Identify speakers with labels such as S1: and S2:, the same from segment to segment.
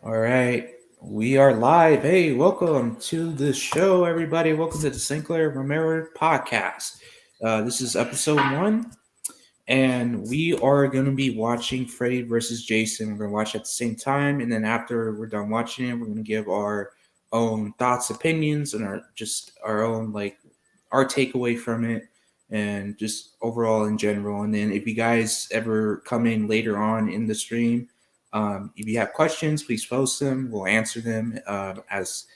S1: All right, we are live. Hey, welcome to the show, everybody. Welcome to the Clair Romero podcast. This is episode 1, and we are going to be watching Freddy versus Jason. We're going to watch at the same time, and then after we're done watching it, we're going to give our own thoughts, opinions, and our own our takeaway from it, and just overall in general. And then if you guys ever come in later on in the stream, if you have questions, please post them. We'll answer them as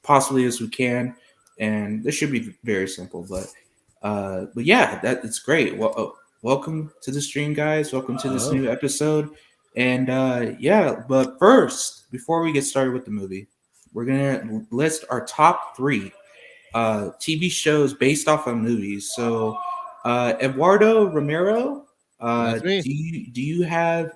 S1: possibly as we can, and this should be very simple. But yeah, that it's great. Well, welcome to the stream, guys. Welcome to this
S2: Hello.
S1: new episode. And yeah, but first, before we get started with the movie, we're gonna list our top 3 TV shows based off of movies. So, Eduardo Romero,
S2: That's me.
S1: you have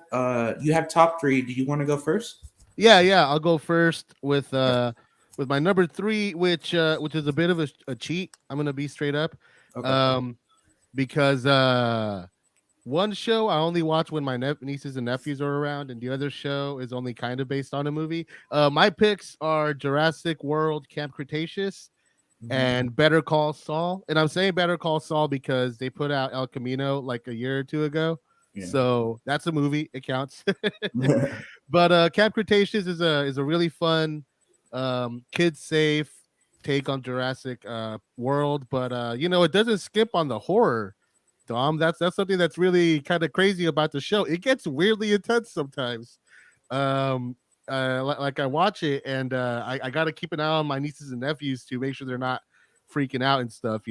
S1: top 3? Do you want to go first?
S2: Yeah. I'll go first with my number three, which is a bit of a cheat. I'm gonna be straight up,
S1: Okay.
S2: um, because one show I only watch when my nieces and nephews are around, and the other show is only kind of based on a movie. My picks are Jurassic World, Camp Cretaceous,
S1: Mhm.
S2: and Better Call Saul. And I'm saying Better Call Saul because they put out El Camino like a year or two ago.
S1: Yeah.
S2: So that's a movie. It counts. But Camp Cretaceous is a really fun, kid safe take on Jurassic World. But it doesn't skip on the horror. Dom, that's something that's really kind of crazy about the show. It gets weirdly intense sometimes. Um, like I watch it, and I got to keep an eye on my nieces and nephews to make sure they're not freaking out and stuff.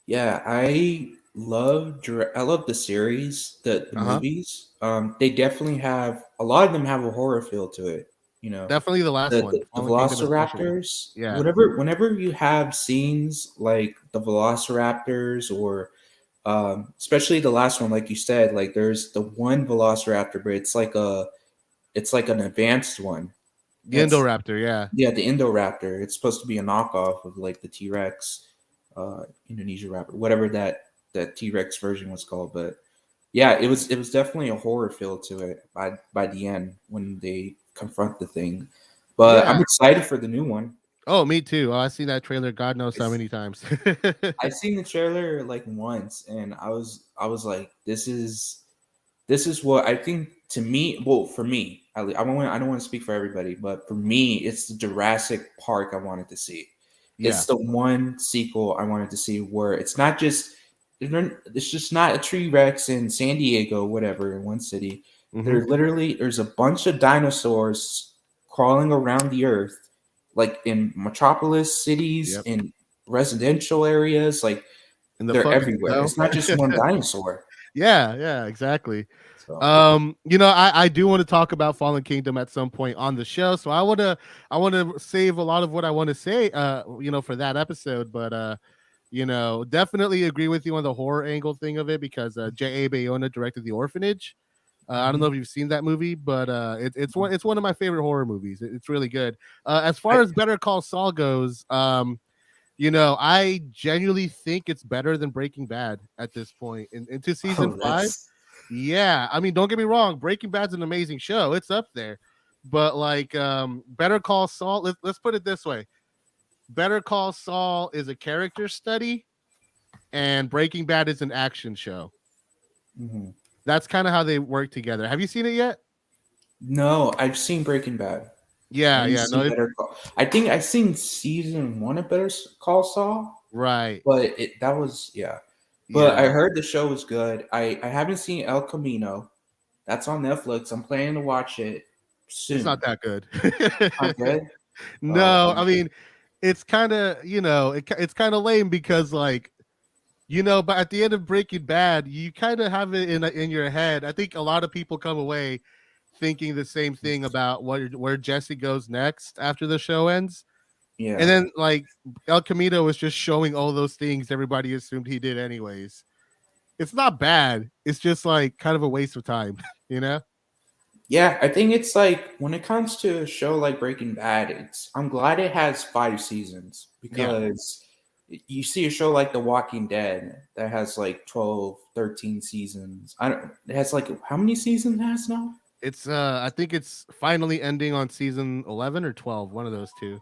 S1: Yeah, I love the series, the
S2: Uh huh.
S1: movies. They definitely have a lot of them have a horror feel to it. You know,
S2: Definitely the last
S1: the
S2: one,
S1: the, the
S2: Fallen Kingdom, especially.
S1: Velociraptors.
S2: Yeah,
S1: Whenever you have scenes like the Velociraptors, or especially the last one, like you said, like there's the one Velociraptor, but it's like an advanced one.
S2: the
S1: That's
S2: Indoraptor. Yeah,
S1: Yeah, the Indoraptor. It's supposed to be a knockoff of like the T Rex, Indonesia Raptor, whatever that T Rex version was called. But yeah, it was definitely a horror feel to it by the end when they confront the thing. But I'm
S2: yeah.
S1: excited for the new one.
S2: Oh, me too. Oh, I've seen that trailer God knows how
S1: It's,
S2: many times.
S1: I've seen the trailer like once, and I was like, this is what I think. To me, well, for me, I don't want to speak for everybody, but for me, it's the Jurassic Park I wanted to see.
S2: Yeah.
S1: It's the one sequel I wanted to see where it's just not a Tree Rex in San Diego, whatever, in one city.
S2: Hmm.
S1: There's a bunch of dinosaurs crawling around the earth, like in metropolis cities,
S2: Yep.
S1: in residential areas, like
S2: In the
S1: they're
S2: fucking
S1: everywhere.
S2: snow.
S1: It's not just one dinosaur.
S2: Yeah, exactly.
S1: So
S2: I do want to talk about Fallen Kingdom at some point on the show. So I wanna save a lot of what I want to say for that episode. But definitely agree with you on the horror angle thing of it because J.A. Bayona directed The Orphanage. I don't
S1: mhm.
S2: know if you've seen that movie, but it's one of my favorite horror movies. It's really good. As far
S1: I
S2: as Better Call Saul goes, I genuinely think it's better than Breaking Bad at this point. Into season
S1: oh,
S2: five,
S1: that's
S2: yeah. I mean, don't get me wrong, Breaking Bad's an amazing show. It's up there. But like Better Call Saul, let's put it this way. Better Call Saul is a character study and Breaking Bad is an action show.
S1: mhm.
S2: That's kind of how they work together. Have you seen it yet?
S1: No, I've seen Breaking Bad. I
S2: Yeah,
S1: didn't
S2: yeah, no,
S1: see Better Call. I think I've seen season 1 of Call Saul,
S2: right.
S1: but it that was yeah. But I
S2: Yeah.
S1: heard the show was good. I haven't seen El Camino. That's on Netflix. I'm planning to watch it
S2: It's not
S1: soon.
S2: that good.
S1: Not good. Oh,
S2: No, I mean, it's kind of, it's kind of lame because like, but at the end of Breaking Bad, you kind of have it in your head. I think a lot of people come away thinking the same thing about where Jesse goes next after the show ends. And
S1: yeah.
S2: then like El Camino was just showing all those things everybody assumed he did anyways. It's not bad. It's just like kind of a waste of time, you know?
S1: Yeah, I think it's like when it comes to a show like Breaking Bad, I'm glad it has 5 seasons
S2: Yeah.
S1: because you see a show like The Walking Dead that has like 12, 13 seasons. I don't It has like how many seasons it has now?
S2: It's I think it's finally ending on season 11 or 12, one of those two.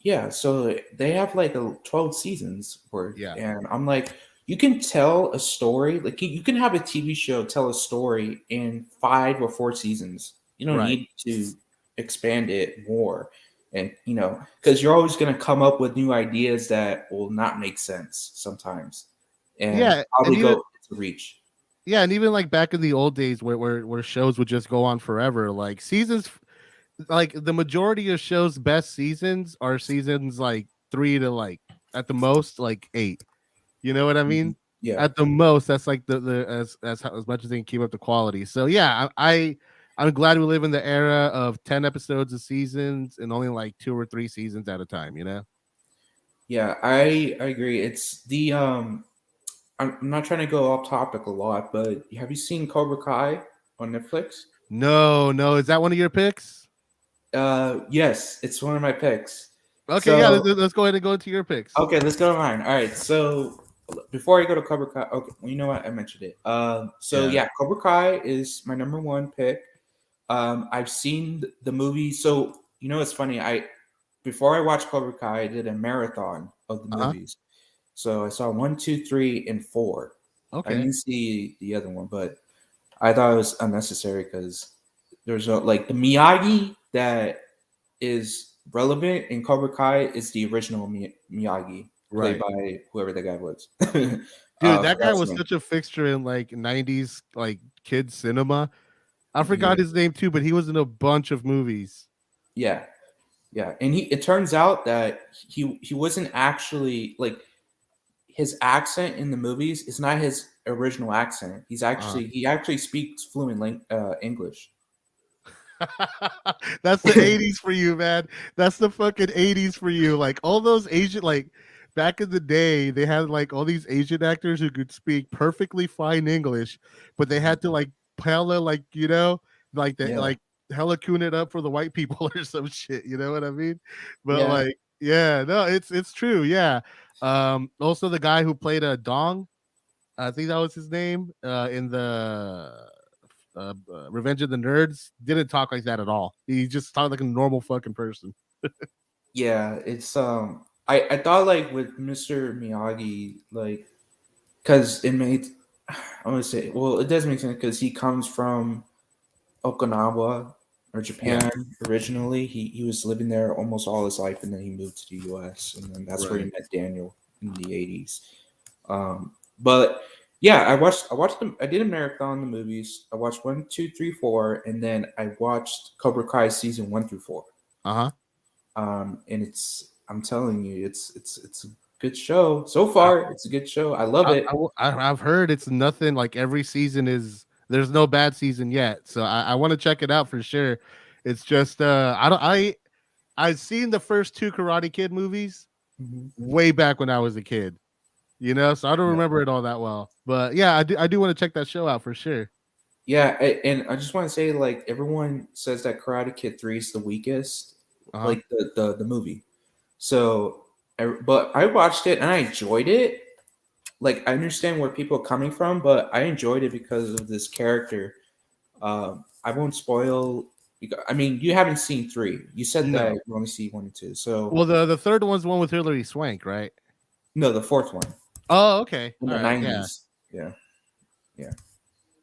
S1: Yeah, so they have like 12 seasons worth,
S2: Yeah.
S1: and I'm like, you can tell a story, like you can have a TV show tell a story in 5 or 4 seasons. You don't
S2: Right.
S1: need to expand it more, and because you're always going to come up with new ideas that will not make sense sometimes, and
S2: Yeah, and
S1: probably
S2: even
S1: go to reach.
S2: yeah, and even like back in the old days where shows would just go on forever, like seasons, like the majority of shows' best seasons are seasons like 3 to like at the most like 8. You know what I
S1: Mhm.
S2: mean?
S1: Yeah,
S2: At the most, that's like the as much as they can keep up the quality. So yeah, I'm glad we live in the era of 10 episodes of seasons and only like 2 or 3 seasons at a time. You know?
S1: yeah, I agree. It's the I'm not trying to go off topic a lot, but have you seen Cobra Kai on Netflix?
S2: No, no, is that one of your picks?
S1: Yes, it's one of my picks.
S2: Okay, yeah,
S1: So,
S2: let's go ahead and go into your picks.
S1: okay, let's go to mine. All right, so before I go to Cobra Kai, okay, well, you know what? I mentioned it. So
S2: Yeah.
S1: yeah, Cobra Kai is my number one pick. I've seen the movie. So it's funny. I Before I watched Cobra Kai, I did a marathon of the
S2: Uh huh.
S1: movies. So I saw 1, 2, 3, and 4. I
S2: Okay.
S1: didn't see the other one, but I thought it was unnecessary because there's no like the Miyagi that is relevant in Cobra Kai is the original Miyagi, played
S2: Right.
S1: by whoever the guy was.
S2: Dude, that guy
S1: Forgot his
S2: was
S1: name.
S2: such a fixture in like 90s like kids cinema. I
S1: Yeah,
S2: forgot his name too, but he was in a bunch of movies.
S1: yeah, yeah. And it turns out that he wasn't actually like his accent in the movies is not his original accent.
S2: Uh,
S1: He actually speaks fluent English.
S2: That's the 80s for you, man. That's the fucking 80s for you. Like all those Asian like back in the day, they had like all these Asian actors who could speak perfectly fine English, but they had to like hella like, like they
S1: Yeah,
S2: like hella coon it up for the white people or some shit, you know what I mean? But
S1: yeah,
S2: like yeah, no, it's true, yeah. Also the guy who played a Dong, I think that was his name, in the Revenge of the Nerds, didn't talk like that at all. He just talked like a normal fucking person.
S1: yeah. It's I thought like with Mr. Miyagi, like because it made I want to say well it does make sense because he comes from Okinawa or
S2: Yeah,
S1: Japan originally. He was living there almost all his life, and then he moved to the U.S. and then that's where he
S2: right.
S1: met Daniel in the '80s. But yeah, I watched them. I did a marathon the movies. I watched 1, 2, 3, 4, and then I watched Cobra Kai season 1 through 4.
S2: Uh huh.
S1: And I'm telling you, it's a good show so
S2: I,
S1: far. It's a good show. I love it.
S2: I've heard it's nothing like every season is. There's no bad season yet, so I want to check it out for sure. It's just I don't I've seen the first two Karate Kid movies
S1: Mhm.
S2: way back when I was a kid, so I don't
S1: Yeah.
S2: remember it all that well. But yeah, I do want to check that show out for sure.
S1: Yeah, and I just want to say, like, everyone says that Karate Kid 3 is the weakest,
S2: Uh huh.
S1: like the movie. So, but I watched it and I enjoyed it. Like, I understand where people are coming from, but I enjoyed it because of this character. I won't spoil. I mean, you haven't seen 3. You said that
S2: No.
S1: you only see 1 and 2. So,
S2: Well, the third one's the one with Hilary Swank, right?
S1: no, the fourth one
S2: Oh, okay.
S1: in
S2: All
S1: the
S2: right. Yeah.
S1: 90s. Yeah, yeah.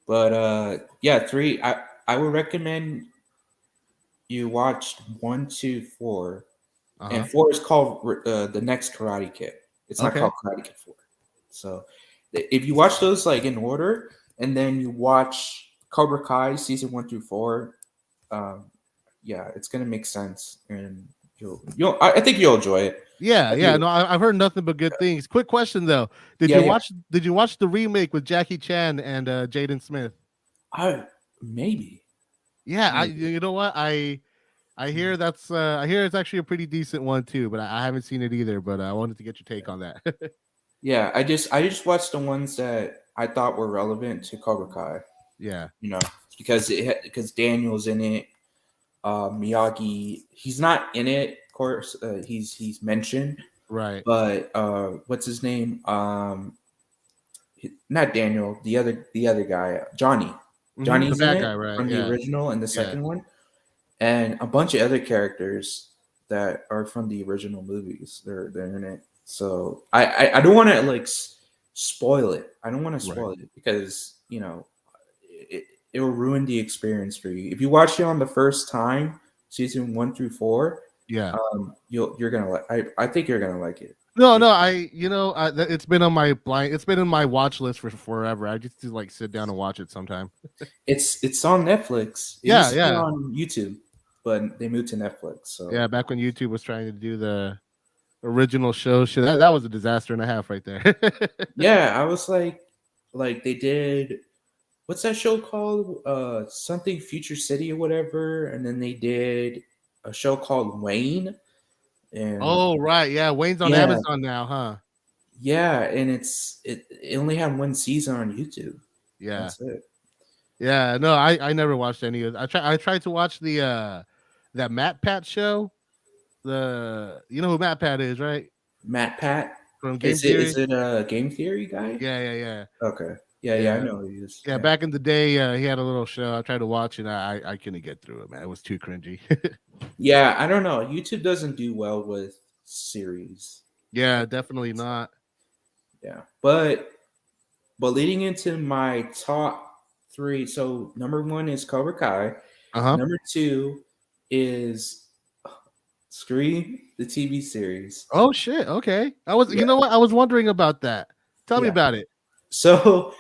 S1: But yeah, 3. I would recommend you watched 1, 2, 4,
S2: Uh
S1: and
S2: huh.
S1: 4 is called the next Karate Kid. It's not
S2: Okay.
S1: called Karate Kid 4. So if you watch those like in order, and then you watch Cobra Kai season 1 through 4, um, yeah, it's gonna make sense, and I think you'll enjoy it.
S2: Yeah,
S1: I
S2: yeah.
S1: do.
S2: No, I've heard nothing but good things. Quick question though: Did
S1: Yeah,
S2: you
S1: yeah.
S2: watch? Did you watch the remake with Jackie Chan and Jaden Smith?
S1: I maybe,
S2: Yeah,
S1: maybe.
S2: you know what? I hear I hear it's actually a pretty decent one too, but I haven't seen it either. But I wanted to get your take on that.
S1: Yeah, I just watched the ones that I thought were relevant to Cobra Kai.
S2: Yeah.
S1: You know, because Daniel's in it. Miyagi, he's not in it. Of course, he's mentioned,
S2: Right.
S1: but what's his name? Not Daniel. The other guy, Johnny.
S2: The
S1: Johnny's in
S2: bad
S1: it
S2: guy, right?
S1: from the
S2: Yeah,
S1: original and the
S2: yeah,
S1: second one, and a bunch of other characters that are from the original movies. They're in it. So I don't want to like spoil it. I don't want to
S2: right.
S1: spoil it because it will ruin the experience for you if you watch it on the first time, season 1 through 4.
S2: Yeah.
S1: You're gonna like. I think you're gonna like it.
S2: No, no, it's been on my blind. It's been in my watch list for forever. I just to like sit down and watch it sometime.
S1: It's on Netflix. It
S2: Yeah,
S1: used to be
S2: yeah,
S1: on YouTube, but they moved to Netflix. So
S2: yeah. Back when YouTube was trying to do the original show, shit, that was a disaster and a half right there.
S1: yeah, I was like they did. What's that show called? Something Future City or whatever. And then they did a show called Wayne. And
S2: Oh right, yeah. Wayne's on
S1: yeah,
S2: Amazon now, huh?
S1: yeah, and it only had one season on YouTube.
S2: Yeah,
S1: That's it.
S2: yeah. No, I never watched any of it. I tried to watch the that Matt Pat show. The you know who Matt Pat is, right?
S1: Matt Pat.
S2: From Game
S1: Is
S2: Theory.
S1: it a game theory guy?
S2: Yeah, yeah, yeah,
S1: Okay. Yeah, yeah, I
S2: yeah.
S1: know who he is.
S2: Yeah,
S1: Yeah.
S2: back in the day, he had a little show. I tried to watch it. I couldn't get through it, man. It was too cringy.
S1: Yeah, I don't know. YouTube doesn't do well with series.
S2: Yeah, definitely not.
S1: Yeah. But leading into my top 3, so number 1 is Cobra Kai.
S2: Uh huh.
S1: Number 2 is Scream, the TV series.
S2: Oh shit. Okay. You
S1: Yeah,
S2: know what? I was wondering about that. Tell me
S1: yeah.
S2: about it.
S1: So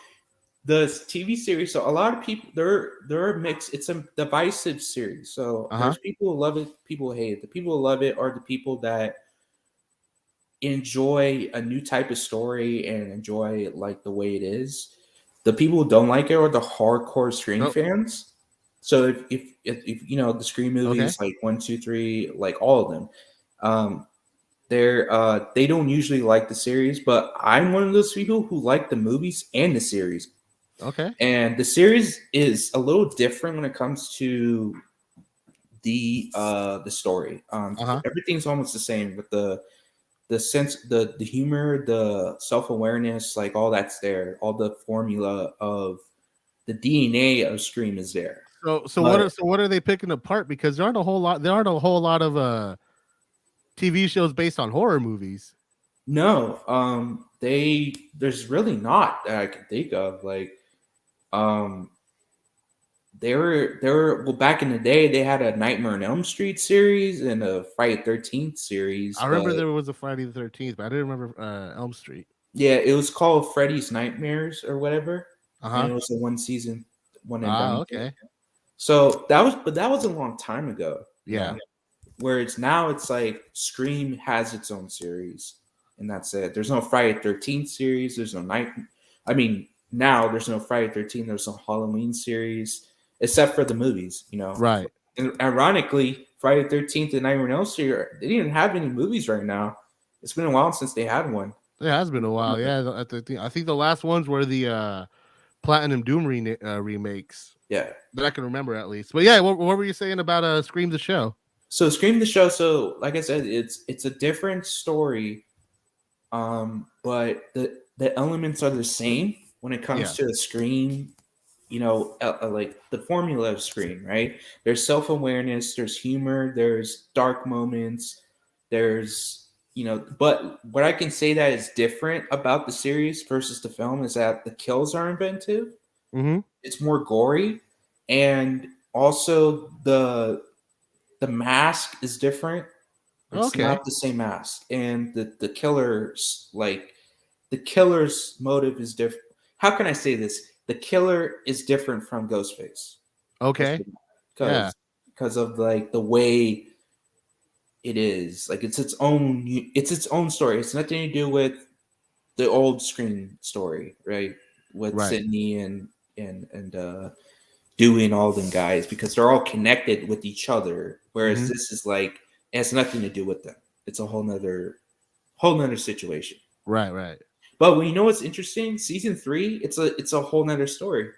S1: the TV series, so a lot of people they're mixed. It's a divisive series. So
S2: Uh huh.
S1: there's people who love it, people who hate it. The people who love it are the people that enjoy a new type of story and enjoy it like the way it is. The people who don't like it are the hardcore Scream
S2: Oh,
S1: fans. So if you know the Scream
S2: okay.
S1: movies like 1, 2, 3, like all of them, um, they don't usually like the series, but I'm one of those people who like the movies and the series.
S2: Okay.
S1: And the series is a little different when it comes to the story.
S2: Uh huh.
S1: Everything's almost the same, but the sense, the humor, the self-awareness, like all that's there. All the formula of the DNA of Scream is there. But
S2: So what are they picking apart? Because there aren't a whole lot of TV shows based on horror movies.
S1: no, there's really not that I can think of. Like um they were well, back in the day they had a Nightmare on Elm Street series and a Friday 13th series,
S2: I
S1: but
S2: remember there was a Friday the 13th, but I didn't remember Elm Street.
S1: yeah, it was called Freddy's Nightmares or whatever.
S2: Uh
S1: And
S2: huh.
S1: it was a one season, one and
S2: Ah,
S1: done thing.
S2: okay.
S1: So that was a long time ago, you
S2: Yeah.
S1: know. Where it's now it's like Scream has its own series, and that's it. There's no Friday 13th series. There's no night. I mean, now there's no Friday 13th. There's no Halloween series, except for the movies. You know,
S2: Right.
S1: and ironically, Friday 13th and Nightmare on Elm Street they didn't have any movies right now. It's been a while since they had one.
S2: It has been a while. Yeah. I think the last ones were the Platinum Doom remakes
S1: Yeah.
S2: that I can remember at least. But yeah, what were you saying about Scream the show?
S1: So Scream the show. So like I said, it's a different story, but the elements are the same when it comes
S2: Yeah.
S1: to the Scream. You know, like the formula of Scream, right? There's self awareness, there's humor, there's dark moments, there's But what I can say that is different about the series versus the film is that the kills are inventive.
S2: Mm-hmm.
S1: It's more gory, and also the mask is different. It's
S2: Okay.
S1: not the same mask, and the killer's the killer's motive is different. How can I say this? The killer is different from Ghostface
S2: Okay. Yeah.
S1: because of like the way it is. Like it's its own story. It's nothing to do with the old Scream story, right? With
S2: Right.
S1: Sydney and Dewey and all them guys because they're all connected with each other. Whereas
S2: Mm-hmm.
S1: this is like it has nothing to do with them. It's a whole nother situation.
S2: Right. Right.
S1: But when you know what's interesting, season 3, it's a whole nother story.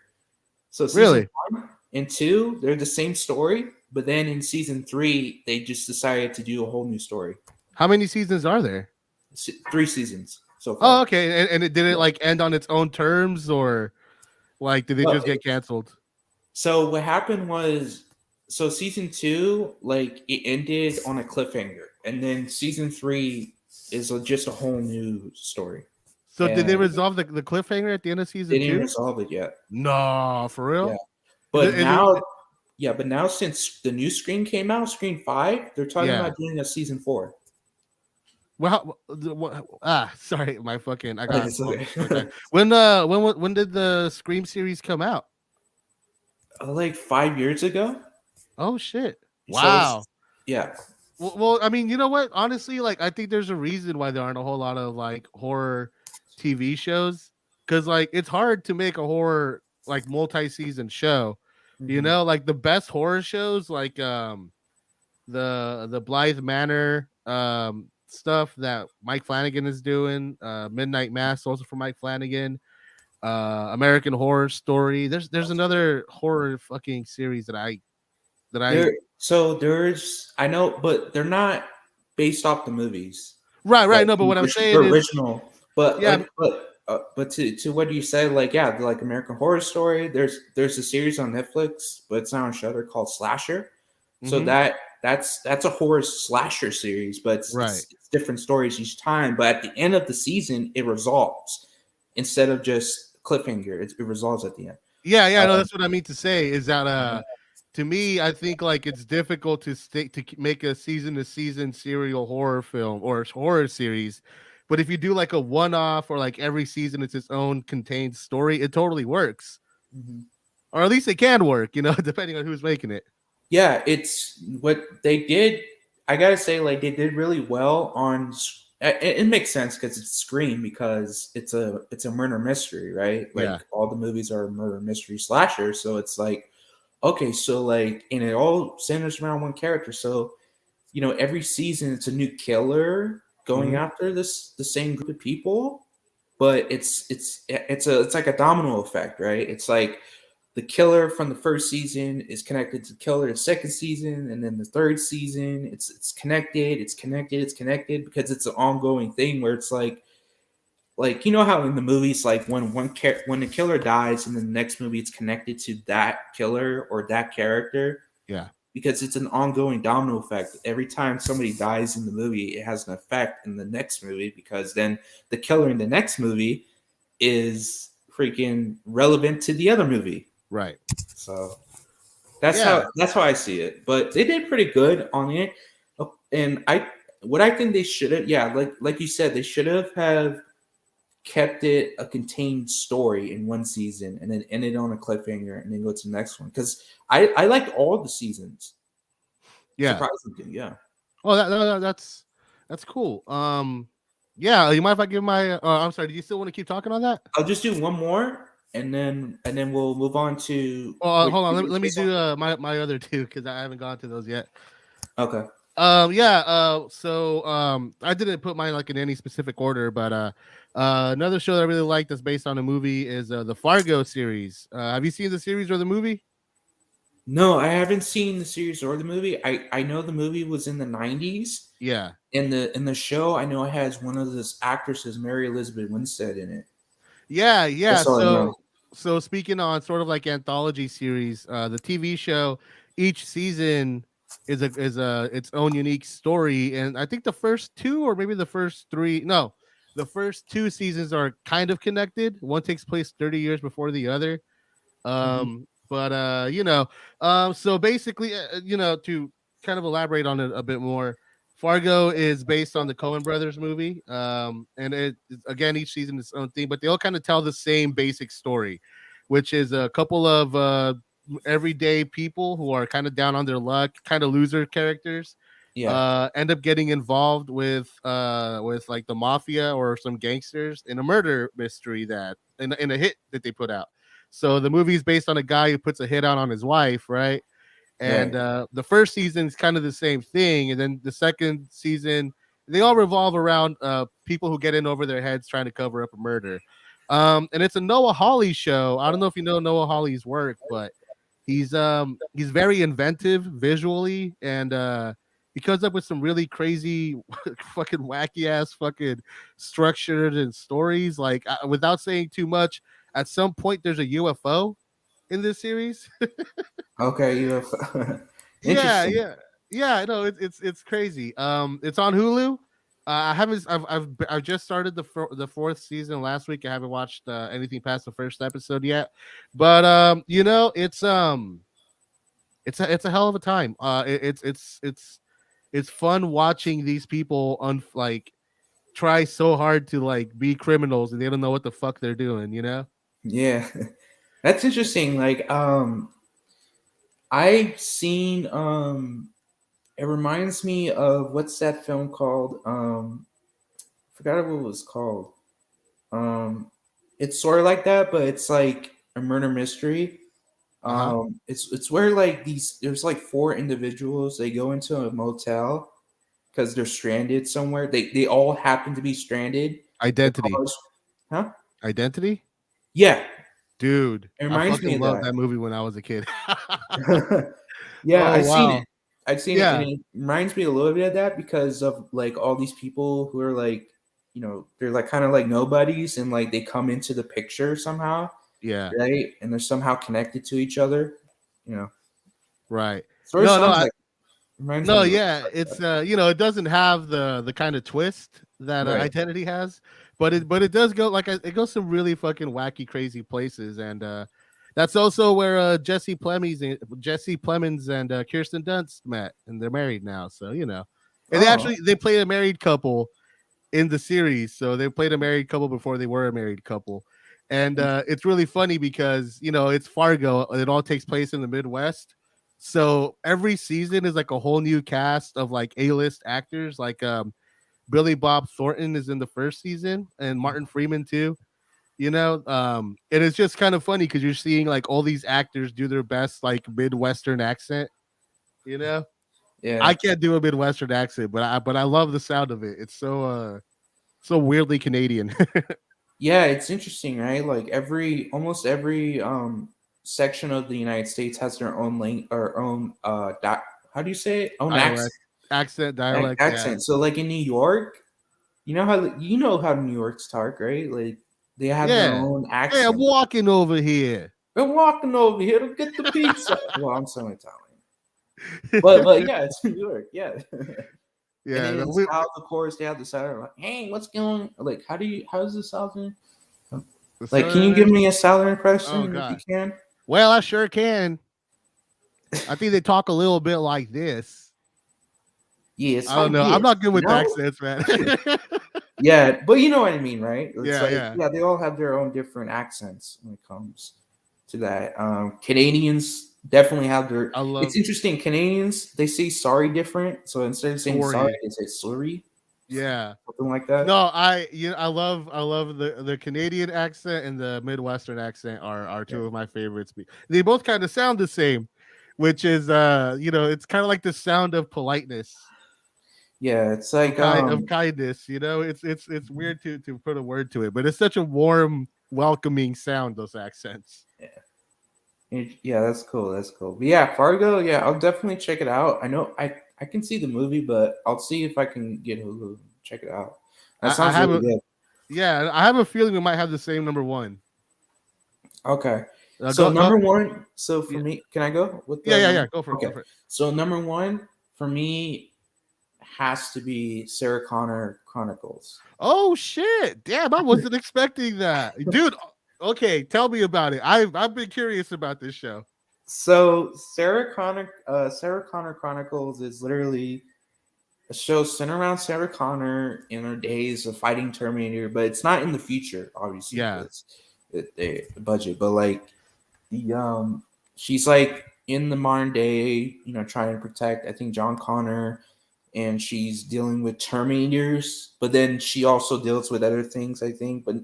S1: So season
S2: Really?
S1: 1 and 2, they're the same story, but then in season 3, they just decided to do a whole new story.
S2: How many seasons are there?
S1: 3 seasons so
S2: Oh,
S1: far.
S2: okay. And it did it
S1: Yeah.
S2: like end on its own terms, or like did they
S1: Well,
S2: just get canceled?
S1: So what happened was, so season two, like it ended on a cliffhanger, and then season three is just a whole new story,
S2: So did they
S1: and
S2: resolve the cliffhanger at the end of
S1: they
S2: season
S1: didn't
S2: two?
S1: resolve it yet.
S2: No, for
S1: Yeah,
S2: real?
S1: but
S2: Is it,
S1: now, yeah, but now since the new Scream came out, Scream Five, they're talking
S2: yeah.
S1: about doing a season four.
S2: Well, sorry, my fucking I got
S1: It's
S2: all
S1: okay.
S2: tongue tied. When did the Scream series come out?
S1: Like 5 years ago.
S2: Oh shit!
S1: So
S2: Wow.
S1: it's, yeah.
S2: Well, I mean, you know what? Honestly, like I think there's a reason why there aren't a whole lot of like horror TV shows because like it's hard to make a horror like multi-season show. You
S1: Hmm.
S2: know, like the best horror shows, like the Blythe Manor stuff that Mike Flanagan is doing, Midnight Mass also for Mike Flanagan, American Horror Story. There's another horror fucking series that I
S1: There's, I know, but they're not based off the movies.
S2: right
S1: Like
S2: no, but what I'm
S1: they're
S2: saying is
S1: original. But
S2: yeah.
S1: like, but to what you said, like, yeah, like American Horror Story. There's a series on Netflix, but it's not on Shudder, called Slasher. So
S2: Mhm.
S1: that's a horror slasher series, but
S2: Right.
S1: it's different stories each time. But at the end of the season, it resolves instead of just cliffhanger. It resolves at the end.
S2: Yeah, no,
S1: Um,
S2: that's what I mean to say is that to me, I think like it's difficult to make a season to season serial horror film or horror series. But if you do like a one off or like every season it's its own contained story, it totally works.
S1: mhm.
S2: Or at least it can work, you know, depending on who's making it.
S1: Yeah, it's what they did. I gotta say, like they did really well on. It makes sense because it's Scream, because it's a murder mystery, right?
S2: Yeah.
S1: Like all the movies are murder mystery slashers, so it's like, okay, so like, and it all centers around one character. So every season it's a new killer going
S2: Hmm.
S1: after the same group of people, but it's like a domino effect, right? It's like the killer from the first season is connected to the killer the second season, and then the third season it's connected because it's an ongoing thing where it's like how in the movies, like when the killer dies in the next movie, it's connected to that killer or that character,
S2: Yeah.
S1: because it's an ongoing domino effect. Every time somebody dies in the movie, it has an effect in the next movie, because then the killer in the next movie is freaking relevant to the other movie.
S2: Right.
S1: So that's
S2: Yeah.
S1: how I see it. But they did pretty good on it. And what I think they should have, yeah, like you said, they should have kept it a contained story in one season and then ended on a cliffhanger and then go to the next one. Because I liked all the seasons,
S2: Yeah.
S1: surprisingly. Yeah.
S2: Oh, that's cool. Yeah, you mind if I give my I'm sorry, do you still want to keep talking on that?
S1: I'll just do one more, and then we'll move on to
S2: Oh,
S1: what
S2: hold on.
S1: did
S2: Let,
S1: you
S2: let
S1: say
S2: me do
S1: something?
S2: my other two because I haven't gone to those yet.
S1: Okay.
S2: Yeah. So I didn't put mine like in any specific order, but another show that I really like that's based on a movie is the Fargo series. Have you seen the series or the movie?
S1: No, I haven't seen the series or the movie. I know the movie was in the 90s.
S2: Yeah.
S1: In the show, I know it has one of those actresses, Mary Elizabeth Winstead, in it.
S2: Yeah.
S1: That's all I know.
S2: So speaking on sort of like anthology series, the TV show, each season is a its own unique story, and I think the first two or maybe the first three, no, the first two seasons are kind of connected. One takes place 30 years before the other.
S1: Mhm.
S2: But so basically, to kind of elaborate on it a bit more, Fargo is based on the Coen Brothers movie. And again, each season is its own thing, but they all kind of tell the same basic story, which is a couple of everyday people who are kind of down on their luck, kind of loser characters,
S1: Yeah,
S2: end up getting involved with like the mafia or some gangsters in a murder mystery that in a hit that they put out. So the movie is based on a guy who puts a hit out on his wife, right? And
S1: right.
S2: the first season is kind of the same thing, and then the second season they all revolve around people who get in over their heads trying to cover up a murder. And it's a Noah Hawley show. I don't know if you know Noah Hawley's work, but he's very inventive visually, and he comes up with some really crazy fucking wacky ass fucking structured and stories like without saying too much, at some point there's a UFO in this series.
S1: Okay,
S2: Yeah,
S1: interesting.
S2: yeah, yeah. No, it's crazy. It's on Hulu. I haven't. I've just started the fourth season last week. I haven't watched anything past the first episode yet, but it's a hell of a time. It's fun watching these people like try so hard to like be criminals and they don't know what the fuck they're doing. You know?
S1: Yeah, that's interesting. Like, I've seen. It reminds me of what's that film called? Forgot what it was called. Um, it's sort of like that, but it's like a murder mystery.
S2: Uh huh.
S1: It's where like there's like four individuals. They go into a motel because they're stranded somewhere. They all happen to be stranded. The
S2: Identity.
S1: cars, huh?
S2: Identity.
S1: Yeah,
S2: Dude,
S1: it
S2: I
S1: reminds me
S2: fucking
S1: of
S2: loved that
S1: that.
S2: movie when I was a kid.
S1: Yeah,
S2: Oh
S1: I've seen
S2: wow.
S1: it. I've seen it, and
S2: Yeah.
S1: it reminds me a little bit of that because of like all these people who are like, they're like kind of like nobodies, and like they come into the picture somehow,
S2: Yeah.
S1: right? And they're somehow connected to each other. You know,
S2: Right.
S1: sort of
S2: No, no,
S1: sounds like reminds me
S2: no,
S1: a little
S2: yeah.
S1: like
S2: It's
S1: that.
S2: it doesn't have the kind of twist that
S1: Right.
S2: Identity has, but it does go like it goes some really fucking wacky, crazy places, and that's also where Jesse Plemons and Kirsten Dunst met, and they're married now. So and
S1: Oh,
S2: they played a married couple in the series. So they played a married couple before they were a married couple. And it's really funny because, it's Fargo. It all takes place in the Midwest. So every season is like a whole new cast of like A-list actors. Like Billy Bob Thornton is in the first season and Martin Freeman too. And it's just kind of funny because you're seeing like all these actors do their best like Midwestern accent. You know, I
S1: yeah.
S2: can't do a Midwestern accent, but I love the sound of it. It's so weirdly Canadian.
S1: Yeah, it's interesting, right? Like almost every section of the United States has their own or own how do you say it? Own
S2: Dialect, accent, dialect. Yeah,
S1: accent. So like in New York, you know how New York's talk, right? Like they have their
S2: yeah.
S1: own
S2: Hey, I'm
S1: accent.
S2: walking over here.
S1: We're walking over here to get the pizza. Well, I'm so Italian, but yeah, it's New York. Yeah. And
S2: Yeah,
S1: then
S2: no,
S1: in
S2: we,
S1: South, of course, they have the Southern like, hey, what's going? Like, how's the Southern?
S2: the
S1: Like, can you
S2: southern
S1: give
S2: accent.
S1: me a Southern
S2: Oh
S1: impression if you
S2: god.
S1: can?
S2: Well, I sure can. I think they talk a little bit like this.
S1: Yeah, it's
S2: I don't
S1: like
S2: know. I'm
S1: this,
S2: not good
S1: you
S2: with
S1: know?
S2: accents, man.
S1: Yeah, but you know what I mean, right? It's
S2: Yeah,
S1: like,
S2: yeah.
S1: yeah, they all have their own different accents when it comes to that. Canadians definitely have their.
S2: I
S1: It's
S2: love
S1: interesting. Canadians they say sorry different, so instead of saying sorry,
S2: story.
S1: they say sorry,
S2: Yeah.
S1: something like that.
S2: No, I love the Canadian accent and the Midwestern accent are
S1: Yeah,
S2: two of my favorites. They both kind of sound the same, which is it's kind of like the sound of politeness,
S1: yeah. It's
S2: of
S1: like
S2: kindness. It's weird to put a word to it, but it's such a warm, welcoming sound. Those accents.
S1: yeah, that's cool. That's cool. But yeah, Fargo. Yeah, I'll definitely check it out. I know I can see the movie, but I'll see if I can get Hulu and check it out. That
S2: I
S1: sounds
S2: have
S1: really
S2: a
S1: good.
S2: Yeah, I have a feeling we might have the same number one.
S1: Okay. So
S2: Go.
S1: number one. So for
S2: Yeah,
S1: me, can I go with
S2: yeah,
S1: the
S2: yeah,
S1: number?
S2: yeah. Go for it. Go
S1: Okay.
S2: for it.
S1: So number one for me has to be Sarah Connor Chronicles.
S2: Oh shit! Damn, I wasn't expecting that, dude. Okay, tell me about it. I've been curious about this show.
S1: So Sarah Connor Chronicles is literally a show centered around Sarah Connor in her days of fighting Terminator, but it's not in the future, obviously,
S2: Yeah,
S1: because the budget. But like the she's like in the modern day, trying to protect I think John Connor, and she's dealing with Terminators, but then she also deals with other things I think, but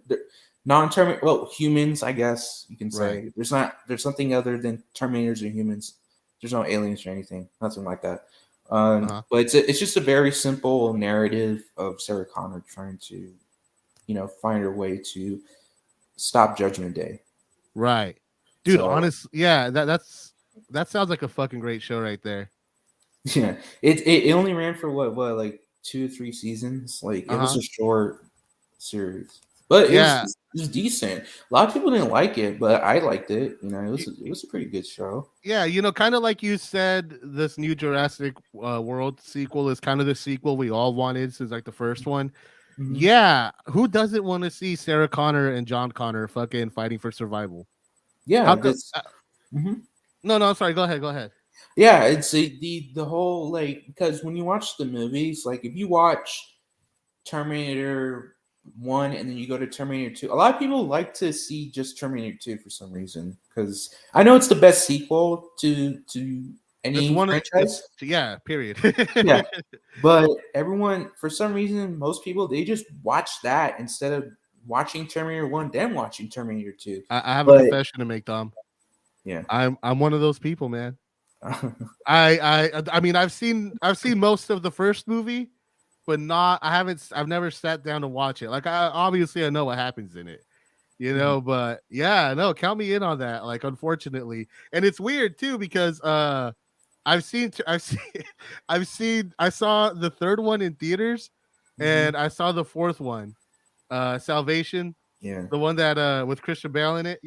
S1: non-Terminator, well, humans, I guess you can
S2: right.
S1: say. There's something other than Terminators and humans. There's no aliens or anything, nothing like that.
S2: Uh-huh.
S1: But it's just a very simple narrative of Sarah Connor trying to, find her way to stop Judgment Day.
S2: Right, dude.
S1: So
S2: Honest, yeah. That sounds like a fucking great show right there.
S1: yeah, it only ran for what like 2 or 3 seasons. Like it
S2: Uh
S1: was
S2: huh.
S1: a short series. but
S2: Yeah,
S1: it was decent. A lot of people didn't like it, but I liked it. You know, it was a pretty good show.
S2: yeah, kind of like you said, this new Jurassic World sequel is kind of the sequel we all wanted since like the first one.
S1: Hmm.
S2: Yeah, who doesn't want to see Sarah Connor and John Connor fucking fighting for survival?
S1: Yeah,
S2: How come?
S1: this. Mhm.
S2: No, no, I'm sorry. Go ahead. Go ahead.
S1: Yeah, it's the whole like because when you watch the movies, like if you watch Terminator 1 and then you go to Terminator 2. A lot of people like to see just Terminator 2 for some reason cuz I know it's the best sequel to
S2: It's
S1: any
S2: one of it's
S1: franchise.
S2: yeah. Period.
S1: Yeah. But everyone for some reason most people they just watch that instead of watching Terminator 1 then watching Terminator 2.
S2: I have a
S1: But
S2: confession to make, Dom.
S1: yeah.
S2: I'm one of those people, man. I mean I've seen most of the first movie, but not I've never sat down to watch it. Like obviously I know what happens in it, but yeah, no, count me in on that. Like unfortunately, and it's weird too because I've seen I saw the third one in theaters,
S1: Mhm.
S2: and I saw the fourth one, Salvation,
S1: Yeah.
S2: the one that with Christian Bale in it.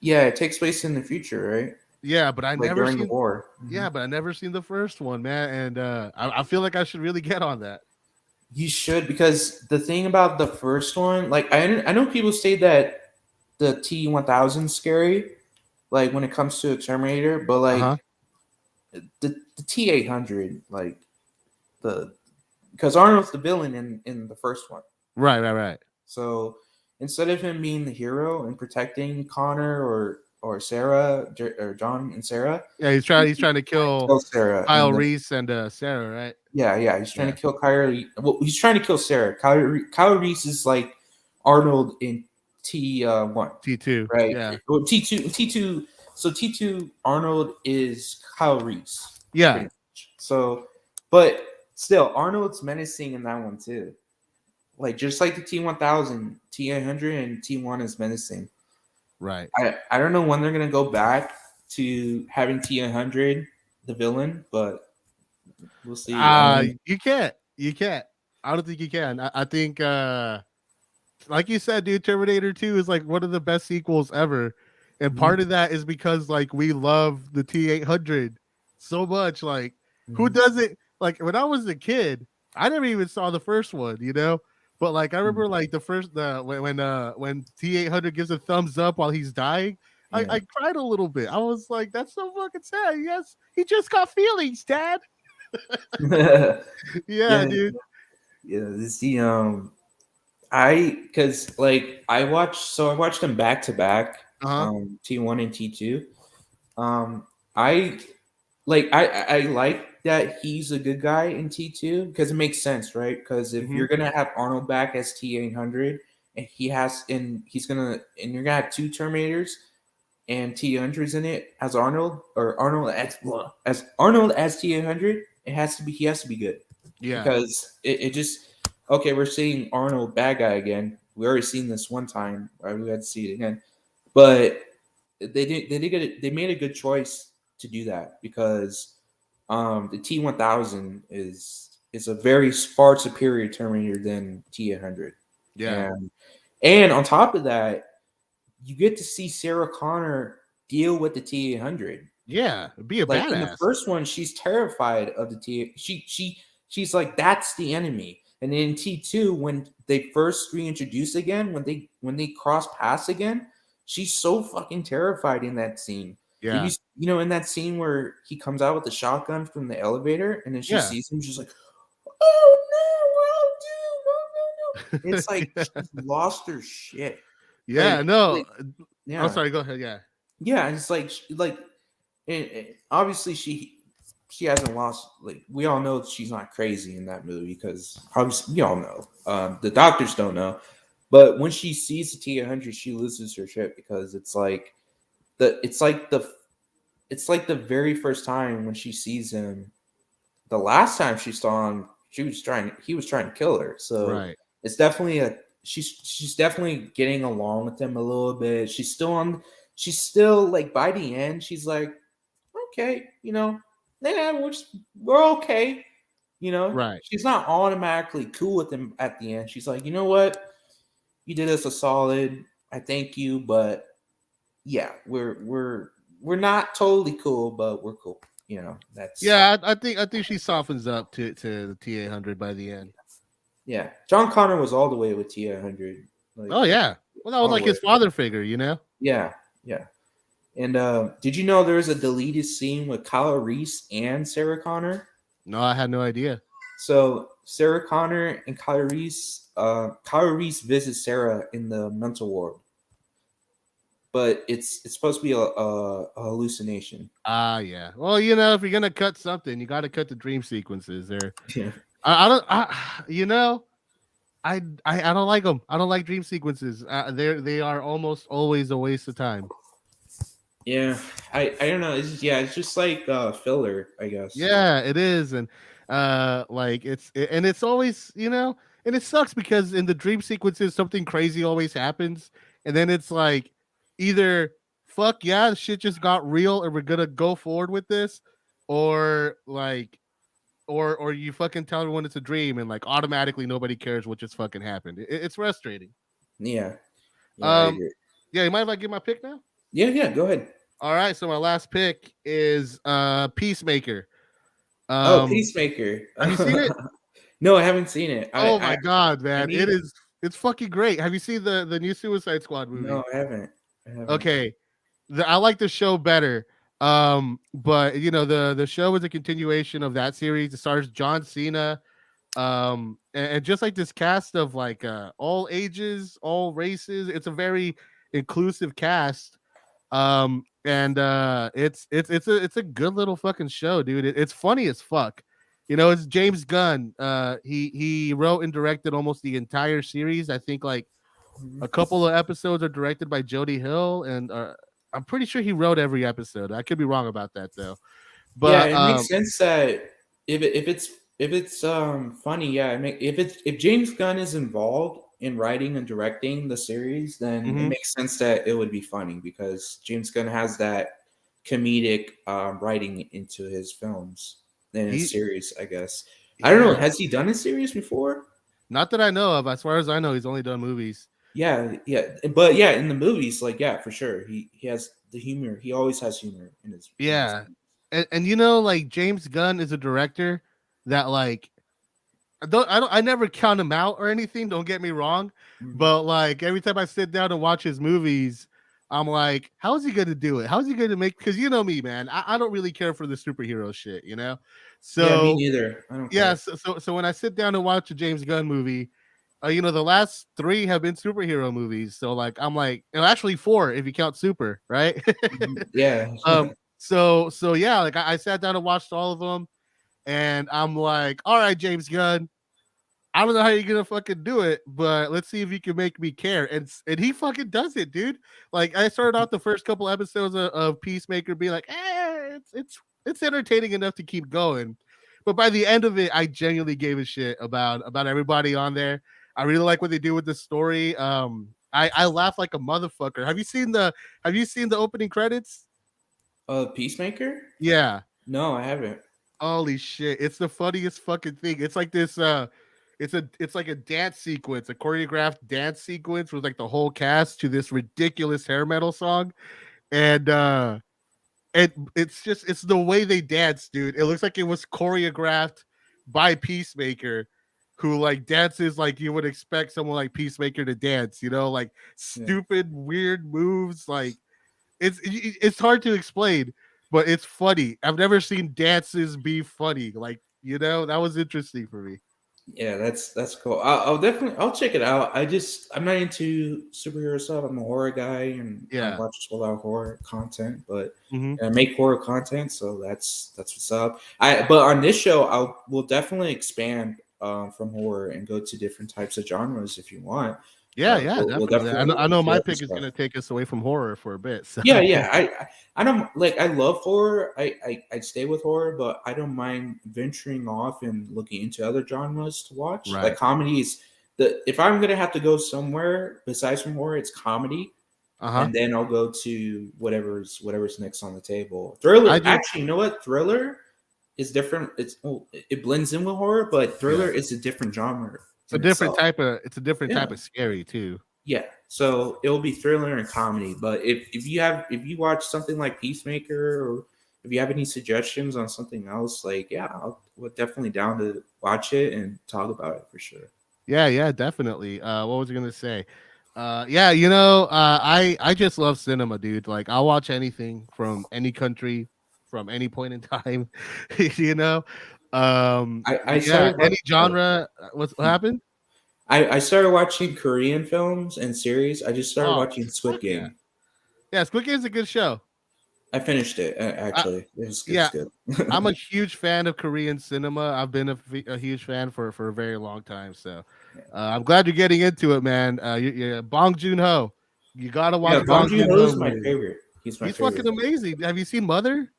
S1: Yeah, it takes place in the future, right?
S2: Yeah, but I
S1: Like
S2: never
S1: during the
S2: seen
S1: war.
S2: yeah,
S1: Mhm.
S2: but I never seen the first one, man, and I feel like I should really get on that.
S1: You should because the thing about the first one, like I know people say that the T-1000 scary, like when it comes to a Terminator, but
S2: Uh huh.
S1: like the T-800, like the because Arnold's the villain in the first one,
S2: Right, right, right.
S1: so instead of him being the hero and protecting Connor or Sarah or John and Sarah,
S2: Yeah, he's trying to kill
S1: kill Sarah
S2: Kyle
S1: in the
S2: Reese and Sarah, right?
S1: yeah, he's trying to
S2: Yeah.
S1: kill Kyrie. Well, he's trying to kill Sarah. Kyle Reese is like Arnold in T1,
S2: T2.
S1: right?
S2: Yeah.
S1: Well, T2. So T2 Arnold is Kyle Reese,
S2: Yeah.
S1: pretty much. So, but still, Arnold's menacing in that one too. Like just like the T-1000, T-800, and T1 is menacing.
S2: Right.
S1: I don't know when they're gonna go back to having T-800 the villain, but we'll see. I mean,
S2: You can't. You can't. I don't think you can. I think like you said, dude, Terminator 2 is like one of the best sequels ever. And
S1: mhm,
S2: part of that is because like we love the T800 so much. Like, who
S1: mhm,
S2: doesn't like when I was a kid, I never even saw the first one. But like I
S1: mhm.
S2: remember like the first the when T800 gives a thumbs up while he's dying, I,
S1: Yeah.
S2: I cried a little bit. I was like, that's so fucking sad. Yes, he just got feelings, Dad. Yeah,
S1: Yeah,
S2: dude.
S1: yeah. This the I because like I watched them back to back,
S2: Uh-huh.
S1: T1 and T2. I I like that he's a good guy in T2 because it makes sense, right? Because if
S2: Hmm.
S1: you're gonna have Arnold back as T-800 and and you're gonna have two Terminators and T-800s in it as Arnold or as Arnold as T-800, he has to be good
S2: Yeah.
S1: because it just okay. We're seeing Arnold bad guy again. We already seen this one time. Right? We had to see it again, but they made a good choice to do that because the T-1000 is a very far superior Terminator than T-800,
S2: Yeah.
S1: and on top of that, you get to see Sarah Connor deal with the T-800.
S2: Yeah. Be a
S1: Like in the
S2: badass.
S1: first one, she's terrified of the T. She's like that's the enemy. And in T2, when they first reintroduce again, when they cross paths again, she's so fucking terrified in that scene. If
S2: Yeah.
S1: you know in that scene where he comes out with the shotgun from the elevator, and then she
S2: Yeah.
S1: sees him, she's like, "Oh no, no, no, no!" It's like she's lost her shit.
S2: Yeah, no. I'm
S1: Yeah,
S2: sorry, go ahead. Yeah.
S1: yeah. And it's like obviously she hasn't lost. Like we all know she's not crazy in that movie because obviously we all know. The doctors don't know, but when she sees the T-800, she loses her shit because the it's like the it's like the very first time when she sees him. The last time she saw him, he was trying to kill her. So
S2: Right.
S1: it's definitely a she's definitely getting along with him a little bit. She's still like by the end, she's like, okay, yeah, we're okay.
S2: Right.
S1: She's not automatically cool with him at the end. She's like, you know what? you did us a solid. I thank you, but yeah, we're not totally cool, but we're cool. You know, that's
S2: Yeah, I think she softens up to the T800 by the end.
S1: yeah. John Connor was all the way with T100, like
S2: Oh yeah, well that was
S1: all the
S2: like
S1: way.
S2: his father figure, you know.
S1: Yeah, yeah. And did you know there was a deleted scene with Kyle Reese and Sarah Connor?
S2: No, I had no idea.
S1: So Sarah Connor and Kyle Reese visits Sarah in the mental ward, but it's supposed to be a hallucination.
S2: Ah, yeah. Well, you know, if you're gonna cut something, you got to cut the dream sequences. There,
S1: Yeah,
S2: I don't, you know, I don't like them. I don't like dream sequences. They are almost always a waste of time.
S1: yeah. I don't know. It's just like filler, I guess.
S2: Yeah, it is, and like and it's always, you know, and it sucks because in the dream sequences something crazy always happens, and then it's like either fuck yeah, shit just got real, and we're gonna go forward with this, or like or you fucking tell everyone it's a dream, and like automatically nobody cares what just fucking happened. It's frustrating.
S1: Yeah, yeah. I
S2: Um,
S1: agree.
S2: yeah, you mind if I give my pick now?
S1: Yeah, yeah. Go ahead.
S2: All right, so my last pick is Peacemaker.
S1: Oh,
S2: Um,
S1: Peacemaker.
S2: have you seen it?
S1: No, I haven't seen it.
S2: Oh my god,
S1: I
S2: man.
S1: need.
S2: It's fucking great. Have you seen the new Suicide Squad
S1: No,
S2: movie?
S1: I haven't. I haven't.
S2: Okay. I like the show better. But you know, the show is a continuation of that series. It stars John Cena. And just like this cast of like all ages, all races. It's a very inclusive cast. And it's a good little fucking show, dude. It's funny as fuck. You know, it's James Gunn. He wrote and directed almost the entire series. I think like
S1: Mhm.
S2: a couple of episodes are directed by Jody Hill, and I'm pretty sure he wrote every episode. I could be wrong about that though.
S1: Yeah,
S2: But
S1: it makes sense that if it's funny, yeah, if James Gunn is involved in writing and directing the series, then it
S2: mhm.
S1: makes sense that it would be funny because James Gunn has that comedic writing into his films and his
S2: he
S1: series, I guess. I don't know.
S2: yeah,
S1: Has he done a series before?
S2: not that I know of. As far as I know, he's only done movies.
S1: Yeah, yeah, but yeah, in the movies, like yeah, for sure, he has the humor. He always has humor in his.
S2: Yeah, and you know, like James Gunn is a director that like I never count him out or anything. Don't get me wrong,
S1: Mhm.
S2: but like every time I sit down and watch his movies, I'm like, how is he going to do it? How is he going to make? Because you know me, man, I don't really care for the superhero shit, you know.
S1: Yeah, me
S2: So
S1: neither. I don't
S2: yeah,
S1: care.
S2: so when I sit down and watch a James Gunn movie, you know, the last three have been superhero movies. So like, I'm like, and actually four if you count Super, right?
S1: Mhm. Yeah.
S2: So yeah, like I sat down and watched all of them, and I'm like, all right, James Gunn, I don't know how you're gonna fucking do it, but let's see if you can make me care. And he fucking does it, dude. Like I started out the first couple episodes of Peacemaker being like, it's entertaining enough to keep going. But by the end of it, I genuinely gave a shit about everybody on there. I really like what they do with the story. I laugh like a motherfucker. Have you seen the opening credits?
S1: Peacemaker?
S2: Yeah.
S1: No, I haven't.
S2: Holy shit. It's the funniest fucking thing. It's like this it's like a dance sequence, a choreographed dance sequence with like the whole cast to this ridiculous hair metal song. And it's the way they dance, dude. It looks like it was choreographed by Peacemaker, who like dances like you would expect someone like Peacemaker to dance, you know, like
S1: Yeah.
S2: stupid, weird moves. Like it's hard to explain, but it's funny. I've never seen dances be funny. Like, you know, that was interesting for me.
S1: Yeah, that's cool. I'll definitely I'll check it out. I'm not into superhero stuff. I'm a horror guy, and I
S2: Yeah.
S1: watch a lot of horror content. But
S2: Hmm.
S1: I make horror content, so that's what's up. But on this show, we'll definitely expand from horror and go to different types of genres if you want.
S2: Yeah, yeah,
S1: We'll
S2: definitely. I
S1: definitely
S2: know, I
S1: look
S2: know
S1: into
S2: my
S1: other
S2: pick is
S1: stuff.
S2: gonna take us away from horror for a bit. So
S1: Yeah, yeah. I don't like. I love horror. I stay with horror, but I don't mind venturing off and looking into other genres to watch. Like
S2: right.
S1: comedies. The if I'm gonna have to go somewhere besides from horror, it's comedy,
S2: Uh-huh.
S1: and then I'll go to whatever's next on the table.
S2: I
S1: Thriller.
S2: just
S1: Actually, you know what? Thriller is different. It blends in with horror, but
S2: yeah.
S1: thriller is a different genre
S2: It's a
S1: in
S2: different
S1: itself.
S2: type of it's a different
S1: Yeah.
S2: type of scary too.
S1: Yeah, so it'll be thriller and comedy. But if you watch something like Peacemaker, or if you have any suggestions on something else, like yeah, we're definitely down to watch it and talk about it for sure.
S2: Yeah, yeah, definitely. What was I gonna say? Yeah, I just love cinema, dude. Like, I'll watch anything from any country, from any point in time. you know,
S1: I
S2: yeah,
S1: started
S2: any
S1: oh,
S2: genre. What happened?
S1: I started watching Korean films and series. I just started
S2: Oh,
S1: watching
S2: fuck
S1: Squid
S2: yeah,
S1: Game.
S2: yeah. Squid Game's a good show.
S1: I finished it
S2: I,
S1: actually. It's
S2: yeah,
S1: good.
S2: I'm a huge fan of Korean cinema. I've been a huge fan for a very long time. So, I'm glad you're getting into it, man. Bong Joon Ho. You gotta
S1: Yeah,
S2: watch
S1: Bong
S2: Bong
S1: Joon
S2: Joon
S1: Ho
S2: Ho
S1: is my
S2: movies.
S1: favorite. He's my
S2: He's fucking
S1: favorite.
S2: amazing. Have you seen Mother?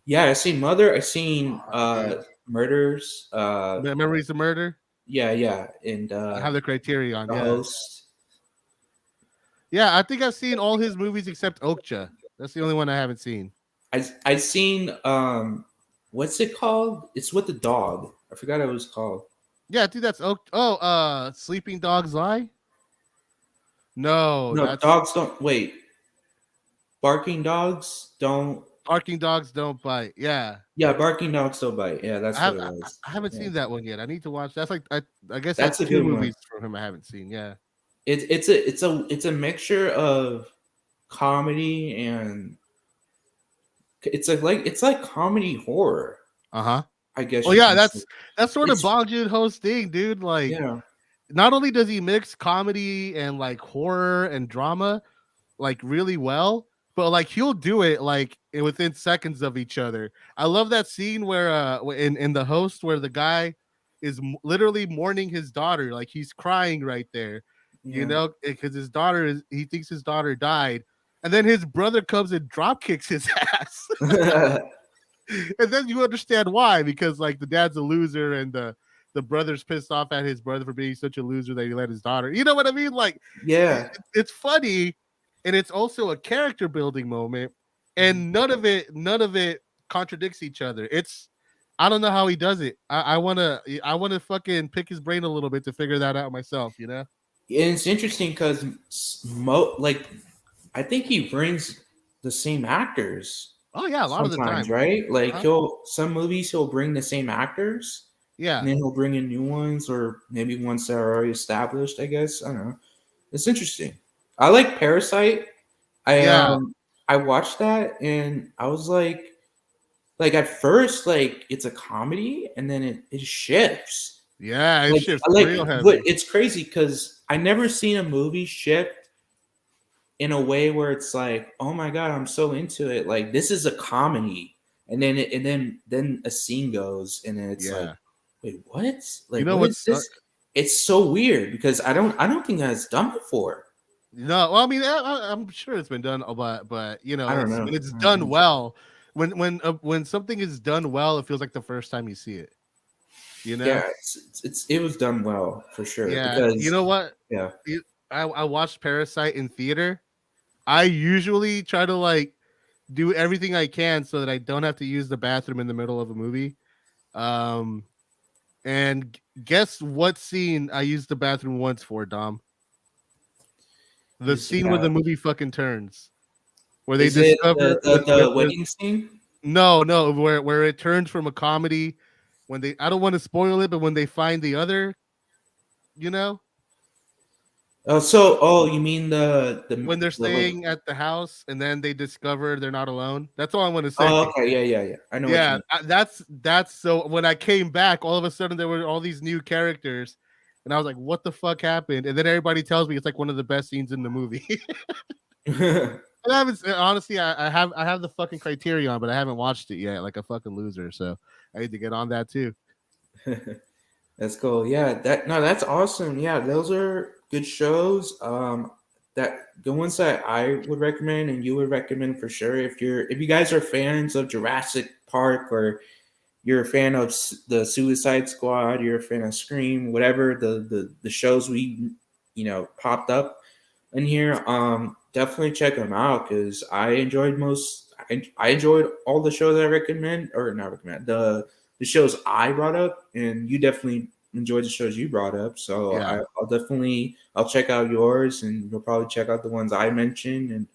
S1: Yeah, I seen Mother. I seen
S2: Oh, dude.
S1: Murders.
S2: Memories of Murder.
S1: Yeah, yeah, and
S2: I have the Criterion.
S1: The
S2: Yeah,
S1: Host.
S2: yeah. I think I've seen all his movies except Okja. That's the only one I haven't seen.
S1: I seen what's it called? It's with the dog. I forgot what it was called.
S2: Yeah, I think that's Sleeping Dogs Lie. No,
S1: No,
S2: that's
S1: dogs don't wait. Barking dogs don't.
S2: Barking Dogs Don't Bite. Yeah,
S1: Yeah, barking dogs don't bite. Yeah,
S2: I
S1: that's what
S2: have
S1: it
S2: I,
S1: was.
S2: I haven't
S1: Yeah,
S2: seen that one yet. I need to watch. That's like I guess
S1: that's
S2: that's
S1: a
S2: two
S1: good one.
S2: movies from him I haven't seen. Yeah.
S1: It's a mixture of comedy and it's like comedy horror.
S2: Uh huh.
S1: I
S2: Well,
S1: guess you
S2: yeah,
S1: can say
S2: that's sort of
S1: it's
S2: Bong Joon Ho's thing, dude. Like,
S1: yeah
S2: not only does he mix comedy and like horror and drama like really well, but like he'll do it like within seconds of each other. I love that scene where in the host where the guy is literally mourning his daughter, like he's crying right there,
S1: yeah.
S2: because his daughter is he thinks his daughter died, and then his brother comes and drop kicks his ass. And then you understand why, because like the dad's a loser and the brother's pissed off at his brother for being such a loser that he let his daughter. You know what I mean? Like
S1: Yeah.
S2: it's funny, and it's also a character building moment, and none of it contradicts each other. It's I don't know how he does it. I wanna fucking pick his brain a little bit to figure that out myself. You know?
S1: And it's interesting because like I think he brings the same actors
S2: Oh yeah, a lot of the
S1: sometimes,
S2: time.
S1: right? Like
S2: Huh?
S1: he'll some movies he'll bring the same actors, and
S2: Yeah,
S1: then he'll bring in new ones, or maybe ones that are already established. I guess I don't know. It's interesting. I like Parasite. I
S2: yeah,
S1: um I watched that and I was like at first like it's a comedy and then it shifts.
S2: yeah. It
S1: Like
S2: shifts
S1: like
S2: real
S1: but
S2: heavy.
S1: it's crazy because I never seen a movie shift in a way where it's like, oh my god, I'm so into it. Like this is a comedy, and then a scene goes, and then it's like,
S2: Yeah.
S1: wait, what?
S2: You
S1: Like
S2: know
S1: what is
S2: what's
S1: this? It's so weird because I don't think that's done before.
S2: No, well, I mean, I'm sure it's been done, but
S1: I don't
S2: it's
S1: know.
S2: when it's
S1: I don't
S2: done
S1: think so.
S2: well. When something is done well, it feels like the first time you see it. You know?
S1: Yeah, it was done well for sure
S2: Yeah. You know
S1: because
S2: what?
S1: yeah.
S2: I watched Parasite in theater. I usually try to like do everything I can so that I don't have to use the bathroom in the middle of a movie. Um, and guess what scene I used the bathroom once for, Dom? The
S1: Use the
S2: scene where the
S1: bath.
S2: movie fucking turns, where they
S1: Is it
S2: discover
S1: the wedding scene?
S2: no, where it turns from a comedy when they I don't want to spoil it, but when they find the other, you know,
S1: You mean
S2: when they're
S1: the like
S2: staying at the house and then they discover they're not alone. That's all I want to say.
S1: oh okay, yeah. I know what you
S2: Yeah,
S1: mean.
S2: that's so when I came back, all of a sudden there were all these new characters, and I was like, "What the fuck happened?" And then everybody tells me it's like one of the best scenes in the movie. And I haven't honestly, I have the fucking Criterion, but I haven't watched it yet, like a fucking loser. So I need to get on that too.
S1: That's cool. Yeah, that's awesome. Yeah, those are good shows. That the ones that I would recommend and you would recommend for sure if you guys are fans of Jurassic Park, or you're a fan of the Suicide Squad, you're a fan of Scream, whatever the shows we popped up in here, definitely check them out because I enjoyed all the shows I recommend, or not recommend, the shows I brought up, and you definitely enjoyed the shows you brought up. So
S2: Yeah.
S1: I'll definitely I'll check out yours, and you'll probably check out the ones I mentioned, and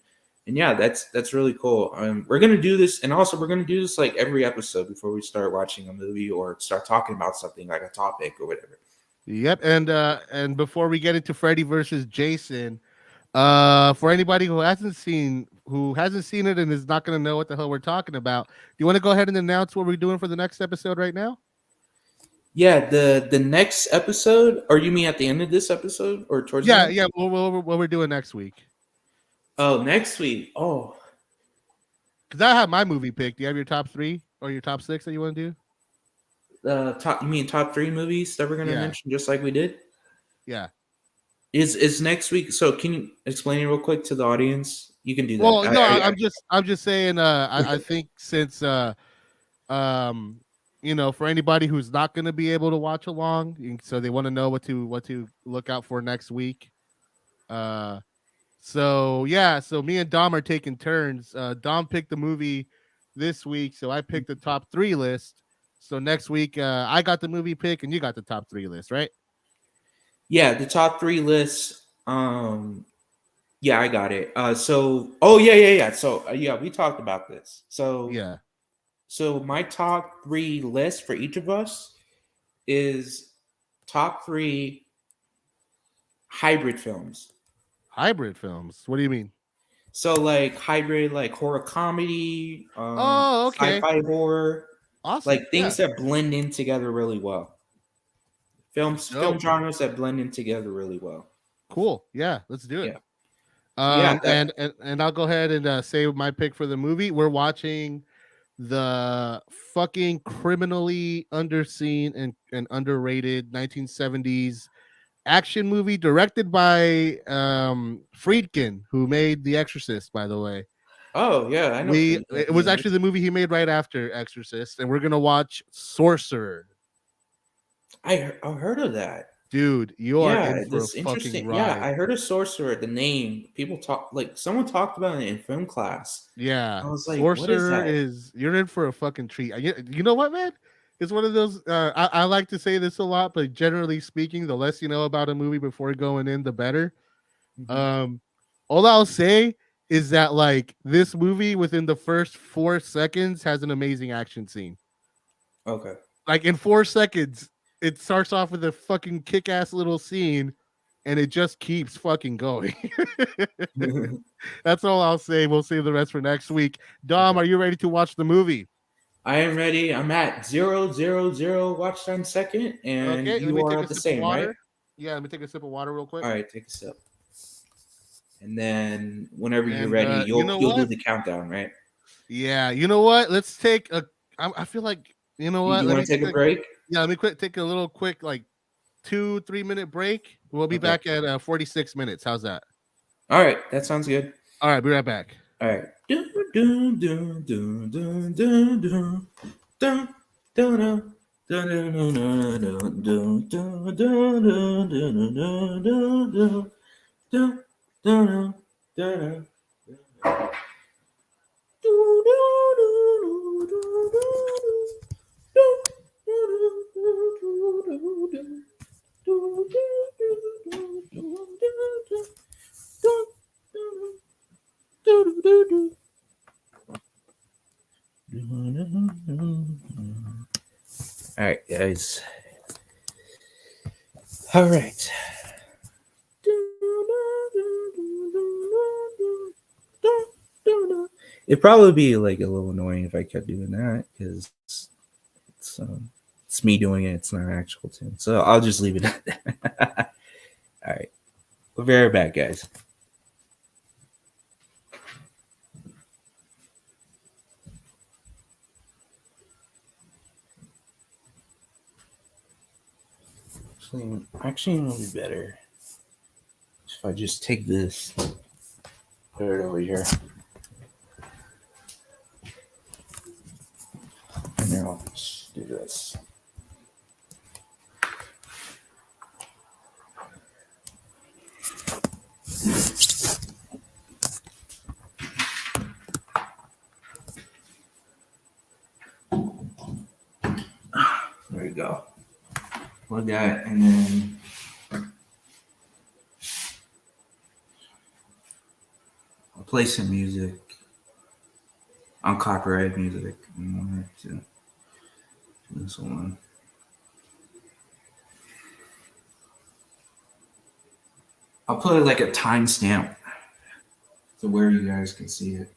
S1: yeah, that's really cool. We're gonna do this, and also we're gonna do this like every episode before we start watching a movie or start talking about something like a topic or whatever.
S2: Yep. And before we get into Freddy versus Jason, for anybody who hasn't seen it and is not going to know what the hell we're talking about, do you want to go ahead and announce what we're doing for the next episode right now?
S1: Yeah, the next episode, or you mean at the end of this episode or towards the
S2: Yeah,
S1: end?
S2: yeah. What we're doing next week?
S1: Oh, next week. Oh,
S2: Because I have my movie picked. Do you have your top three or your top six that you want to do?
S1: top. You mean top three movies that we're gonna
S2: Yeah,
S1: mention, just like we did?
S2: yeah.
S1: Is next week? So can you explain it real quick to the audience? You can do that.
S2: Well, no, I'm just saying. I think since um, for anybody who's not going to be able to watch along, so they want to know what to look out for next week. Uh, so yeah, so me and Dom are taking turns. Dom picked the movie this week, so I picked the top three list. So next week, I got the movie pick, and you got the top three list, right?
S1: Yeah, the top three lists. Yeah, I got it. Oh yeah. So yeah, we talked about this.
S2: Yeah,
S1: So my top three list for each of us is top three hybrid films.
S2: hybrid films. What do you mean?
S1: So like hybrid, like horror comedy,
S2: Oh, okay,
S1: sci-fi horror,
S2: awesome.
S1: like
S2: Yeah,
S1: things that blend in together really well. Film
S2: dope.
S1: genres that blend in together really well.
S2: Cool. Yeah, let's do it.
S1: Yeah. So yeah,
S2: And I'll go ahead and say my pick for the movie. We're watching the fucking criminally underseen and underrated 1970s action movie directed by Friedkin, who made The Exorcist, by the way.
S1: oh yeah, I know
S2: We
S1: Flint.
S2: it was actually the movie he made right after Exorcist, and we're gonna watch Sorcerer.
S1: I heard of that.
S2: Dude, you are in
S1: Yeah,
S2: for a
S1: this
S2: fucking
S1: interesting. Yeah,
S2: ride.
S1: I heard of Sorcerer. The name people talk like someone talked about it in film class.
S2: Yeah,
S1: I was like, what is
S2: Sorcerer
S1: that?
S2: is you're in for a fucking treat. You know what, man? It's one of those. I like to say this a lot, but generally speaking, the less you know about a movie before going in, the better.
S1: Mhm.
S2: Um, all I'll say is that like this movie, within the first 4 seconds, has an amazing action scene.
S1: Okay.
S2: Like in 4 seconds, it starts off with a fucking kick-ass little scene, and it just keeps fucking going. That's all I'll say. We'll save the rest for next week. Dom,
S1: Okay.
S2: are you ready to watch the movie?
S1: I am ready. I'm at 000 watch time second, and
S2: Okay, let me
S1: you
S2: take
S1: are
S2: a
S1: the
S2: sip of
S1: same, right?
S2: water. Yeah, let me take a sip of water real quick.
S1: All right, take a sip, and then whenever you're
S2: And
S1: ready,
S2: you know
S1: you'll do
S2: what?
S1: the countdown, right?
S2: Yeah, you know what? Let's take a. I feel like you know what.
S1: You
S2: Let
S1: want
S2: me
S1: to take a
S2: take.
S1: break?
S2: Yeah, let me take a little quick like 2-3 minute break. We'll be
S1: Okay.
S2: back at 46 minutes. How's that?
S1: All right, that sounds good.
S2: All right, be right back.
S1: All right. Dun, dun, dun, dun, dun, dun, dun. Dun, dun, dun. Dun, dun, dun, dun, dun, dun, dun, dun, dun, dun, dun, dun, dun. Dun, dun, dun, dun. All right, guys. All right. It'd probably be like a little annoying if I kept doing that because it's me doing it. It's not an actual tune, so I'll just leave it at that. All right, we'll be right back, guys. Actually, it'll be better if I just take this, put it over here, and then I'll just do this. There you go. plug that, and then I'll play some music, uncopyrighted music. To this one. I'll put like a timestamp to where you guys can see it.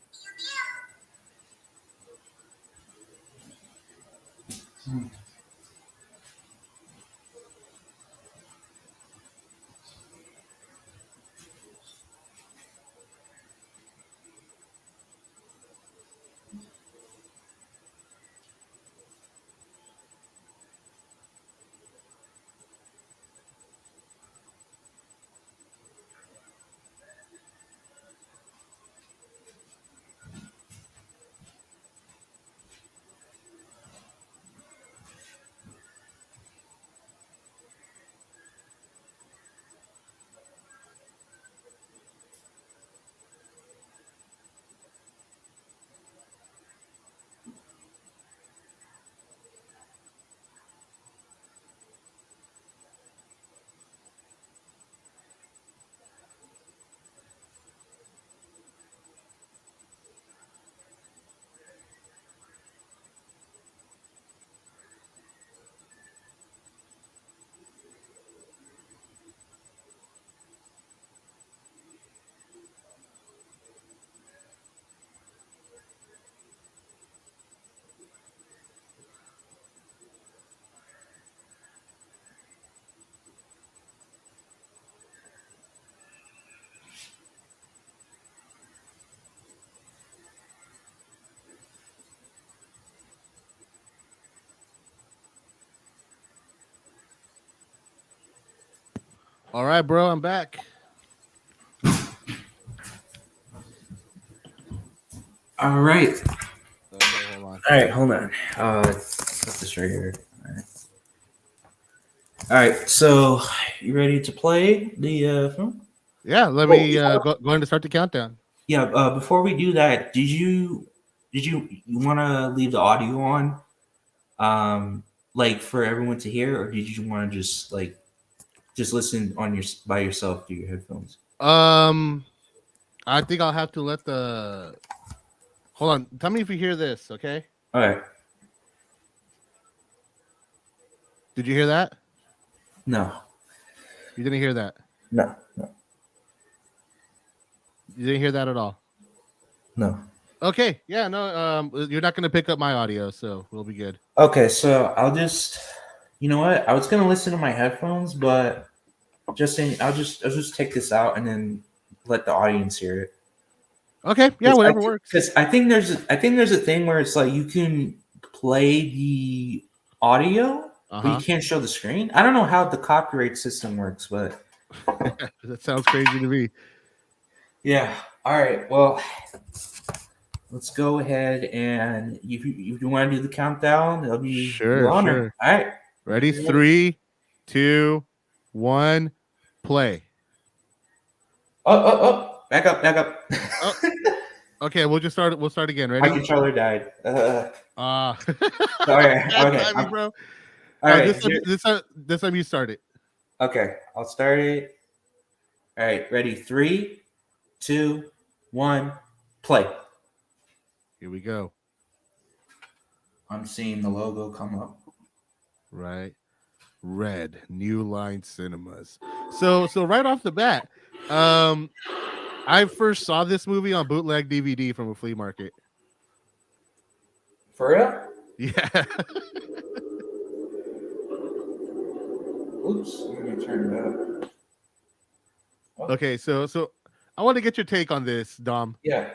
S2: All right, bro, I'm back.
S1: All right.
S2: Okay, hold on.
S1: All right, hold on. Let's put this right here. All right. All right. So, you ready to play the film?
S2: Yeah, let
S1: Oh,
S2: me
S1: before,
S2: go ahead and start the countdown.
S1: yeah. Before we do that, you want to leave the audio on, like for everyone to hear, or did you want to just just listen on your by yourself through your headphones?
S2: Um, I think I'll have to let the. Hold on. Tell me if you hear this. Okay.
S1: All right.
S2: Did you hear that?
S1: No.
S2: You didn't hear that.
S1: No. No.
S2: You didn't hear that at all.
S1: No.
S2: Okay. Yeah. No. You're not gonna pick up my audio, so we'll be good.
S1: Okay. So I'll just. You know what? I was gonna listen to my headphones, but I'll just take this out and then let the audience hear it.
S2: Okay. Yeah. Whatever works.
S1: Because I think there's a thing where it's like you can play the audio,
S2: Uh
S1: but you
S2: huh.
S1: can't show the screen. I don't know how the copyright system works, but
S2: That sounds crazy to me.
S1: yeah. All right. Well, let's go ahead and if you want to do the countdown, it'll be your
S2: Sure.
S1: honor.
S2: Sure.
S1: All right.
S2: Ready?
S1: Ready?
S2: 3, 2, 1, play.
S1: Back up, back up.
S2: Oh. Okay. We'll just start. We'll start again.
S1: My
S2: Ready?
S1: controller died.
S2: Ah.
S1: Sorry.
S2: Bad
S1: Okay.
S2: timing, bro.
S1: All right.
S2: This time you start it.
S1: Okay. I'll start it. All right. Ready? 3, 2, 1, play.
S2: Here we go.
S1: I'm seeing the logo come up.
S2: Right. Red New Line Cinemas. So right off the bat, um, I first saw this movie on bootleg DVD from a flea market.
S1: For real?
S2: Yeah.
S1: Oops. Let me turn it up. Oh,
S2: Okay. So I want to get your take on this, Dom.
S1: yeah.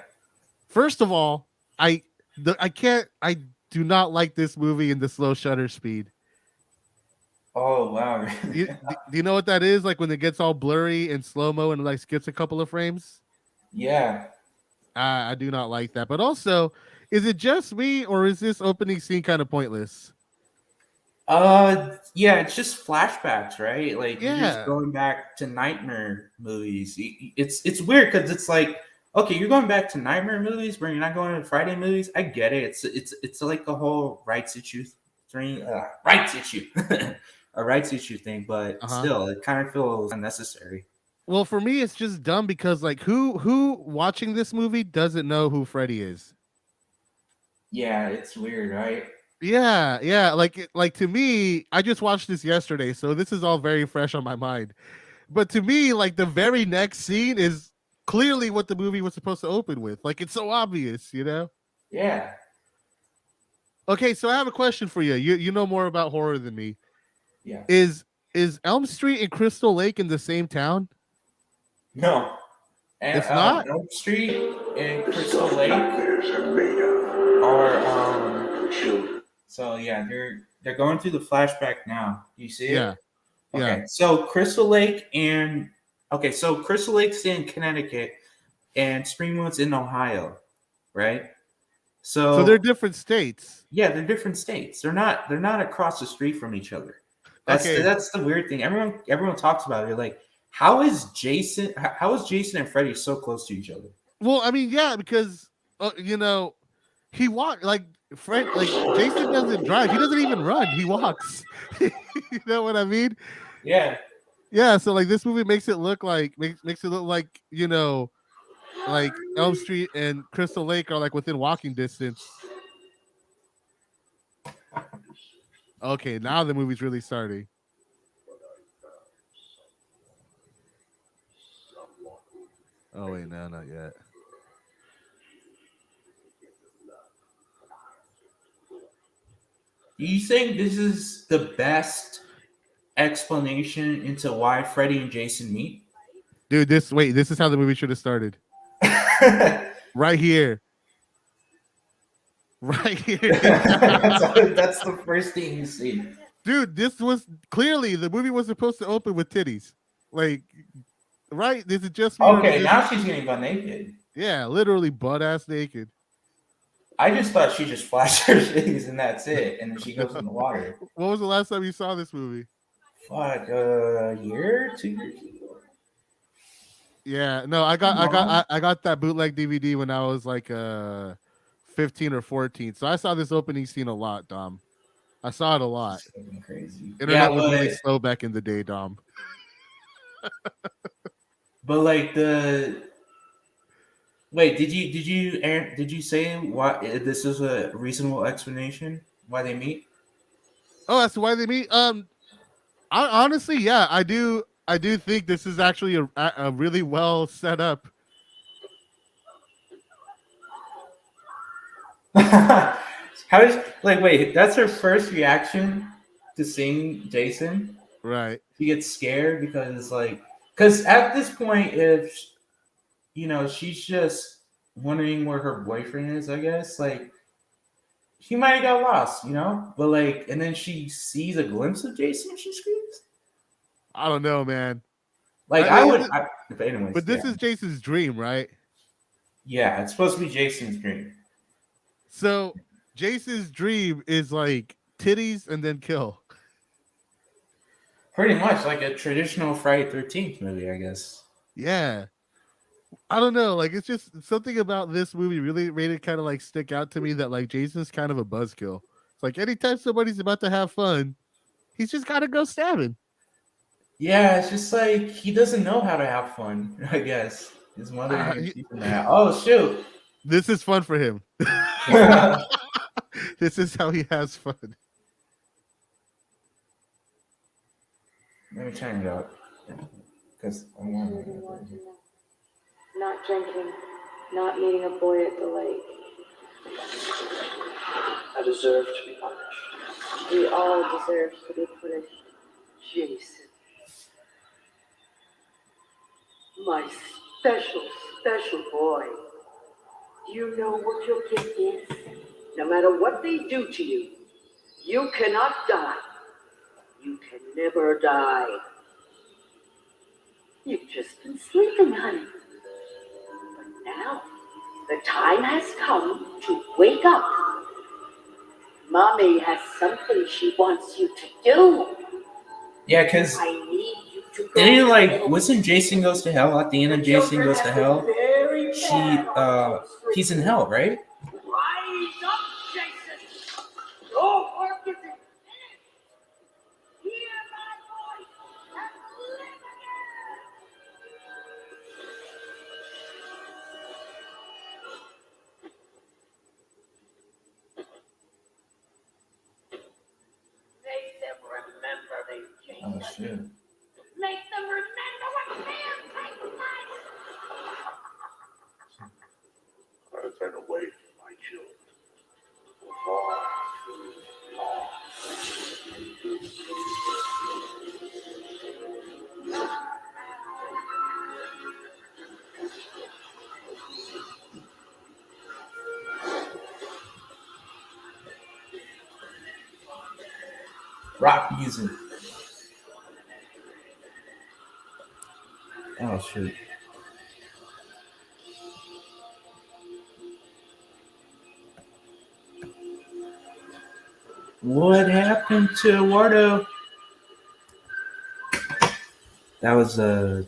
S2: First of all, I do not like this movie in the slow shutter speed.
S1: Oh, wow.
S2: Do you know what that is? Like when it gets all blurry and slow mo and like skips a couple of frames.
S1: Yeah.
S2: I do not like that. But also, is it just me or is this opening scene kind of pointless?
S1: Yeah, it's just flashbacks, right? Like you're just
S2: Yeah.
S1: going back to nightmare movies. It's weird because it's like, okay, you're going back to nightmare movies, but you're not going to Friday movies. I get it. It's like the whole rights rights issue, a rights issue thing. But
S2: Uh-huh.
S1: still, it kind of feels unnecessary.
S2: Well, for me, it's just dumb because like who watching this movie doesn't know who Freddy is?
S1: Yeah, it's weird, right?
S2: Yeah, yeah. Like to me, I just watched this yesterday, so this is all very fresh on my mind. But to me, like the very next scene is clearly what the movie was supposed to open with. Like it's so obvious, you know?
S1: Yeah,
S2: Okay, so I have a question for you. You know more about horror than me.
S1: yeah.
S2: Is Elm Street and Crystal Lake in the same town?
S1: No, and
S2: It's not?
S1: Elm Street and Crystal Lake are so yeah, they're going through the flashback now. You see
S2: Yeah.
S1: it?
S2: Yeah.
S1: Okay, so Crystal Lake's in Connecticut and Springwood's in Ohio, right?
S2: So they're
S1: So
S2: different states.
S1: yeah, they're different states. They're not across the street from each other.
S2: Okay.
S1: That's the weird thing. Everyone talks about it. They're like, how is Jason and Freddy so close to each other?
S2: Well, I mean, yeah, because you know, he walked like Fred, like Jason doesn't drive. He doesn't even run. He walks. You know what I mean?
S1: Yeah.
S2: Yeah. So like this movie makes it look like makes it look like like Elm Street and Crystal Lake are like within walking distance. Okay, now the movie's really starting. Oh wait, no, not yet.
S1: Do you think this is the best explanation into why Freddy and Jason meet?
S2: Dude, this is how the movie should have started. Right here. Right here.
S1: That's the first thing you see.
S2: Dude, this was clearly the movie was supposed to open with titties. Like, right? This is just me.
S1: Okay, now she's getting butt naked.
S2: Yeah, literally butt ass naked.
S1: I just thought she just flashed her titties and that's it, and then she goes in the water.
S2: What was the last time you saw this movie?
S1: Fuck, a year, 2 years ago.
S2: Yeah, no, I got that bootleg DVD when I was like 15 or 14. So I saw this opening scene a lot, Dom. I saw it a lot.
S1: It's fucking crazy.
S2: Internet was really slow back in the day, Dom.
S1: But like the wait, did you say why this is a reasonable explanation why they meet?
S2: Oh, that's why they meet. Honestly, yeah, I do. I do think this is actually a really well set up.
S1: How is like wait? That's her first reaction to seeing Jason.
S2: Right.
S1: She gets scared because at this point, if she's just wondering where her boyfriend is. I guess like she might have got lost, but like, and then she sees a glimpse of Jason. She screams.
S2: I don't know, man.
S1: Like
S2: I
S1: I
S2: mean,
S1: would, anyways.
S2: but this is Jason's dream, right?
S1: Yeah, it's supposed to be Jason's dream.
S2: So Jason's dream is like titties and then kill.
S1: Pretty much like a traditional Friday 13th movie, I guess.
S2: Yeah. I don't know. Like it's just something about this movie really made it kind of like stick out to me that like Jason's kind of a buzzkill. It's like anytime somebody's about to have fun, he's just gotta go stabbing.
S1: Yeah, it's just like he doesn't know how to have fun. I guess his mother didn't teach him that. Oh shoot!
S2: This is fun for him. This is how he has fun.
S1: Let me turn it up because I want to.
S3: Not drinking, not meeting a boy at the lake.
S4: I deserve to be punished.
S3: We all deserve to be punished.
S4: Jason. My special boy. Do you know what your gift is? No matter what they do to you, you cannot die. You can never die. You've just been sleeping, honey. But now, the time has come to wake up. Mommy has something she wants you to do.
S1: Yeah, because
S4: I need you to go.
S1: didn't it, like, wasn't Jason Goes to Hell at the end of Jason Goes to Hell? He's in hell, right?
S4: Rise up, Jason. Your work is
S1: Oh shit.
S4: Make them remember what fear tastes like.
S5: I've been away from my children for far too long.
S1: Rock music. Oh shoot. What happened to Eduardo? That was
S3: Mary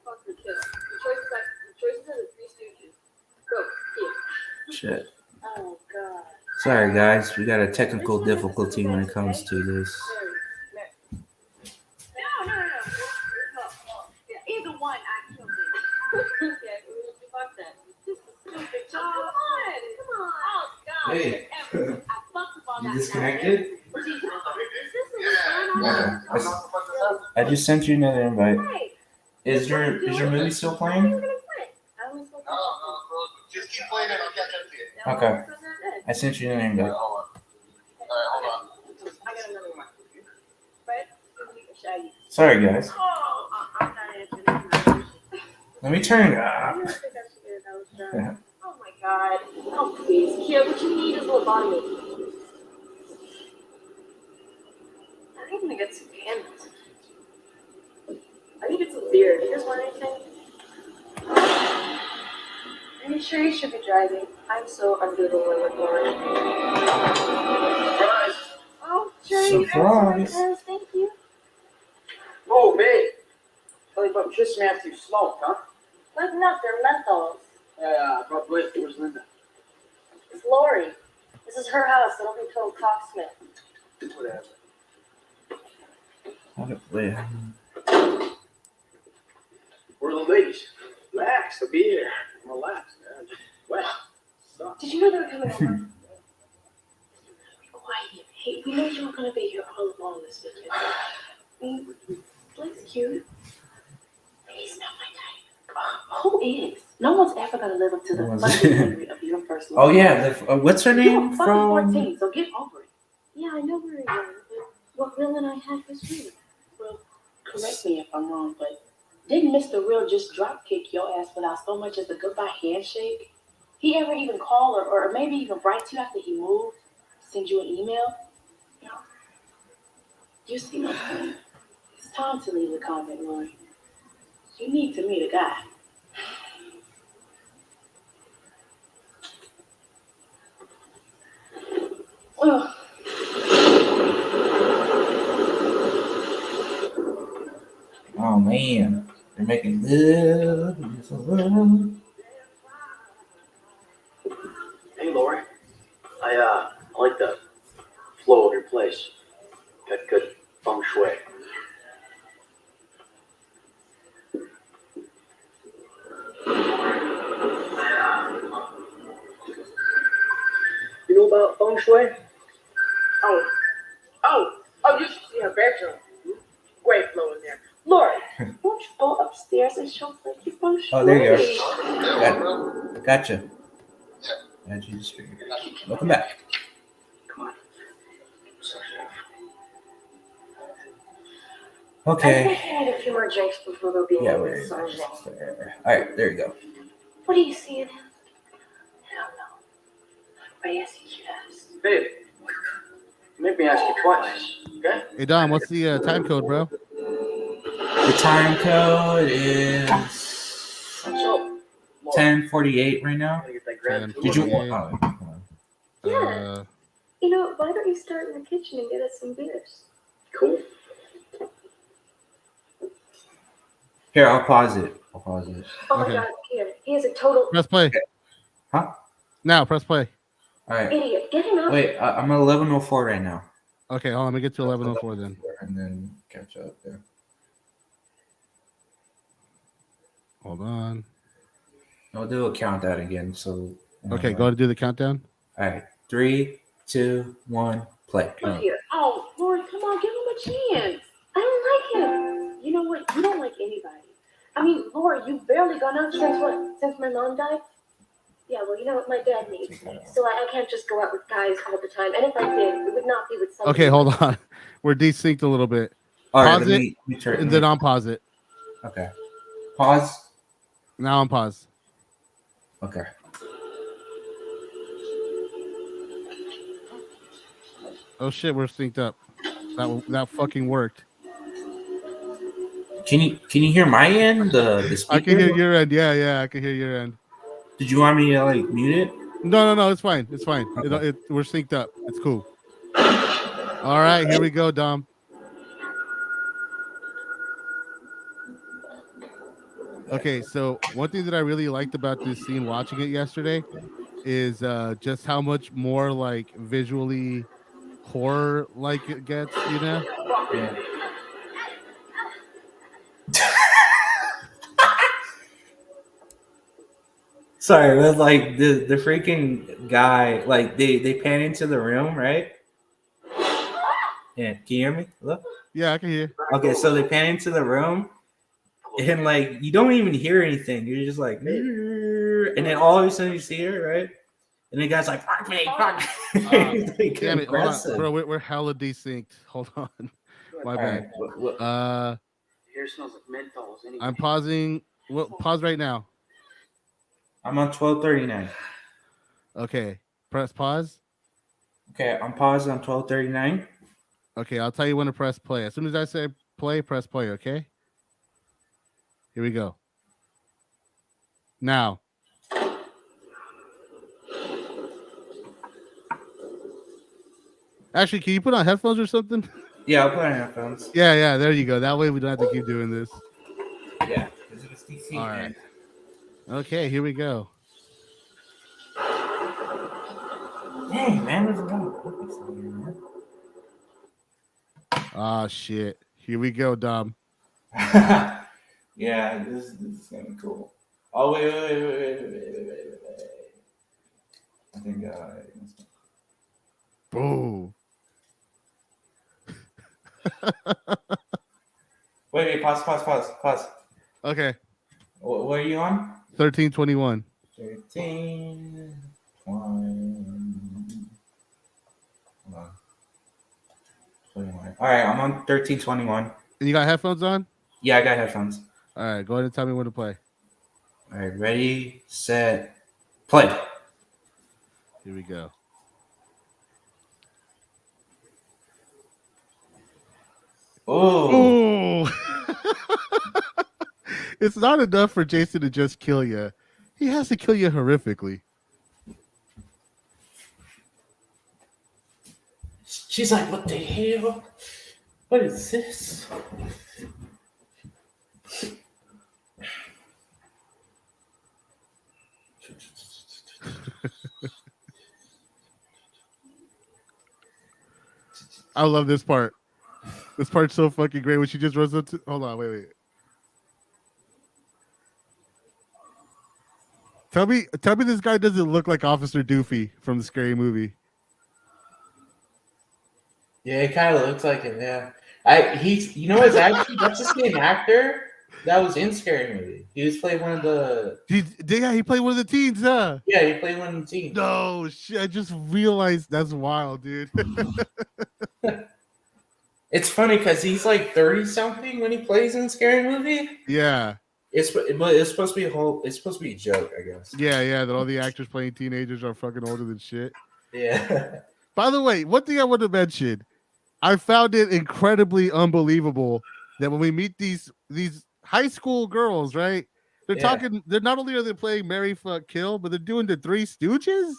S3: Foster Kill. The choices are the Three Stooges. Go, here.
S1: shit.
S3: Oh, God.
S1: Sorry guys, we got a technical difficulty when it comes to this.
S3: Mary.
S4: No. Yeah, either one, I killed him.
S3: Yeah, fuck that.
S4: This is stupid. Come on. Oh, God.
S1: Hey.
S4: I fucked up all
S1: You
S4: that.
S1: disconnected?
S4: Is this what's going on?
S1: Okay. I just sent you another invite.
S4: Hey,
S1: Is your movie still
S4: we're
S1: playing?
S4: gonna quit.
S3: I was like,
S5: Just keep playing it. I'll catch up to you.
S1: Okay. I sent you another invite.
S5: Hold on. Hold on.
S4: I got another one. Fred, Shaggy.
S1: Sorry guys.
S4: Oh, I'm not answering that.
S1: Let me turn it
S3: I
S1: up.
S3: don't think I should get that was done.
S4: Oh my God. Oh please. Here, what you need is lobotomy. I need to get some candles. I need to get some beer. Do you guys want anything?
S3: Are you sure you should be driving? I'm so under the limit, Lauren.
S5: Surprise!
S3: Oh, sure.
S1: Surprise.
S3: Thank you.
S6: Oh, babe. Tell you about Kiss Matthew Smoke, huh?
S3: Listen up, they're menthols.
S6: Yeah, but wait, where's Linda?
S3: It's Lori. This is her house. It'll be told Cocksmith.
S6: Whatever.
S1: Wait.
S6: Where are the ladies? Relax, they'll be here. Relax, man. Well, stop.
S3: Did you know they were coming over?
S7: Be quiet. Hey, we know you were gonna be here all along this weekend. Blake's cute. He's not my type. Who is? No one's ever gonna live up to the
S1: Who was
S7: fucking
S1: it?
S7: memory of your first love.
S1: Oh yeah, what's her
S7: You're
S1: name
S7: fucking
S1: from?
S7: 14, so get over it.
S3: Yeah, I know where he was, but what Will and I had was real.
S7: Well, correct me if I'm wrong, but didn't Mr. Real just drop kick your ass without so much as a goodbye handshake? He ever even call or maybe even write to you after he moved? Send you an email? No. You see my point. It's time to leave the convent, Lori. You need to meet a guy. Well,
S1: Oh man, they're making love.
S6: Hey, Lori. I like the flow of your place. Got good feng shui. You know about feng shui?
S7: Oh, you should see her bedroom. Great flow in there. Lori, won't you go upstairs and show Frankie feng shui?
S1: Oh, there you
S5: Yeah,
S1: go. Gotcha. Add you to speaker. Welcome back.
S6: Come on.
S3: I
S1: Okay.
S3: think I need a few more drinks before they'll be
S1: Yeah,
S3: in
S1: we're
S3: the sun.
S1: there. All right, there you go.
S3: What do you see in him?
S7: I don't know. But yes, he does.
S6: Babe, make me ask you twice, okay?
S2: Hey Dom, what's the time code, bro?
S1: The time code is
S6: So, Lori,
S1: 10:48 right now.
S6: gotta get that grand
S1: Did you?
S6: tour.
S3: Yeah. You know, why don't you start in the kitchen and get us some beers?
S6: Cool.
S1: Here, I'll pause it.
S3: Oh
S2: Okay.
S3: my God, here. He is a total
S2: Press play.
S1: Huh?
S2: Now, press play.
S1: All right.
S3: idiot. Get him out.
S1: Wait, I'm at 11:04 right now,
S2: Okay, hold on. Let me get to 11:04 then.
S1: and then catch up there.
S2: Hold on.
S1: I'll do a countdown again. So.
S2: Okay, go to do the countdown.
S1: All right, 3, 2, 1, play.
S7: Look here. Oh, Lord, come on, give him a chance. I don't like him. You know what? You don't like anybody. I mean, Laura, you've barely gone out since what? Since my mom died? Yeah, well, you know what? My dad needs me, so I can't just go out with guys all the time. And if I did, it would not be with somebody.
S2: Okay, hold on. We're desynced a little bit.
S1: All right,
S2: Pause it,
S1: let me turn.
S2: and then unpause it.
S1: Okay. Pause.
S2: Now unpause.
S1: Okay.
S2: Oh shit, we're synced up. That fucking worked.
S1: Can you hear my end? The speaker?
S2: I can hear your end. Yeah, I can hear your end.
S1: Did you want me to like mute it?
S2: No, it's fine. It's fine.
S1: Okay.
S2: We're synced up. It's cool. All right, here we go, Dom. Okay, so one thing that I really liked about this scene watching it yesterday is just how much more like visually horror like it gets, you know?
S1: Yeah. Sorry, but like the freaking guy, like they pan into the room, right? Yeah, can you hear me? Hello?
S2: Yeah, I can hear.
S1: Okay, so they pan into the room, and like you don't even hear anything. You're just like, and then all of a sudden you see her, right? And the guy's like, "Fuck me, fuck me." Like,
S2: Damn it, hold on,
S1: aggressive.
S2: bro. We're hella desynced. Hold on, my
S1: All
S2: bad.
S1: right,
S6: Here smells like menthols. Anyway.
S2: I'm pausing. Well, pause right now.
S1: I'm on 12:39.
S2: Okay, press pause.
S1: Okay, I'm paused on 12:39.
S2: Okay, I'll tell you when to press play. As soon as I say play, press play. Okay. Here we go. Now. Actually, can you put on headphones or something?
S1: Yeah, I'll put on headphones.
S2: Yeah. There you go. That way we don't have to keep doing this.
S1: Yeah. 'cause it was DC,
S2: All
S1: man.
S2: right. Okay, here we go.
S1: Dang, man, there's a lot of cookies in here, man.
S2: Ah, shit. Here we go, Dom.
S1: Yeah, this is gonna be cool. Oh wait. I think
S2: Boom.
S1: wait, pause.
S2: Okay.
S1: What are you on?
S2: 1321.
S1: 13 1 hold on. 21. All right, I'm on 1321.
S2: And you got headphones on?
S1: Yeah, I got headphones.
S2: All right, go ahead and tell me when to play.
S1: All right, ready, set, play.
S2: Here we go.
S1: Oh.
S2: It's not enough for Jason to just kill you. He has to kill you horrifically.
S1: She's like, what the hell? What is this?
S2: I love this part. This part's so fucking great when she just runs up to. Hold on, wait. Tell me this guy doesn't look like Officer Doofy from the Scary Movie.
S1: Yeah, it kind of looks like him. Yeah, he's it's actually that's the same actor that was in Scary Movie. He was playing one of the.
S2: He played one of the teens, huh?
S1: Yeah, he played one of the teens.
S2: No shit! I just realized that's wild, dude.
S1: It's funny because he's like 30 something when he plays in Scary Movie.
S2: Yeah.
S1: It's supposed to be it's supposed to be a joke, I guess.
S2: Yeah. That all the actors playing teenagers are fucking older than shit.
S1: Yeah.
S2: By the way, one thing I want to mention, I found it incredibly unbelievable that when we meet these high school girls, right? They're talking. They're not only are they playing Marry Fuck Kill, but they're doing the Three Stooges.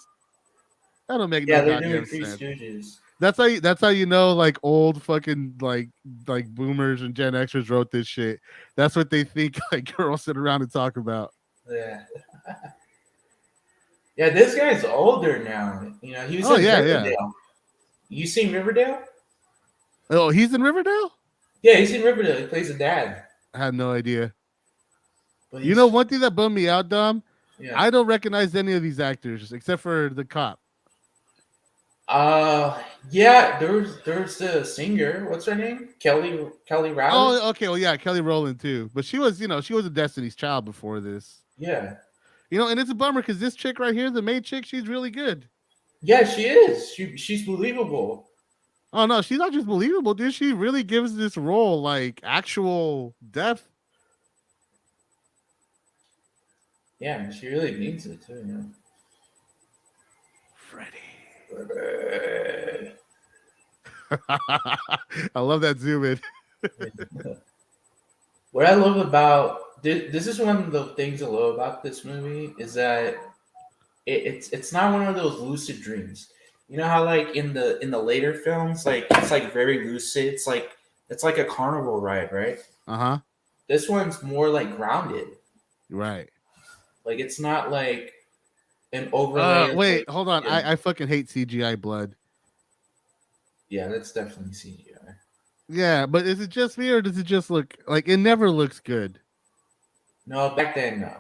S2: That don't make no
S1: they're
S2: goddamn
S1: doing Three
S2: sense.
S1: Stooges.
S2: That's how you know, like old fucking like boomers and Gen Xers wrote this shit. That's what they think like girls sit around and talk about.
S1: Yeah. Yeah, this guy's older now. He was in Riverdale.
S2: Yeah.
S1: You seen Riverdale?
S2: Oh, he's in Riverdale?
S1: Yeah, he's in Riverdale. He plays a dad.
S2: I had no idea.
S1: But
S2: You know, one thing that bummed me out, Dom?
S1: Yeah.
S2: I don't recognize any of these actors except for the cop.
S1: Yeah, there's the singer. What's her name? Kelly Rowland.
S2: Oh, okay. Well, yeah, Kelly Rowland too. But she was, she was a Destiny's Child before this.
S1: Yeah,
S2: And it's a bummer because this chick right here, the main chick, she's really good.
S1: yeah, she is. She's believable.
S2: Oh no, she's not just believable, dude. She really gives this role like actual depth.
S1: Yeah, and she really means it too.
S2: Freddy.
S1: Freddy.
S2: I love that zoom in.
S1: What I love about this is one of the things I love about this movie is that it's not one of those lucid dreams. You know how like in the later films, like it's like very lucid. It's like a carnival ride, right?
S2: Uh-huh.
S1: This one's more like grounded.
S2: Right.
S1: Like it's not like an overlay.
S2: Wait,
S1: like,
S2: hold on.
S1: yeah.
S2: I fucking hate CGI blood.
S1: Yeah, that's definitely CGI.
S2: Yeah, but is it just me or does it just look like it never looks good?
S1: No, back then no.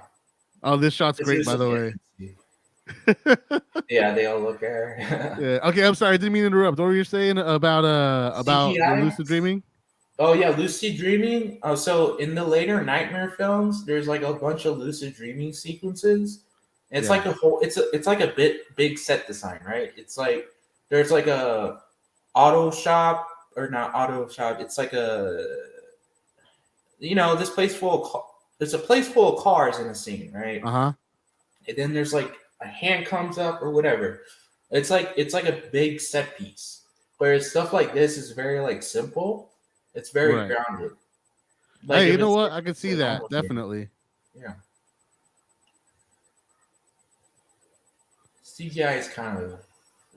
S2: Oh, this shot's
S1: This
S2: great,
S1: is
S2: by the
S1: some
S2: way.
S1: Yeah, they all look at her.
S2: Yeah. Okay, I'm sorry. I didn't mean to interrupt. What were you saying about the
S1: CGI?
S2: lucid dreaming?
S1: Oh yeah, lucid dreaming. Oh, so in the later nightmare films, there's like a bunch of lucid dreaming sequences. It's
S2: Yeah.
S1: like a whole. It's like a big set design, right? It's like there's like a auto shop or not auto shop. It's like this place full of there's a place full of cars in the scene, right?
S2: Uh-huh.
S1: And then there's like a hand comes up or whatever. It's like a big set piece. Whereas stuff like this is very like simple. It's very
S2: Right.
S1: grounded. Like
S2: Hey,
S1: if
S2: you know
S1: it's
S2: what? I can see
S1: like
S2: that.
S1: almost there.
S2: Definitely.
S1: Yeah. CGI is kind of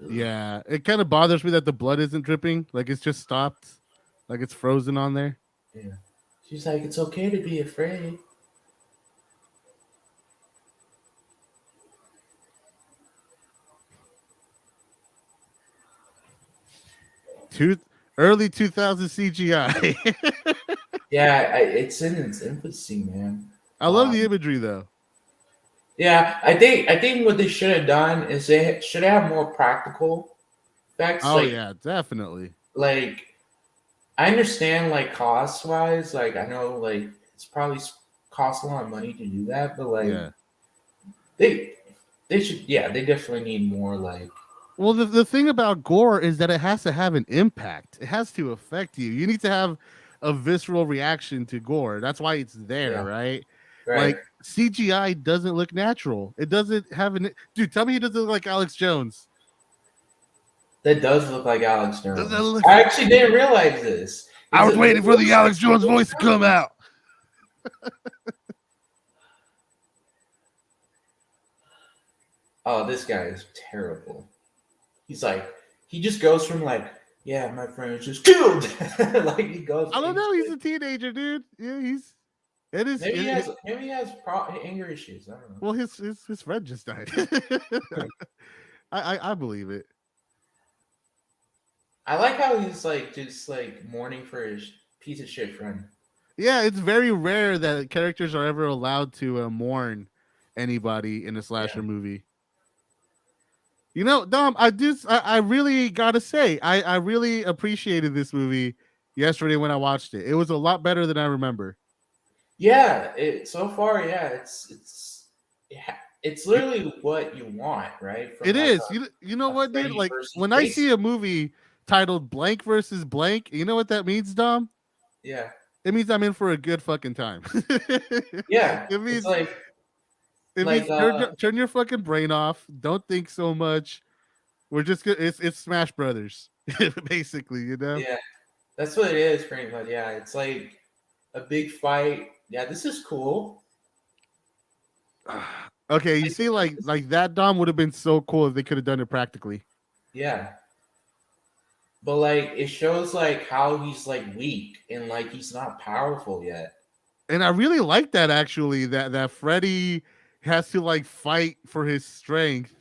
S2: Yeah. It kind of bothers me that the blood isn't dripping. Like it's just stopped. Like it's frozen on there.
S1: yeah. She's like, it's okay to be afraid.
S2: Early 2000 CGI.
S1: Yeah, it's in its infancy, man.
S2: I love the imagery though.
S1: Yeah, I think what they should have done is they should have more practical effects.
S2: Oh
S1: like,
S2: yeah, definitely.
S1: like I understand like cost wise, like I know like it's probably cost a lot of money to do that, but like
S2: Yeah.
S1: they should they definitely need more like
S2: Well, the thing about gore is that it has to have an impact. It has to affect you. You need to have a visceral reaction to gore. That's why it's there,
S1: Yeah.
S2: right?
S1: right.
S2: Like CGI doesn't look natural. It doesn't have an dude. Tell me he doesn't look like Alex Jones.
S1: That does look like Alex Jones.
S2: Does that look-
S1: I actually didn't realize this.
S2: I was waiting for the Alex Jones voice to come out.
S1: Oh, this guy is terrible. He's like, he just goes from like, yeah, my friend was just killed. Like he goes.
S2: I don't know. He's a teenager, dude. Yeah, he's. It is.
S1: Maybe he has anger issues. I don't know.
S2: Well, his friend just died. I believe it.
S1: I like how he's like just like mourning for his piece of shit friend.
S2: Yeah, it's very rare that characters are ever allowed to mourn anybody in a slasher movie. You know, Dom, I really gotta say, I really appreciated this movie yesterday when I watched it. It was a lot better than I remember.
S1: Yeah, so far, it's literally what you want, right? From
S2: It
S1: like
S2: is. You know what, dude?
S1: Freddy
S2: Like
S1: versus
S2: when I
S1: Jason.
S2: see a movie titled Blank versus Blank, you know what that means, Dom?
S1: Yeah,
S2: It means I'm in for a good fucking time.
S1: yeah.
S2: It means
S1: it's like
S2: it
S1: like,
S2: means turn your fucking brain off. Don't think so much. We're just good. It's Smash Brothers, basically. You know.
S1: yeah, that's what it is, pretty much. Yeah, it's like a big fight. Yeah, this is cool.
S2: Okay, you see, like that Dom would have been so cool if they could have done it practically.
S1: Yeah. But like it shows like how he's like weak and like he's not powerful yet.
S2: And I really like that actually, that Freddy has to like fight for his strength.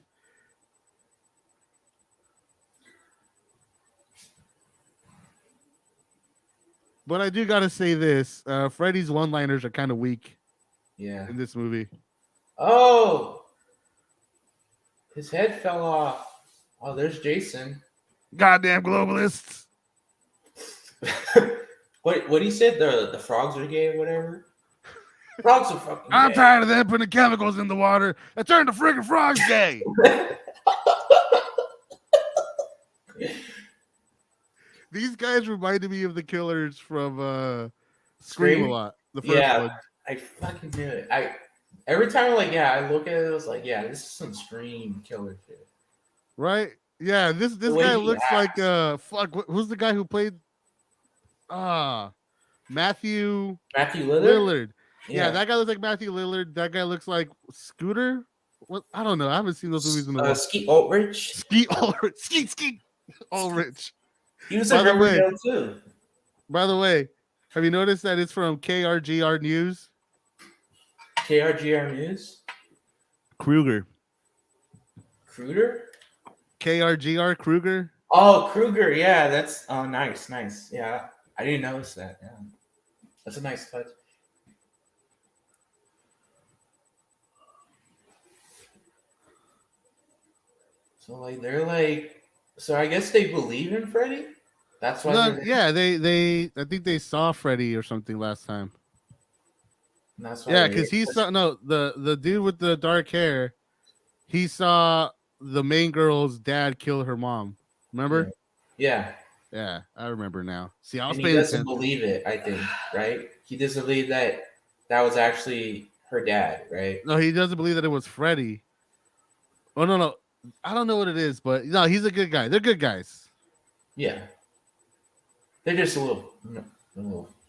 S2: But I do gotta say this: Freddy's one-liners are kind of weak
S1: Yeah.
S2: in this movie.
S1: Oh, his head fell off. Oh, there's Jason.
S2: Goddamn globalists.
S1: What he said? The frogs are gay or whatever. Frogs are fucking
S2: I'm
S1: gay.
S2: tired of them putting chemicals in the water that turn the friggin' frogs gay. These guys reminded me of the killers from Scream a
S1: Scream?
S2: lot. The first
S1: Yeah,
S2: one.
S1: I fucking knew it. Every time I look at it, I was like, yeah, this is some Scream killer shit.
S2: Right? Yeah, this
S1: The way
S2: guy
S1: he
S2: looks
S1: acts.
S2: like who's the guy who played Matthew
S1: Matthew Lillard.
S2: Lillard. Yeah,
S1: Yeah,
S2: that guy looks like Matthew Lillard. That guy looks like Scooter. What? I don't know. I haven't seen those movies in a while.
S1: Skeet Ulrich.
S2: Skeet Ulrich. Skeet Ulrich.
S1: He was
S2: By
S1: in
S2: the way-
S1: Riverdale too.
S2: By the way, have you noticed that it's from KRGR News?
S1: KRGR News.
S2: Kruger.
S1: Kruger.
S2: KRGR Kruger.
S1: Oh, Kruger. Yeah, that's nice. Yeah, I didn't notice that. Yeah, that's a nice touch. So they're like, so I guess they believe in Freddy. That's why.
S2: No,
S1: they're-
S2: yeah, they I think they saw Freddy or something last time.
S1: That's why.
S2: Yeah, because he saw the dude with the dark hair. He saw the main girl's dad kill her mom. Remember?
S1: Yeah,
S2: Yeah, I remember now. See, I was
S1: and he
S2: paying
S1: doesn't
S2: attention.
S1: believe it. I think, right? He doesn't believe that was actually her dad, right?
S2: No, he doesn't believe that it was Freddy. Oh no, I don't know what it is, but no, he's a good guy. They're good guys.
S1: Yeah, they're just a little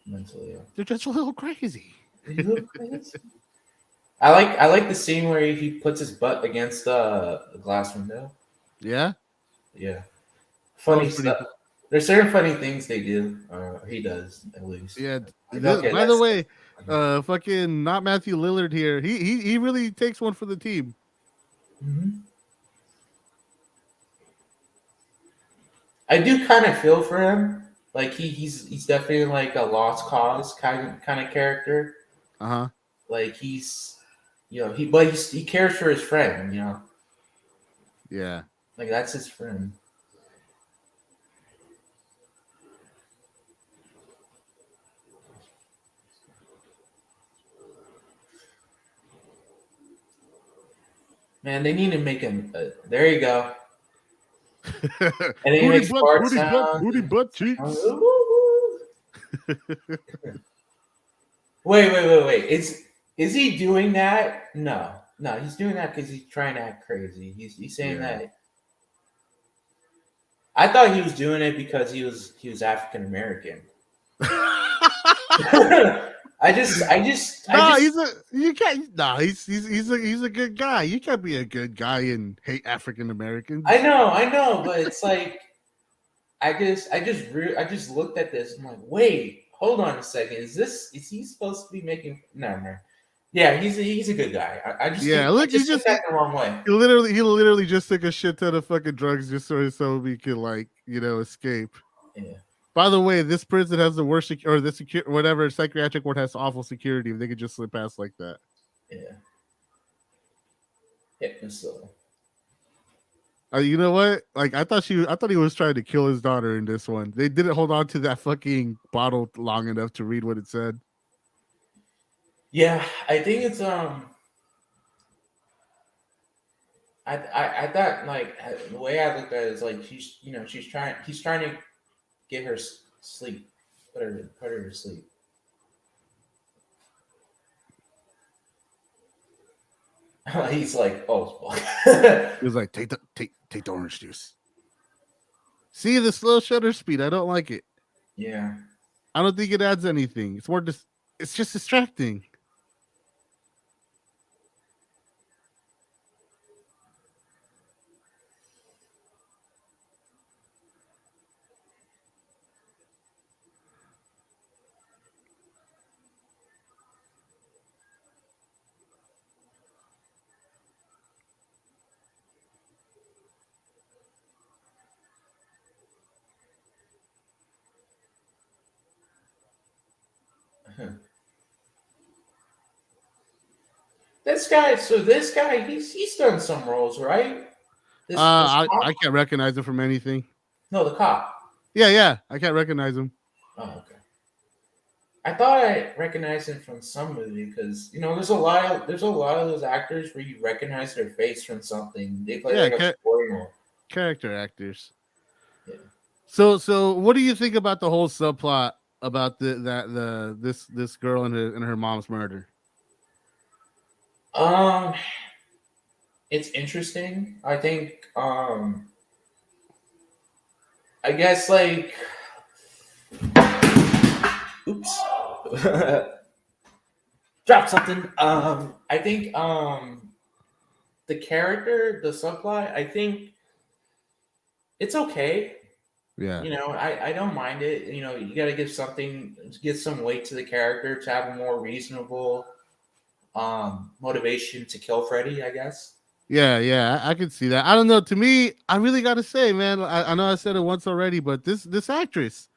S1: mentally ill.
S2: They're just a little crazy.
S1: I like the scene where he puts his butt against the glass window.
S2: Yeah,
S1: Yeah, funny
S2: was pretty
S1: stuff. There's certain funny things they do. He does at least.
S2: yeah.
S1: Like, okay,
S2: By the
S1: that's-
S2: way, fucking not Matthew Lillard here. He really takes one for the team.
S1: Mhm. I do kind of feel for him. Like he's definitely like a lost cause kind of character. Like he's he cares for his friend.
S2: Yeah.
S1: Like that's his friend. Man, they need to make him. There you go. And then he makes fart sounds.
S2: booty butt cheeks.
S1: Wait. Is he doing that? No, he's doing that because he's trying to act crazy. He's saying that. I thought he was doing it because he was African American. He's
S2: a good guy. You can't be a good guy and hate African Americans.
S1: I know, but it's like I just looked at this. I'm like, wait, hold on a second. Is he supposed to be making? No. Yeah, he's a good guy. He just took that the wrong way.
S2: He literally just took a shit ton of fucking drugs just so he could escape.
S1: Yeah.
S2: By the way, this prison has the worst whatever psychiatric ward has awful security. If they could just slip past like that.
S1: Yeah. So.
S2: You know what? Like I thought he was trying to kill his daughter in this one. They didn't hold on to that fucking bottle long enough to read what it said.
S1: Yeah, I think it's I thought the way I looked at it is like he's trying to get her sleep, put her to sleep. He's like, oh,
S2: he was like, take the orange juice. See the slow shutter speed. I don't like it.
S1: Yeah,
S2: I don't think it adds anything. It's just distracting.
S1: This guy, he's done some roles, right?
S2: I can't recognize it from anything.
S1: No, the cop.
S2: Yeah. I can't recognize him.
S1: Oh, okay. I thought I recognized him from some movie because there's a lot of those actors where you recognize their face from something. They play
S2: Yeah,
S1: like a supporting role.
S2: character actors.
S1: Yeah.
S2: So what do you think about the whole subplot about this girl and her mom's murder?
S1: Um, it's interesting. I think. I guess like. Oops. Drop something. I think the character, the subplot, I think it's okay.
S2: Yeah.
S1: I don't mind it. You got to give some weight to the character to have a more reasonable motivation to kill Freddy, I guess.
S2: Yeah, I can see that. I don't know. To me, I really got to say, man, I know I said it once already, but this actress,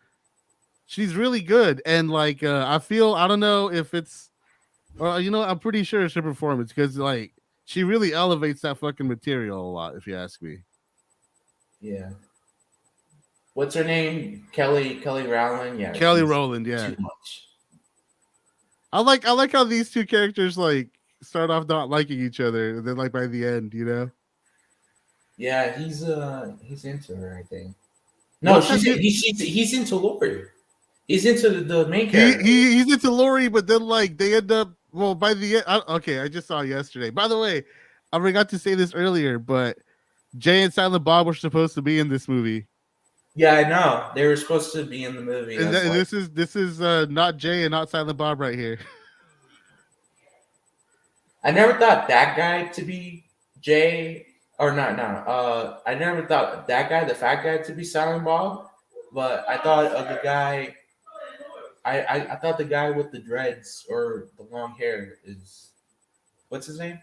S2: she's really good, and like I feel, I don't know if it's, or I'm pretty sure it's her performance because like she really elevates that fucking material a lot, if you ask me.
S1: Yeah. What's her name? Kelly Rowland. Yeah,
S2: Kelly
S1: she's
S2: Rowland, yeah.
S1: too much.
S2: I like how these two characters like start off not liking each other, and then like by the end,
S1: Yeah, he's into her, I think. No, he's into Lori. He's into the main character.
S2: He's into Lori, but then like they end up, well, by the end. Okay, I just saw yesterday. By the way, I forgot to say this earlier, but Jay and Silent Bob were supposed to be in this movie.
S1: Yeah, I know. They were supposed to be in the movie.
S2: And this is not Jay and not Silent Bob right here.
S1: I never thought that guy to be Jay, or not. No, I never thought that guy, the fat guy, to be Silent Bob. But I thought of the guy. I thought the guy with the dreads or the long hair is, what's his name?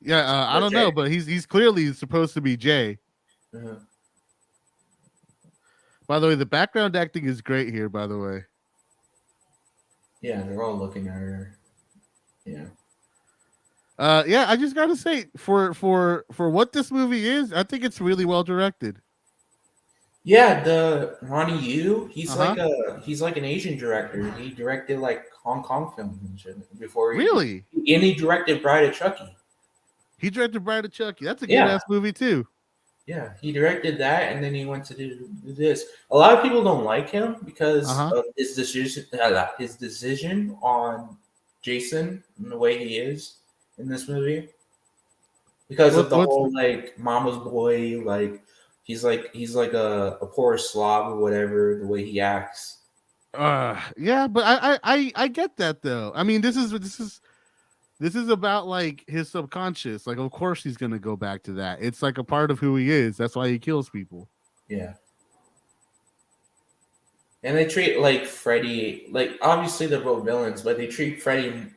S2: Yeah, I don't know, but he's clearly supposed to be Jay.
S1: Uh-huh.
S2: By the way, the background acting is great here. By the way,
S1: yeah, they're all looking at her. Yeah.
S2: Yeah, I just gotta say, for what this movie is, I think it's really well directed.
S1: Yeah, the Ronnie Yu, he's like an Asian director. He directed like Hong Kong films and shit before.
S2: Really?
S1: And he directed Bride of Chucky.
S2: He directed Bride of Chucky. That's a good ass movie too.
S1: Yeah, he directed that, and then he went to do this. A lot of people don't like him because of his decision on Jason and the way he is in this movie. Because of the whole like mama's boy, like he's like a poor slob or whatever, the way he acts.
S2: Yeah, but I get that though. I mean, this is about like his subconscious. Like, of course he's gonna go back to that. It's like a part of who he is. That's why he kills people.
S1: Yeah. And they treat like Freddy, like obviously they're both villains, but they treat Freddy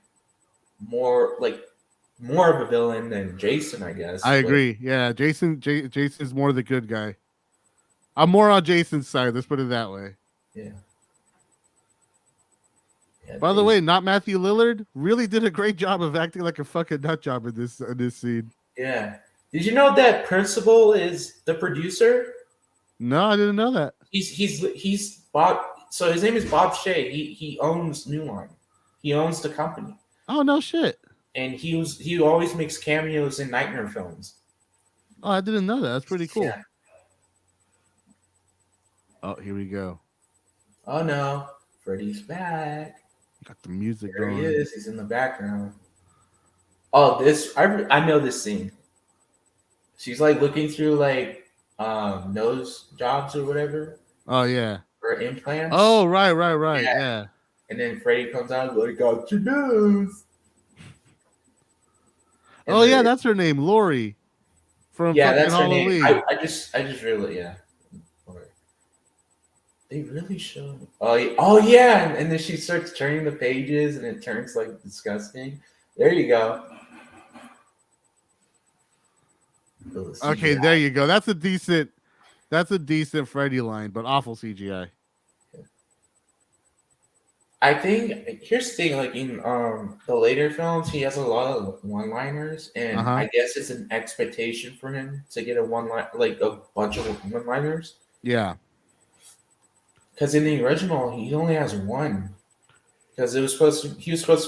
S1: more of a villain than Jason, I guess.
S2: I agree. Yeah, Jason's more the good guy. I'm more on Jason's side. Let's put it that way.
S1: Yeah.
S2: By the way, not Matthew Lillard really did a great job of acting like a fucking nut job in this scene.
S1: Yeah. Did you know that Principal is the producer?
S2: No, I didn't know that.
S1: He's Bob. So his name is Bob Shea. He owns New Line. He owns the company.
S2: Oh no shit.
S1: And he always makes cameos in Nightmare films.
S2: Oh, I didn't know that. That's pretty cool.
S1: Yeah.
S2: Oh, here we go.
S1: Oh no, Freddy's back.
S2: Got the music
S1: there
S2: going.
S1: He is. He's in the background. Oh, I know this scene. She's like looking through like nose jobs or whatever.
S2: Oh yeah.
S1: Or implants.
S2: Oh right. Yeah.
S1: And then Freddy comes out like, got your nose.
S2: Oh yeah, that's her name, Lori. From
S1: that's
S2: Halloween.
S1: her name. I just really They really show. Oh yeah, and then she starts turning the pages, and it turns like disgusting. There you go.
S2: Okay, there you go. That's a decent Freddy line, but awful CGI.
S1: I think here's the thing, like in the later films, he has a lot of one-liners, and I guess it's an expectation for him to get a bunch of one-liners.
S2: Yeah.
S1: Because in the original, he only has one. Because he was supposed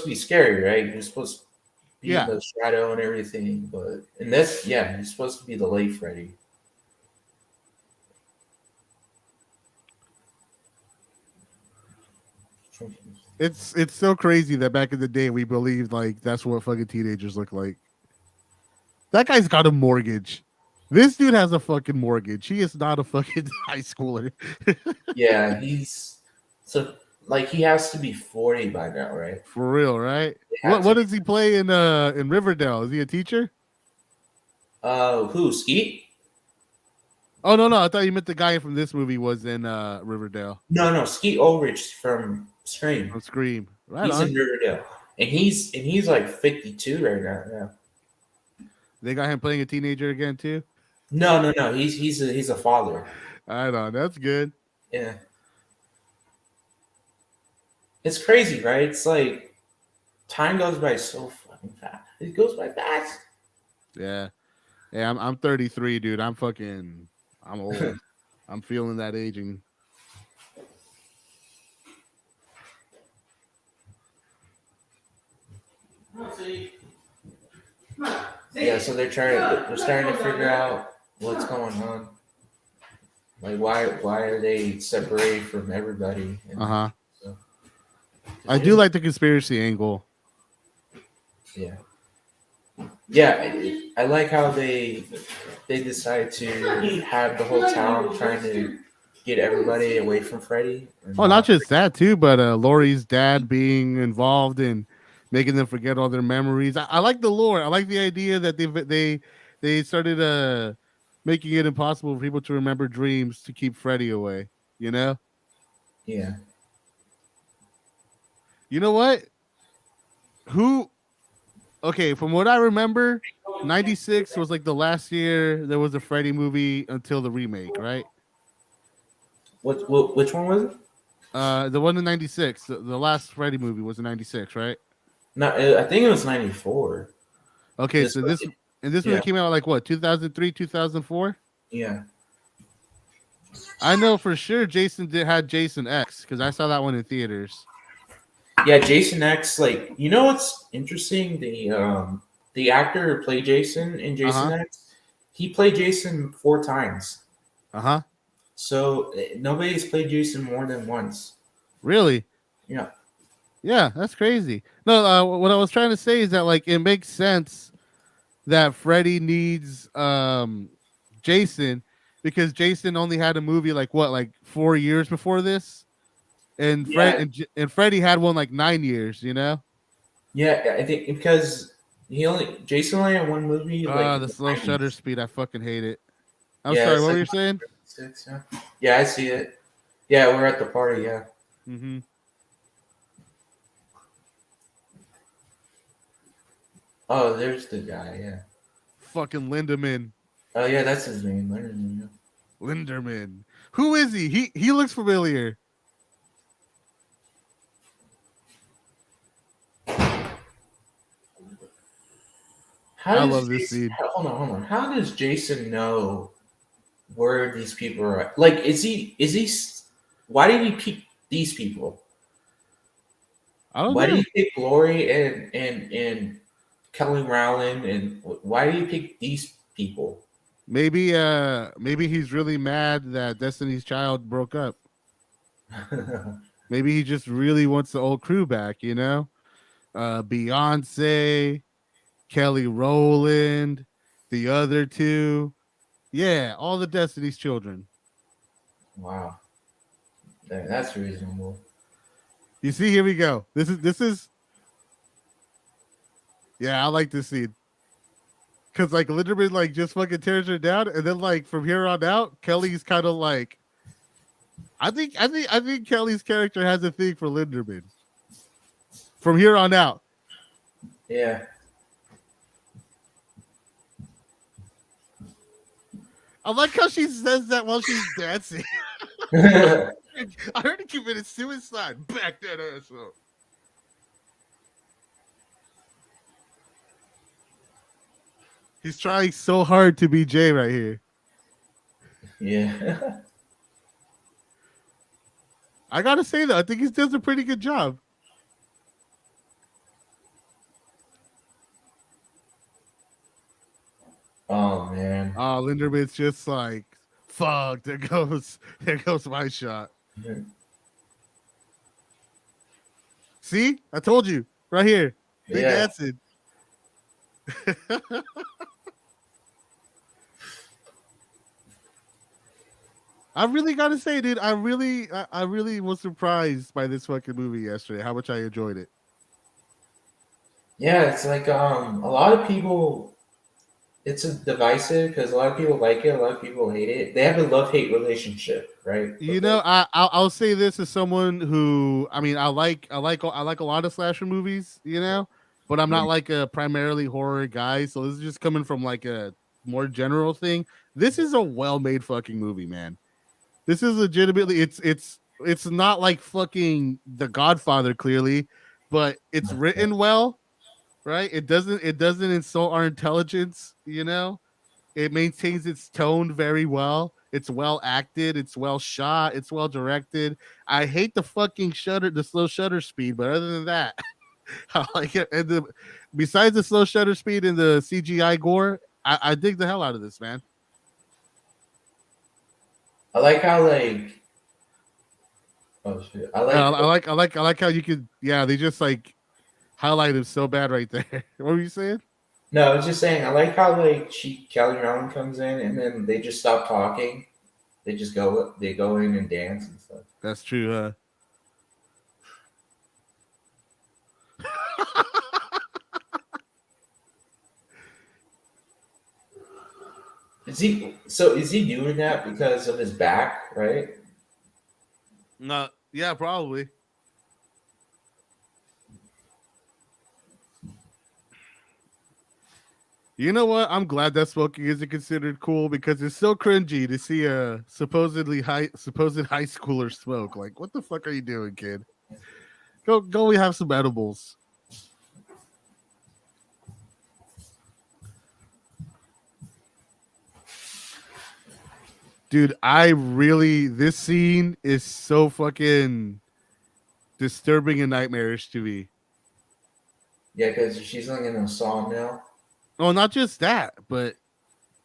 S1: to be scary, right? He was supposed to be in
S2: Yeah,
S1: the shadow and everything. But in this, yeah, he's supposed to be the late Freddy.
S2: it's so crazy that back in the day we believed like that's what fucking teenagers look like. That guy's got a mortgage. This dude has a fucking mortgage. He is not a fucking high schooler.
S1: Yeah, he's so like he has to be 40 by now, right?
S2: For real, right?
S1: It had
S2: What
S1: to be.
S2: does he play in Riverdale? Is he a teacher?
S1: Who Skeet?
S2: Oh no, I thought you meant the guy from this movie was in Riverdale
S1: No, Skeet Ulrich from Scream.
S2: from Scream. Right
S1: He's
S2: on.
S1: in Riverdale, and he's like 52 right now. Yeah.
S2: They got him playing a teenager again too.
S1: No. He's a father.
S2: Right on. That's good.
S1: Yeah. It's crazy, right? It's like time goes by so fucking fast. It goes by fast.
S2: Yeah. Yeah, I'm 33, dude. I'm old. I'm feeling that aging.
S1: Yeah, so they're starting to figure out what's going on. Like why are they separated from everybody? And
S2: Uh-huh.
S1: so,
S2: I do like the conspiracy angle.
S1: yeah. Yeah, I like how they decide to have the whole town trying to get everybody away from Freddy.
S2: Oh, not just that too, but Laurie's dad being involved in making them forget all their memories. I like the lore. I like the idea that they started making it impossible for people to remember dreams to keep Freddy away. You know?
S1: Yeah.
S2: You know what? Who? Okay, from what I remember, 96 was like the last year there was a Freddy movie until the remake, right?
S1: Which one was it?
S2: The one in 96, the last Freddy movie was in 96, right?
S1: No, I think it was 94.
S2: Okay,
S1: This
S2: so
S1: was-
S2: this
S1: yeah.
S2: movie came out like what, 2003, 2004?
S1: Yeah.
S2: I know for sure Jason had Jason X because I saw that one in theaters.
S1: Yeah, Jason X, like you know what's interesting? The actor who played Jason in Jason X, he played Jason 4 times.
S2: Uh-huh.
S1: So nobody's played Jason more than once.
S2: Really?
S1: Yeah.
S2: Yeah, that's crazy. No, what I was trying to say is that like it makes sense that Freddy needs Jason because Jason only had a movie like what, like 4 years before this, and
S1: Yeah.
S2: and Freddy had one like 9 years. You know?
S1: Yeah, I think because Jason only had one movie like in
S2: The
S1: the
S2: slow
S1: 90s.
S2: shutter speed, I fucking hate it. I'm
S1: Yeah,
S2: sorry,
S1: it's
S2: what
S1: like
S2: were you saying?
S1: 6, yeah. Yeah, I see it. Yeah, we're at the party, yeah.
S2: Mm-hmm.
S1: Oh, there's the guy, yeah.
S2: Fucking Lindemann.
S1: Oh yeah, that's his name. Leonard,
S2: Linderman. Who is he? He looks familiar.
S1: How
S2: I
S1: does
S2: love this
S1: Jason,
S2: scene.
S1: Hold on. How does Jason know where these people are? Like, why did he pick these people?
S2: I don't
S1: Why did
S2: know.
S1: he pick Lori and Kelly Rowland, and why did he pick these people?
S2: Maybe he's really mad that Destiny's Child broke up. Maybe he just really wants the old crew back, you know? Beyonce, Kelly Rowland, the other two. Yeah, all the Destiny's children.
S1: Wow, that's reasonable.
S2: You see, here we go. This is yeah, I like this scene. Cause like Linderman like just fucking tears her down, and then like from here on out, Kelly's kind of like I think Kelly's character has a thing for Linderman. From here on out.
S1: Yeah.
S2: I like how she says that while she's dancing. I heard he committed suicide. Back that ass up. He's trying so hard to be Jay right here.
S1: Yeah.
S2: I gotta say though, I think he does a pretty good job.
S1: Oh man.
S2: Linderman's just like, fuck. There goes my shot.
S1: Mhm.
S2: See, I told you right here, big
S1: Yeah.
S2: acid. I really gotta say, dude, I really was surprised by this fucking movie yesterday. How much I enjoyed it.
S1: Yeah, it's like a lot of people. It's a divisive because a lot of people like it, a lot of people hate it. They have a love hate relationship, right?
S2: You know, I'll say this as someone who, I mean, I like a lot of slasher movies, you know, but I'm
S1: Yeah.
S2: not like a primarily horror guy. So this is just coming from like a more general thing. This is a well made fucking movie, man. This is legitimately, it's not like fucking The Godfather, clearly, but it's written well, right? It doesn't insult our intelligence, you know. It maintains its tone very well. It's well acted. It's well shot. It's well directed. I hate the slow shutter speed, but other than that, I like it. And besides the slow shutter speed and the CGI gore, I dig the hell out of this, man.
S1: I like how like oh shit.
S2: I like how you could, yeah, they just like highlight him so bad right there. What were you saying?
S1: no, I was just saying I like how like Kelly Rowland comes in and then they just stop talking. They go in and dance and stuff.
S2: That's true.
S1: Is he doing that because of his back, right?
S2: No, yeah, probably. You know what? I'm glad that smoking isn't considered cool because it's so cringy to see a supposed high schooler smoke. Like, what the fuck are you doing, kid? Go. We have some edibles, dude. This scene is so fucking disturbing and nightmarish to me.
S1: Yeah, because she's like in a sawmill.
S2: Oh, not just that, but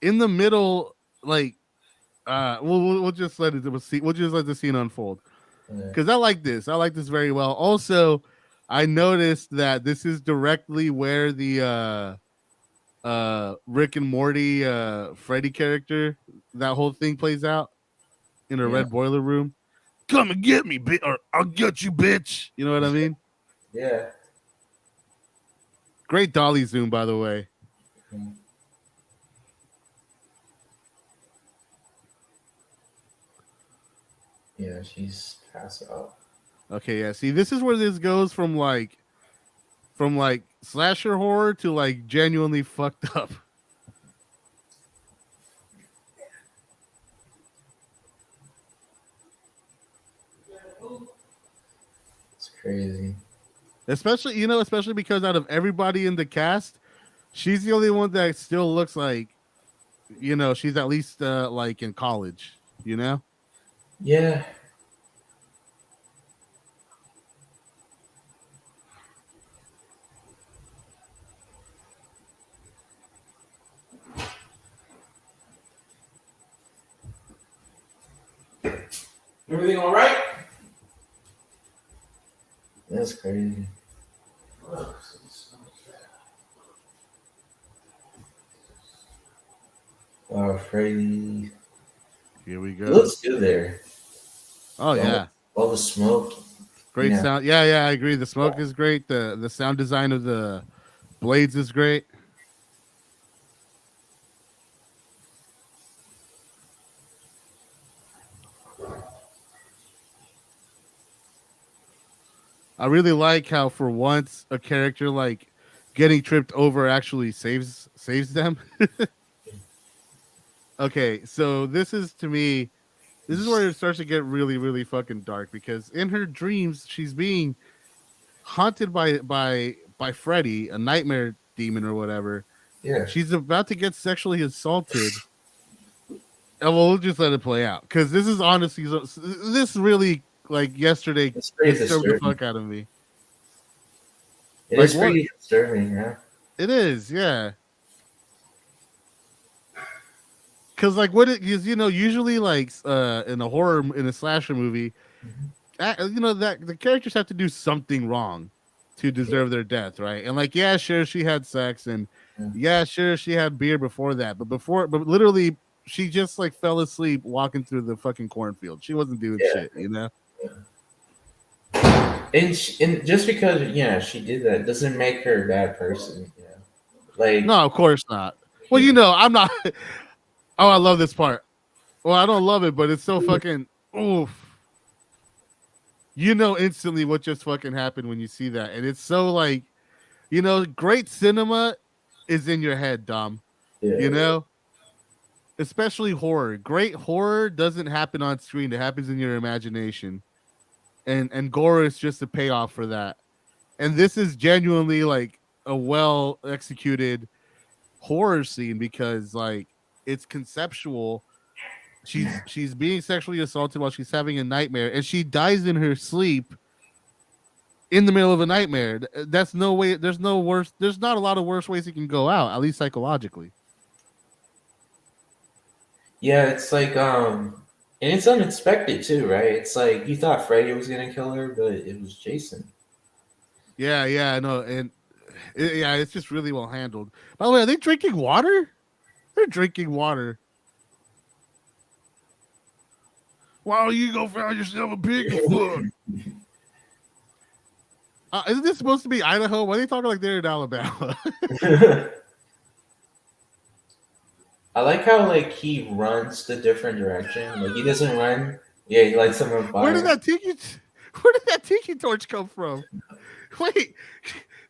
S2: in the middle, like, we'll just let it. We'll just let the scene unfold. Because I like this. I like this very well. Also, I noticed that this is directly where the Rick and Morty Freddy character, that whole thing plays out in a red boiler room. Come and get me, bitch, or I'll get you, bitch. You know what I mean?
S1: Yeah.
S2: Great dolly zoom, by the way.
S1: Yeah, she's passed out.
S2: Okay, yeah. See, this is where this goes from like slasher horror to like genuinely fucked up.
S1: It's crazy.
S2: Especially because out of everybody in the cast, she's the only one that still looks like, she's at least like in college, you know?
S1: Yeah. Everything all right? That's crazy. Oh, Freddy.
S2: Here we
S1: It
S2: go.
S1: looks good there.
S2: Oh yeah.
S1: All the smoke.
S2: Great
S1: Yeah.
S2: sound. Yeah, I agree. The smoke is great. The sound design of the blades is great. I really like how for once a character like getting tripped over actually saves them. Okay, so this is where it starts to get really, really fucking dark because in her dreams she's being haunted by Freddy, a nightmare demon or whatever.
S1: Yeah.
S2: She's about to get sexually assaulted. And we'll just let it play out because this is honestly, this really like yesterday
S1: It's pretty
S2: disturbed the
S1: disturbing.
S2: fuck out of me.
S1: It
S2: Like
S1: is
S2: what?
S1: pretty disturbing, yeah.
S2: It is, yeah. Because like what it is, usually like in a slasher movie,
S1: Mhm.
S2: that the characters have to do something wrong to deserve their death, right? And like, yeah, sure, she had sex, and
S1: Yeah.
S2: yeah, sure, she had beer before that, but literally, she just like fell asleep walking through the fucking cornfield. She wasn't doing
S1: Yeah.
S2: shit,
S1: And just because she did that doesn't make her a bad person. Like,
S2: No, of course not. Well,
S1: yeah.
S2: I'm not. Oh, I love this part. Well, I don't love it, but it's so fucking oof. Instantly what just fucking happened when you see that, and it's so like, great cinema is in your head, Dom.
S1: Yeah.
S2: You know, especially horror. Great horror doesn't happen on screen; it happens in your imagination, and gore is just a payoff for that. And this is genuinely like a well executed horror scene because like it's conceptual. She's being sexually assaulted while she's having a nightmare, and she dies in her sleep in the middle of a nightmare. That's no way. There's no worse. There's not a lot of worse ways it can go out, at least psychologically.
S1: Yeah, it's like and it's unexpected too, right? It's like you thought Freddy was gonna kill her, but it was Jason.
S2: Yeah, I know, and yeah, it's just really well handled. By the way, are they drinking water? They're drinking water. Why don't you go find yourself a pig to fuck? Isn't this supposed to be Idaho? Why are they talking like they're in Alabama?
S1: I like how like he runs the different direction. Like he doesn't run. Yeah, he lights them on fire.
S2: Where did that tiki torch come from? Wait,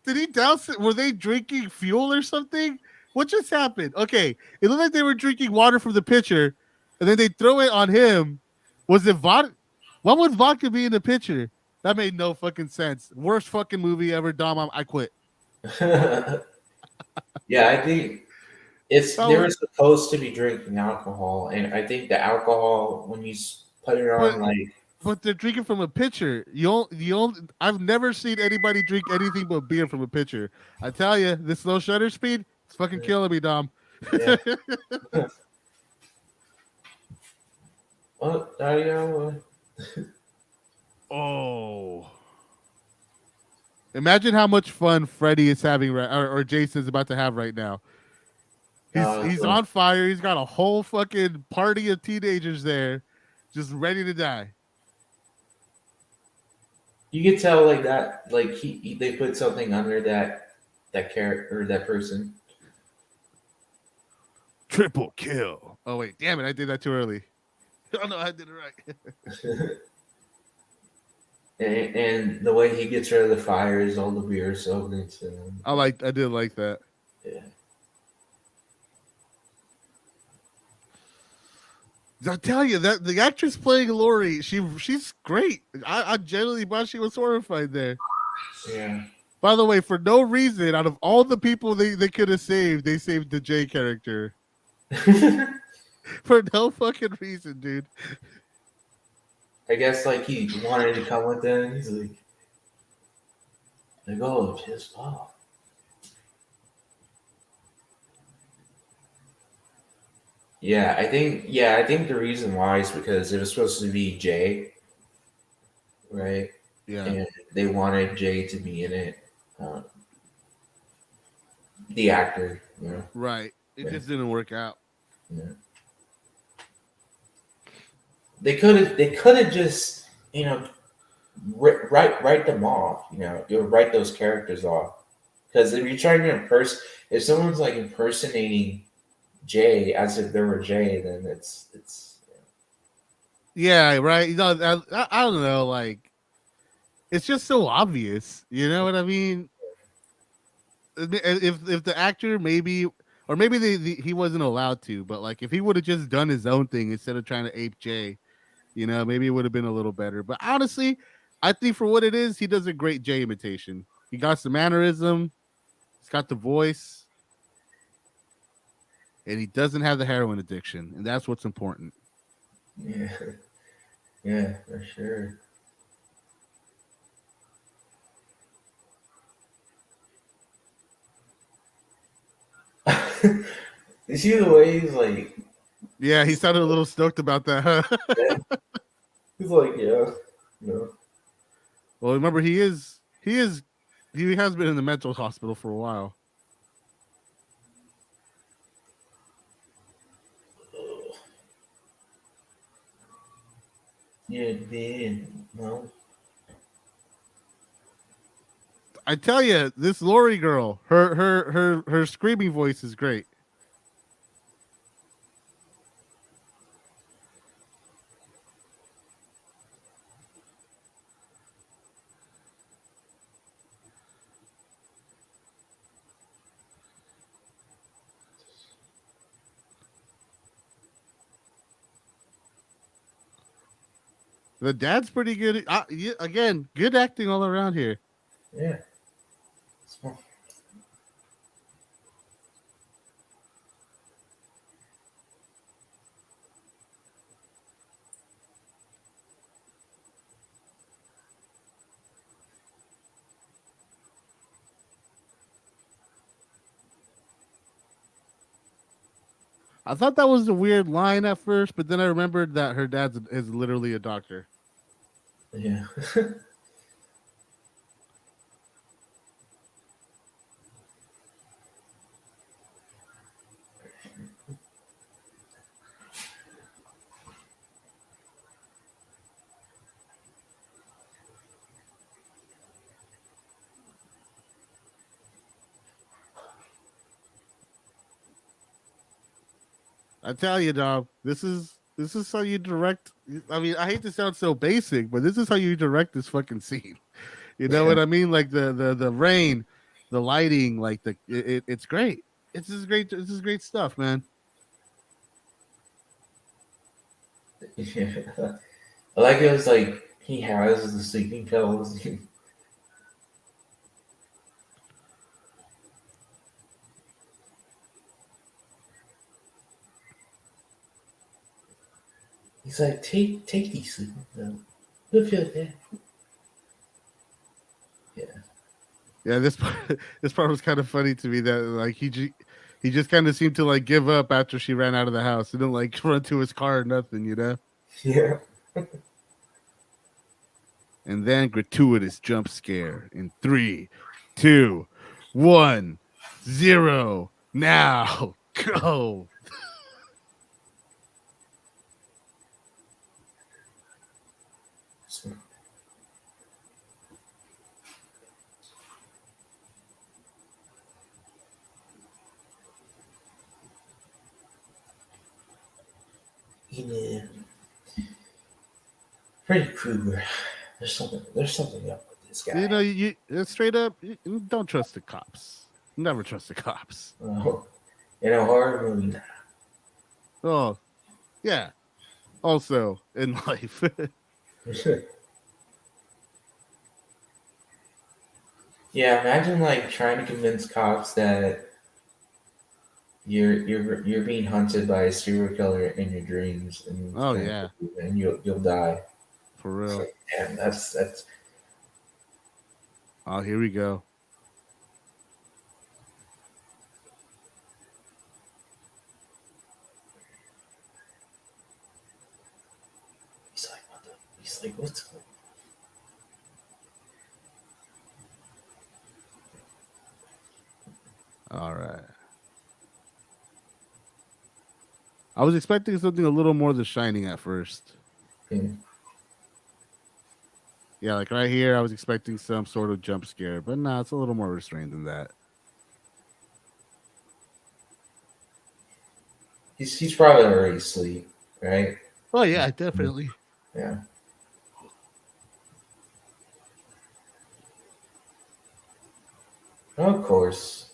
S2: did he douse it? Were they drinking fuel or something? What just happened? Okay, it looked like they were drinking water from the pitcher, and then they throw it on him. Was it vodka? Why would vodka be in the pitcher? That made no fucking sense. Worst fucking movie ever, Dom. I quit.
S1: Yeah, I think they were supposed to be drinking alcohol, and I think the alcohol when you put it on
S2: But they're drinking from a pitcher. I've never seen anybody drink anything but beer from a pitcher. I tell you, this low shutter speed, it's fucking killing me, Dom.
S1: Yeah. Well,
S2: Oh. Imagine how much fun Freddy is having or Jason is about to have right now. He's on fire. He's got a whole fucking party of teenagers there, just ready to die.
S1: you could tell like that, like they put something under that character or that person.
S2: Triple kill. Oh wait, damn it! I did that too early. Oh no, I did it right.
S1: And the way he gets rid of the fire is all the beer soaked into him.
S2: I did like that.
S1: Yeah.
S2: I tell you that the actress playing Lori, she's great. I genuinely thought she was horrified there.
S1: Yeah.
S2: By the way, for no reason, out of all the people they could have saved, they saved the J character. For no fucking reason, dude.
S1: I guess like he wanted to come with them. He's like, oh, pissed off. Yeah, I think the reason why is because it was supposed to be Jay, right?
S2: Yeah.
S1: And they wanted Jay to be in it. The actor,
S2: Right. It just didn't work out.
S1: Yeah. They could have just write them off. You would write those characters off because if you're trying to if someone's like impersonating Jay as if they were Jay, then it's.
S2: Yeah, right. I don't know. Like, it's just so obvious. You know what I mean? If the actor maybe, or maybe he wasn't allowed to, but like if he would have just done his own thing instead of trying to ape Jay, maybe it would have been a little better. But honestly, I think for what it is, he does a great Jay imitation. He got the mannerism, he's got the voice, and he doesn't have the heroin addiction, and that's what's important.
S1: Yeah, for sure. You see the way he's like,
S2: Yeah, he sounded a little stoked about that. Huh?
S1: he's like, yeah, no,
S2: Well, remember he has been in the mental hospital for a while.
S1: yeah, man, no,
S2: I tell you, this Lori girl, her screaming voice is great. The dad's pretty good. Yeah, again, good acting all around here.
S1: yeah.
S2: I thought that was a weird line at first, but then I remembered that her dad is literally a doctor.
S1: Yeah.
S2: I tell you, dog, this is how you direct. I mean, I hate to sound so basic, but this is how you direct this fucking scene. You know what I mean? Like the rain, the lighting, like it's great. It's just great. This is great stuff, man.
S1: Yeah. I like it was like he has the sleeping pills. He's like, take these sleeping pills. You'll feel better.
S2: Yeah, this part, this part was kind of funny to me that like he just kind of seemed to like give up after she ran out of the house. He didn't like run to his car or nothing, you know.
S1: Yeah.
S2: And then gratuitous jump scare in 3, 2, 1, 0. Now go.
S1: Yeah. Freddy Krueger. There's something up with this guy.
S2: You know, you straight up, you don't trust the cops. Never trust the cops.
S1: In a horror movie.
S2: Oh, yeah. Also in life.
S1: Yeah, imagine like trying to convince cops that you're being hunted by a serial killer in your dreams, and
S2: Oh yeah,
S1: and you'll die.
S2: for
S1: It's
S2: real.
S1: like, damn, that's
S2: Oh, here we go.
S1: he's like what the he's like what's
S2: All right. I was expecting something a little more The Shining at first.
S1: going
S2: Yeah, like right here, I was expecting some sort of jump scare, but nah, it's a little more restrained than that.
S1: he's probably already asleep, right?
S2: Oh yeah, definitely.
S1: Yeah. Of course.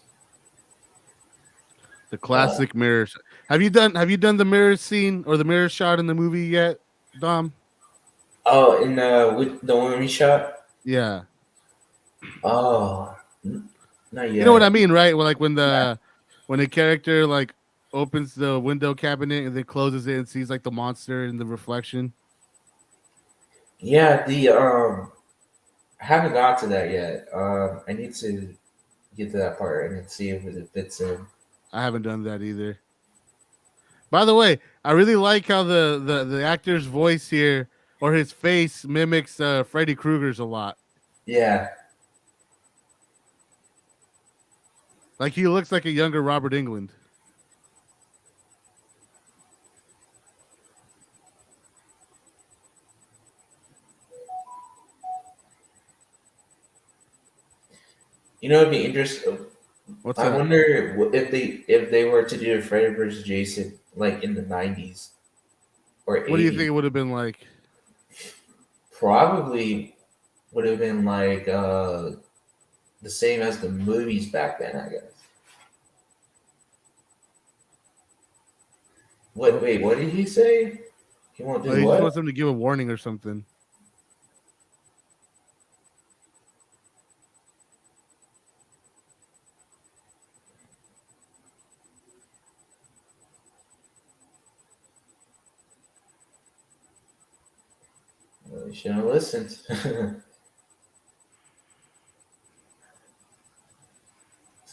S2: The classic mirrors. Have you done the mirror scene or the mirror shot in the movie yet, Dom?
S1: Oh, in with the one we shot.
S2: Yeah.
S1: Oh, not
S2: You know what I
S1: yet.
S2: mean, right? Well, like when the character like opens the window cabinet and then closes it and sees like the monster in the reflection.
S1: Yeah, the I haven't got to that yet. I need to get to that part and see if it fits in.
S2: I haven't done that either. By the way, I really like how the actor's voice here or his face mimics Freddy Krueger's a lot.
S1: Yeah.
S2: Like he looks like a younger Robert England.
S1: You know, it'd be interesting.
S2: What's
S1: I
S2: that?
S1: wonder if they were to do a Freddy versus Jason like in the 90s or
S2: What do you think
S1: 80s,
S2: it would have been like?
S1: probably would have been like the same as the movies back then, I guess. What? Wait, what did he say? He won't
S2: Oh,
S1: do
S2: he just
S1: what?
S2: wants them to give a warning or something.
S1: Well, you should have listened.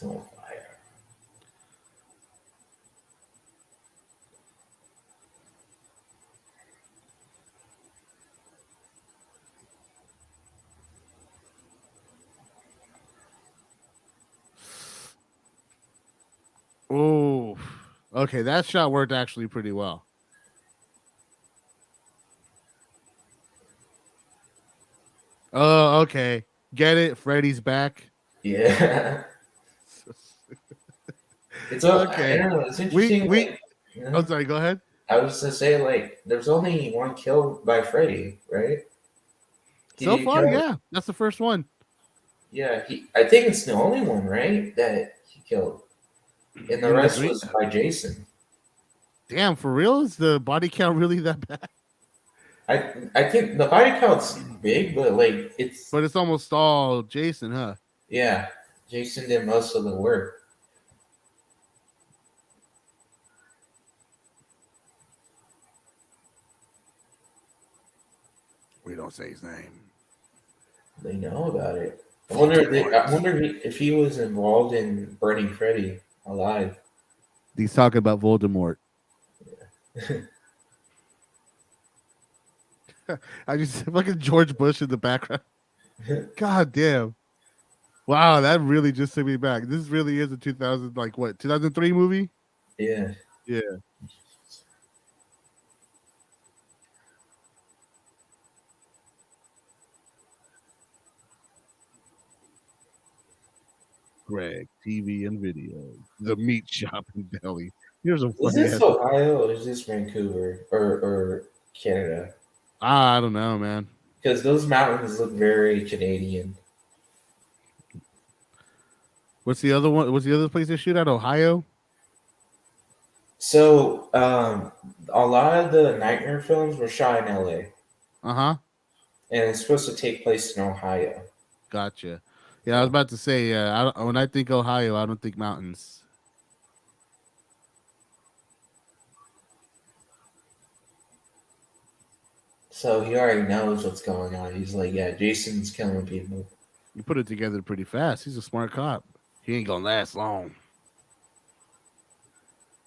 S1: It's on fire.
S2: Oh, okay, that shot worked actually pretty well. Oh, okay, get it. Freddy's back.
S1: Yeah. It's all. I
S2: Okay,
S1: don't know. It's
S2: we
S1: interesting.
S2: we.
S1: Like, you
S2: I'm
S1: know,
S2: sorry. Go ahead.
S1: I was to say like, there's only one kill by Freddy, right? He
S2: So
S1: did
S2: far,
S1: kill.
S2: yeah, that's the first one.
S1: Yeah. I think it's the only one, right, that he killed, and the
S2: In the
S1: rest
S2: dream.
S1: was by Jason.
S2: Damn, for real? Is the body count really that bad?
S1: I think the body count's big, but like it's
S2: But it's almost all Jason, huh?
S1: yeah. Jason did most of the work.
S2: We don't say his name.
S1: They know about it. I wonder if he was involved in burning Freddy alive.
S2: He's talking about Voldemort. I just fucking George Bush in the background. God damn. Wow, that really just took me back. This really is a 2000, like what, 2003 movie?
S1: Yeah.
S2: Yeah. Greg, TV and video. The meat shop in Delhi. Here's a
S1: Is
S2: funny
S1: this
S2: ass.
S1: Ohio or is this Vancouver or Canada?
S2: I don't know, man.
S1: Because those mountains look very Canadian.
S2: What's the other one? What's the other place they shoot at? Ohio?
S1: So, a lot of the Nightmare films were shot in LA,
S2: Uh-huh.
S1: and it's supposed to take place in Ohio.
S2: Gotcha. Yeah, I was about to say, when I think Ohio, I don't think mountains.
S1: So he already knows what's going on. He's like, yeah, Jason's killing people.
S2: You put it together pretty fast. He's a smart cop. He ain't gonna last long.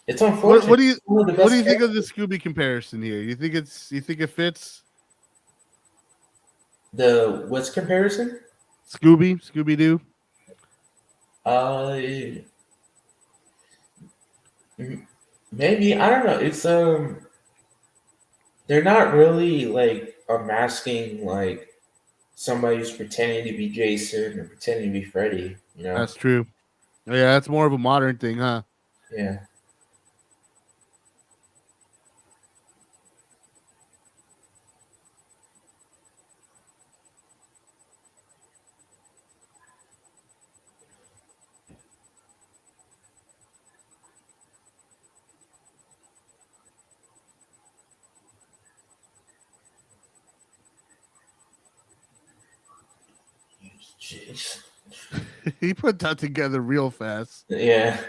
S1: It's unfortunate.
S2: What do you
S1: He's one of the
S2: what
S1: best
S2: do you think of the
S1: characters.
S2: Scooby comparison here? You think it fits?
S1: The what's comparison?
S2: Scooby Doo.
S1: Uh, maybe I don't know. It's they're not really like unmasking like somebody who's pretending to be Jason or pretending to be Freddy. You know?
S2: That's true. Yeah, that's more of a modern thing, huh?
S1: Yeah. Jeez.
S2: He put that together real fast.
S1: Yeah.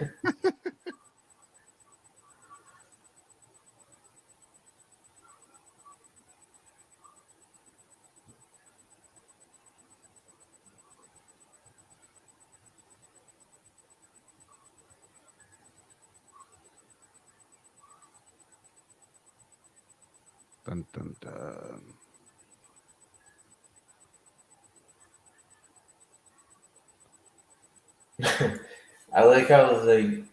S2: Dun, dun, dun.
S1: I like how like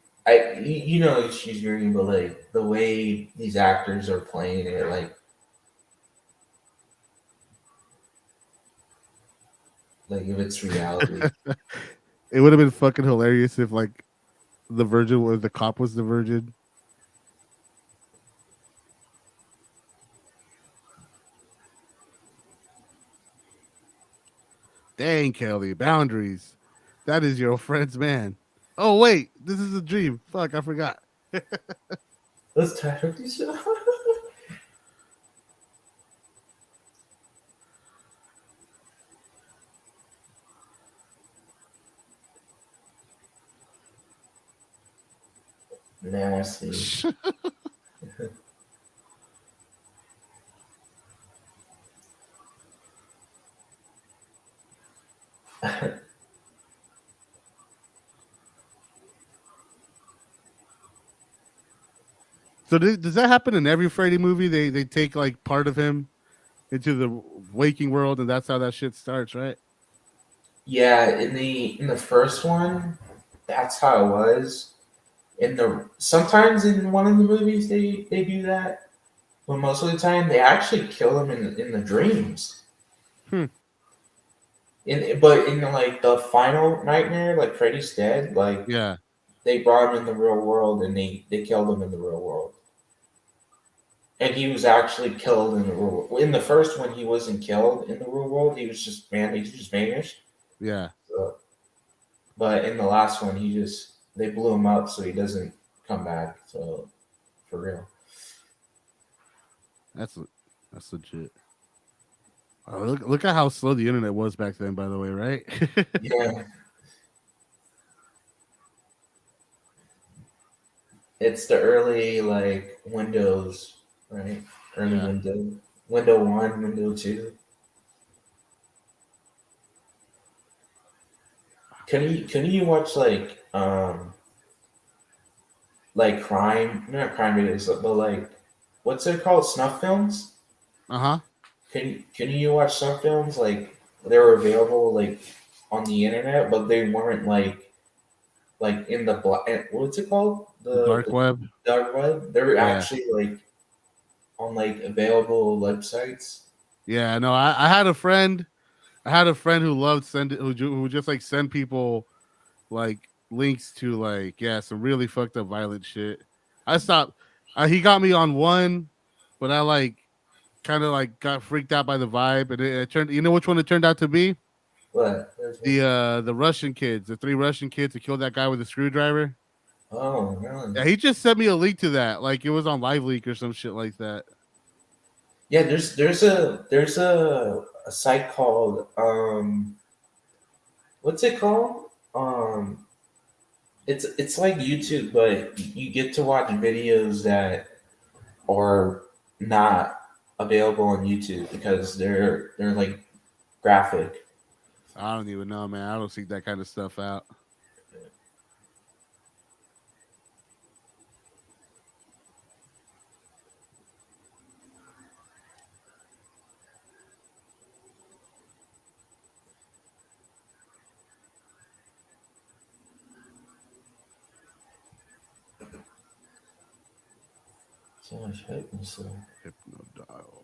S1: you know she's green, but like the way these actors are playing it, like if it's reality.
S2: It would have been fucking hilarious if like the virgin was the cop was the virgin. Dang, Kelly, boundaries. That is your friend's man. Oh wait, this is a dream. Fuck, I forgot.
S1: Let's try to do so. Nasty.
S2: So does that happen in every Freddy movie? They take like part of him into the waking world, and that's how that shit starts, right?
S1: Yeah, in the first one, that's how it was. In the sometimes in one of the movies they do that, but most of the time they actually kill him in the dreams.
S2: Hmm.
S1: But in like the final nightmare, like Freddy's dead, like
S2: Yeah,
S1: they brought him in the real world and they killed him in the real world. And he was actually killed in the real world. In the first one, he wasn't killed in the real world. He just vanished.
S2: yeah.
S1: So, but in the last one, they blew him up so he doesn't come back. So for real.
S2: That's that's legit. Oh, look at how slow the internet was back then. By the way, right?
S1: Yeah, it's the early like Windows, right? Early
S2: Yeah.
S1: Window 1, Window 2. Can you watch like crime, not crime videos, but like what's it called, snuff films?
S2: Uh huh.
S1: Can you watch snuff films like they were available like on the internet, but they weren't like in the what's it called,
S2: Dark
S1: the
S2: web.
S1: dark web? They're
S2: Yeah.
S1: actually like on like available websites.
S2: Yeah. No, I had a friend. I had a friend who loved who just like send people like links to like some really fucked up violent shit. I stopped. He got me on one, but I like kind of like got freaked out by the vibe, and it turned. You know which one it turned out to be?
S1: What?
S2: The Russian kids, the three Russian kids who killed that guy with a screwdriver.
S1: Oh, really?
S2: Yeah, he just sent me a link to that. Like it was on Live Leak or some shit like that.
S1: Yeah, there's a site called what's it called? It's like YouTube, but you get to watch videos that are not available on YouTube because they're like graphic.
S2: I don't even know, man. I don't seek that kind of stuff out.
S1: So much hype and stuff.
S2: Hypnodial.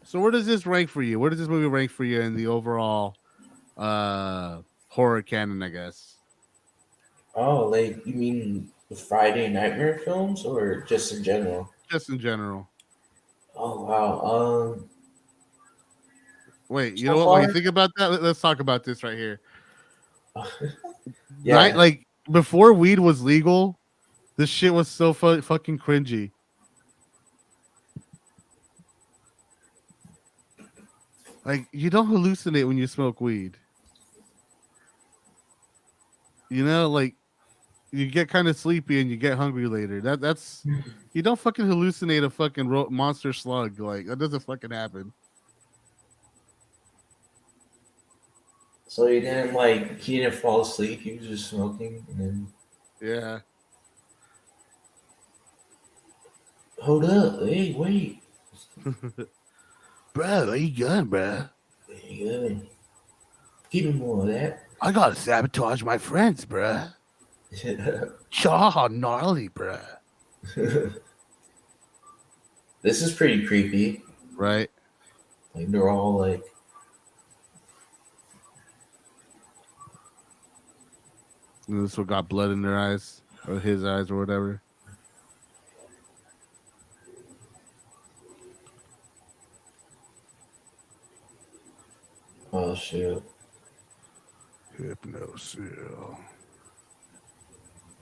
S2: So where does this rank for you? Where does this movie rank for you in the overall horror canon, I guess?
S1: Oh, like you mean the Friday Nightmare films or just in general?
S2: Just in general.
S1: Oh wow.
S2: Wait, you
S1: So
S2: know what? When you
S1: far,
S2: think about that, let's talk about this right here. Night,
S1: yeah.
S2: like before weed was legal, this shit was so fucking cringy. Like you don't hallucinate when you smoke weed. You know, like you get kind of sleepy and you get hungry later. That's you don't fucking hallucinate a fucking monster slug. Like that doesn't fucking happen.
S1: So he didn't fall asleep. He was just smoking, and then
S2: Yeah.
S1: Hold up. Hey, wait.
S2: Bro, where you going, bro?
S1: Yeah. Keep it more of that.
S2: I gotta sabotage my friends, bro. Chaw, gnarly, bro.
S1: This is pretty creepy.
S2: Right?
S1: Like they're all like,
S2: And this one got blood in their eyes, or his eyes, or whatever.
S1: oh shit.
S2: Hypnosil.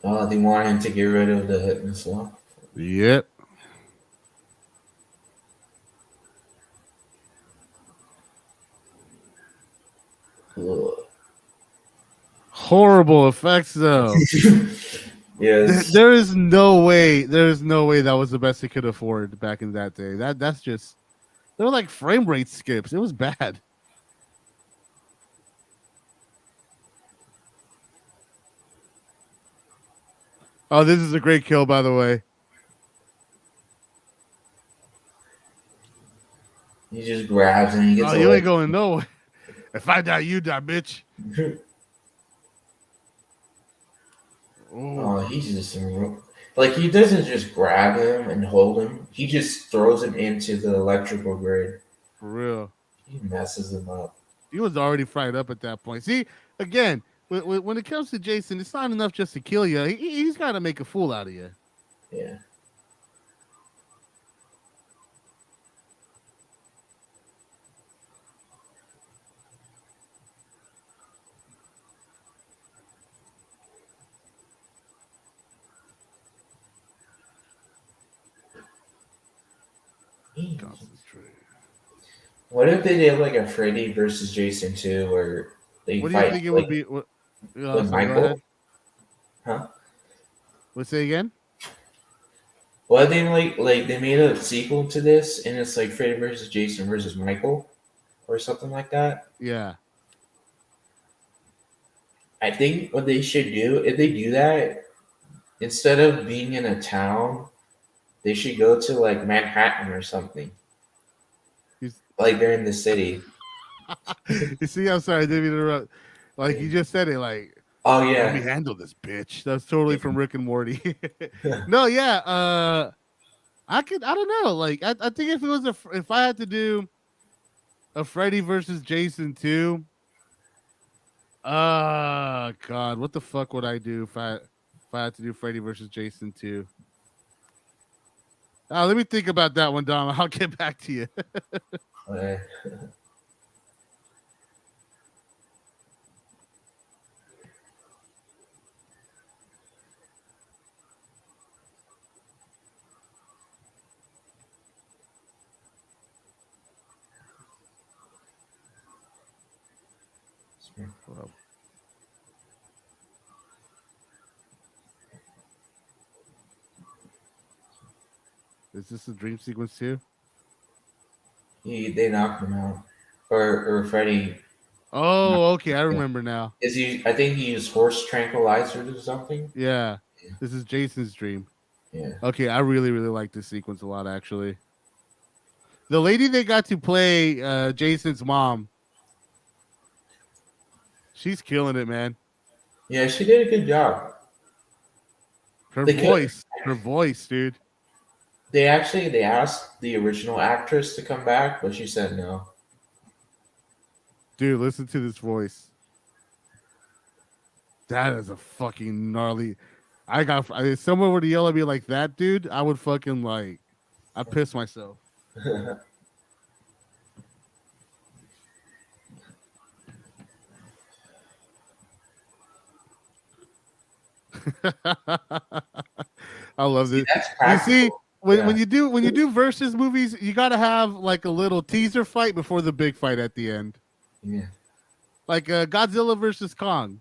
S1: Oh, they want him to get rid of the hypnosil.
S2: Yep.
S1: Ugh.
S2: Horrible effects, though.
S1: Yes.
S2: There is no way. There is no way that was the best they could afford back in that day. That's just. They were like frame rate skips. It was bad. Oh, this is a great kill, by the way.
S1: He just grabs and he gets
S2: Oh, you ain't going nowhere. If I die, you die, bitch.
S1: Oh, he's just like he doesn't just grab him and hold him. He just throws him into the electrical grid.
S2: For real.
S1: He messes him up.
S2: He was already fried up at that point. See, again, when it comes to Jason, it's not enough just to kill you. He's got to make a fool out of you.
S1: Yeah.
S2: Concentrate.
S1: What if they did like a Freddy versus Jason 2 where they
S2: What do you
S1: fight
S2: think it
S1: like,
S2: would be?
S1: with
S2: sorry, go
S1: Michael?
S2: ahead.
S1: Huh?
S2: Let's say again.
S1: Well, they like they made a sequel to this, and it's like Freddy versus Jason versus Michael, or something like that.
S2: Yeah.
S1: I think what they should do, if they do that, instead of being in a town, they should go to like Manhattan or something. Like they're in the city.
S2: You see, I'm sorry, I didn't interrupt. Like you just said it, like,
S1: Oh
S2: let me
S1: yeah.
S2: handle this, bitch. That's totally from Rick and Morty. No, yeah. I don't know. Like, I think if it was if I had to do a Freddy versus Jason 2, God, what the fuck would I do if I had to do Freddy versus Jason 2? Let me think about that one, Dom. I'll get back to you.
S1: Okay.
S2: Is this a dream sequence too?
S1: They knocked him out, or Freddy.
S2: Oh, okay, I remember now.
S1: Is he? I think he used horse tranquilizers or something.
S2: Yeah, this is Jason's dream.
S1: Yeah.
S2: Okay, I really like this sequence a lot, actually. The lady they got to play Jason's mom, she's killing it, man.
S1: Yeah, she did a good job.
S2: Her voice, dude.
S1: They asked the original actress to come back, but she said no.
S2: Dude, listen to this voice. That is a fucking gnarly. If someone were to yell at me like that, dude, I would fucking like, I'd piss myself. I love this. You see, when you do versus movies, you gotta have like a little teaser fight before the big fight at the end.
S1: Yeah.
S2: Like Godzilla versus Kong.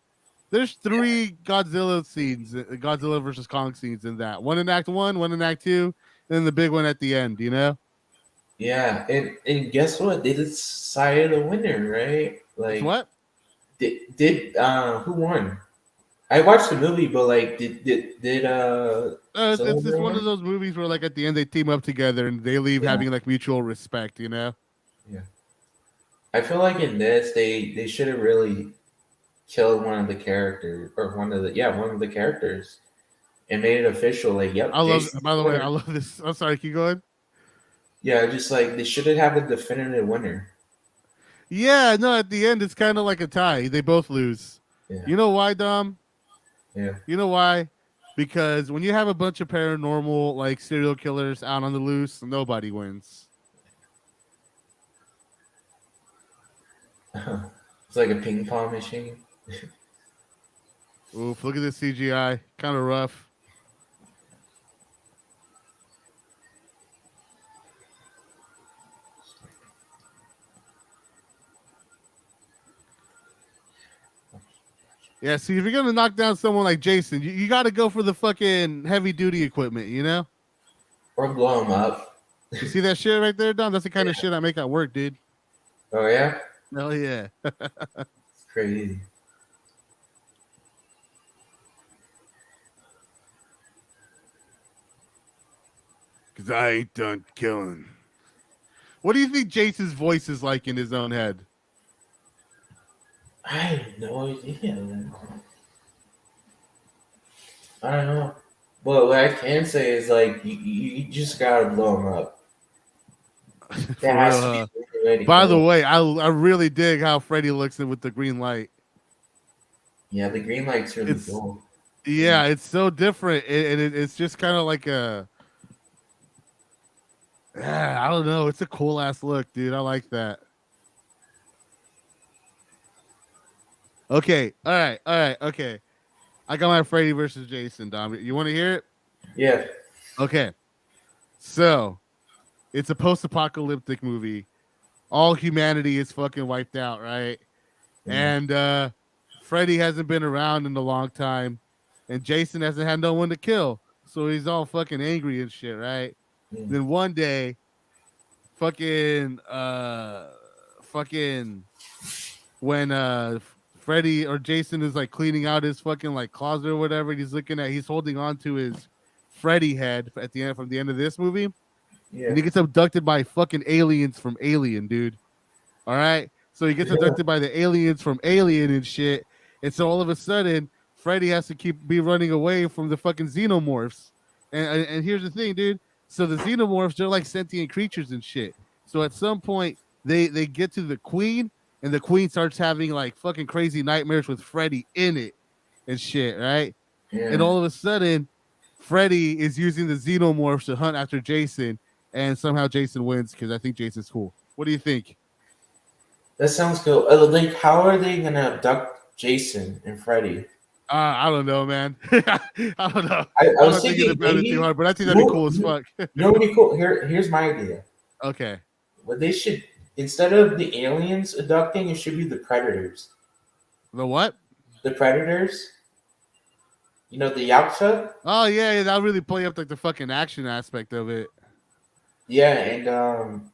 S2: There's 3 Godzilla scenes, Godzilla versus Kong scenes in that. One in Act 1, one in Act 2, and then the big one at the end. You know?
S1: Yeah, and guess what? They decided a winner, right? Like
S2: what?
S1: Did who won? I watched the movie, but like did Solo
S2: It's just one of
S1: Leona?
S2: those movies where, like, at the end they team up together and they leave
S1: Yeah.
S2: having like mutual respect. You know?
S1: Yeah. I feel like in this they should have really killed one of the characters or one of the characters and made it official. Like,
S2: I
S1: yep,
S2: love.
S1: Jason's
S2: By
S1: the
S2: the way, I
S1: winner.
S2: love this. I'm sorry. Keep going.
S1: Yeah, just like they should have had a definitive winner.
S2: Yeah. No. At the end, it's kind of like a tie. They both lose.
S1: Yeah.
S2: You know why, Dom?
S1: Yeah.
S2: You know why? Because when you have a bunch of paranormal like serial killers out on the loose, nobody wins.
S1: It's like a ping pong machine.
S2: Oof, look at this CGI. Kind of rough. Yeah, see, if you're gonna knock down someone like Jason, you got to go for the fucking heavy duty equipment, you know?
S1: Or blow him up.
S2: You see that shit right there, Dom? That's the kind of shit I make at work, dude.
S1: Oh yeah?
S2: Hell yeah.
S1: It's crazy.
S2: Because I ain't done killing. What do you think Jason's voice is like in his own head?
S1: I have no idea, man. I don't know. But what I can say is like you just gotta blow him up.
S2: For
S1: That has
S2: real,
S1: to be
S2: huh?
S1: the only way to
S2: By
S1: kill
S2: the
S1: him.
S2: way, I really dig how Freddy looks with the green light.
S1: Yeah, the green light's really
S2: It's-
S1: cool.
S2: Yeah, it's so different, and it's just kind of like a. Yeah, I don't know. It's a cool ass look, dude. I like that. Okay, all right, okay. I got my Freddy versus Jason, Dom. You want to hear it?
S1: Yeah.
S2: Okay. So, it's a post-apocalyptic movie. All humanity is fucking wiped out, right?
S1: Yeah.
S2: And Freddy hasn't been around in a long time, and Jason hasn't had no one to kill, so he's all fucking angry and shit, right?
S1: Yeah.
S2: Then one day, fucking when Freddy or Jason is like cleaning out his fucking like closet or whatever, he's holding on to his Freddy head at the end from the end of this movie, and
S1: Yeah.
S2: he gets abducted by fucking aliens from Alien, dude. All right, so he gets abducted by the aliens from Alien and shit, and so all of a sudden, Freddy has to be running away from the fucking xenomorphs. And here's the thing, dude. So the xenomorphs, they're like sentient creatures and shit. So at some point, they get to the queen, and the queen starts having like fucking crazy nightmares with Freddy in it and shit, right?
S1: Yeah.
S2: And all of a sudden, Freddy is using the xenomorphs to hunt after Jason, and somehow Jason wins because I think Jason's cool. What do you think?
S1: That sounds cool. Like, how are they gonna abduct Jason and Freddy?
S2: I don't know, man. I don't know.
S1: I
S2: I'm
S1: was
S2: not thinking
S1: thinking
S2: about it
S1: maybe
S2: too hard, but I think that'd be cool as
S1: you
S2: fuck.
S1: know what would be cool? Here's my idea.
S2: Okay.
S1: What they should, instead of the aliens abducting, it should be the predators.
S2: The what?
S1: The predators. You know, the Yakuza.
S2: Oh yeah, that'll really play up like the fucking action aspect of it.
S1: Yeah, and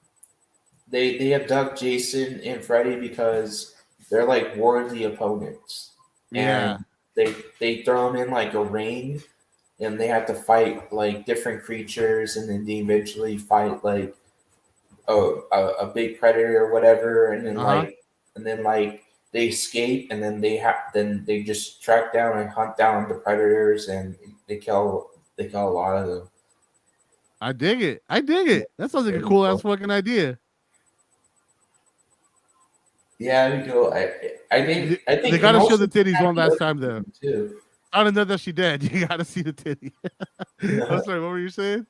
S1: they abduct Jason and Freddy because they're like worthy opponents.
S2: Yeah.
S1: And they throw them in like a ring, and they have to fight like different creatures, and then they eventually fight like a big predator or whatever, and then like they escape, and then they just track down and hunt down the predators, and they kill a lot of them.
S2: I dig it. That sounds like a cool ass fucking idea.
S1: Yeah, we go. I think
S2: They gotta
S1: and
S2: show the
S1: also
S2: titties
S1: have
S2: one last
S1: the
S2: time though.
S1: too.
S2: I don't know that she dead. You gotta see the titty.
S1: Yeah.
S2: I'm sorry, what were you saying?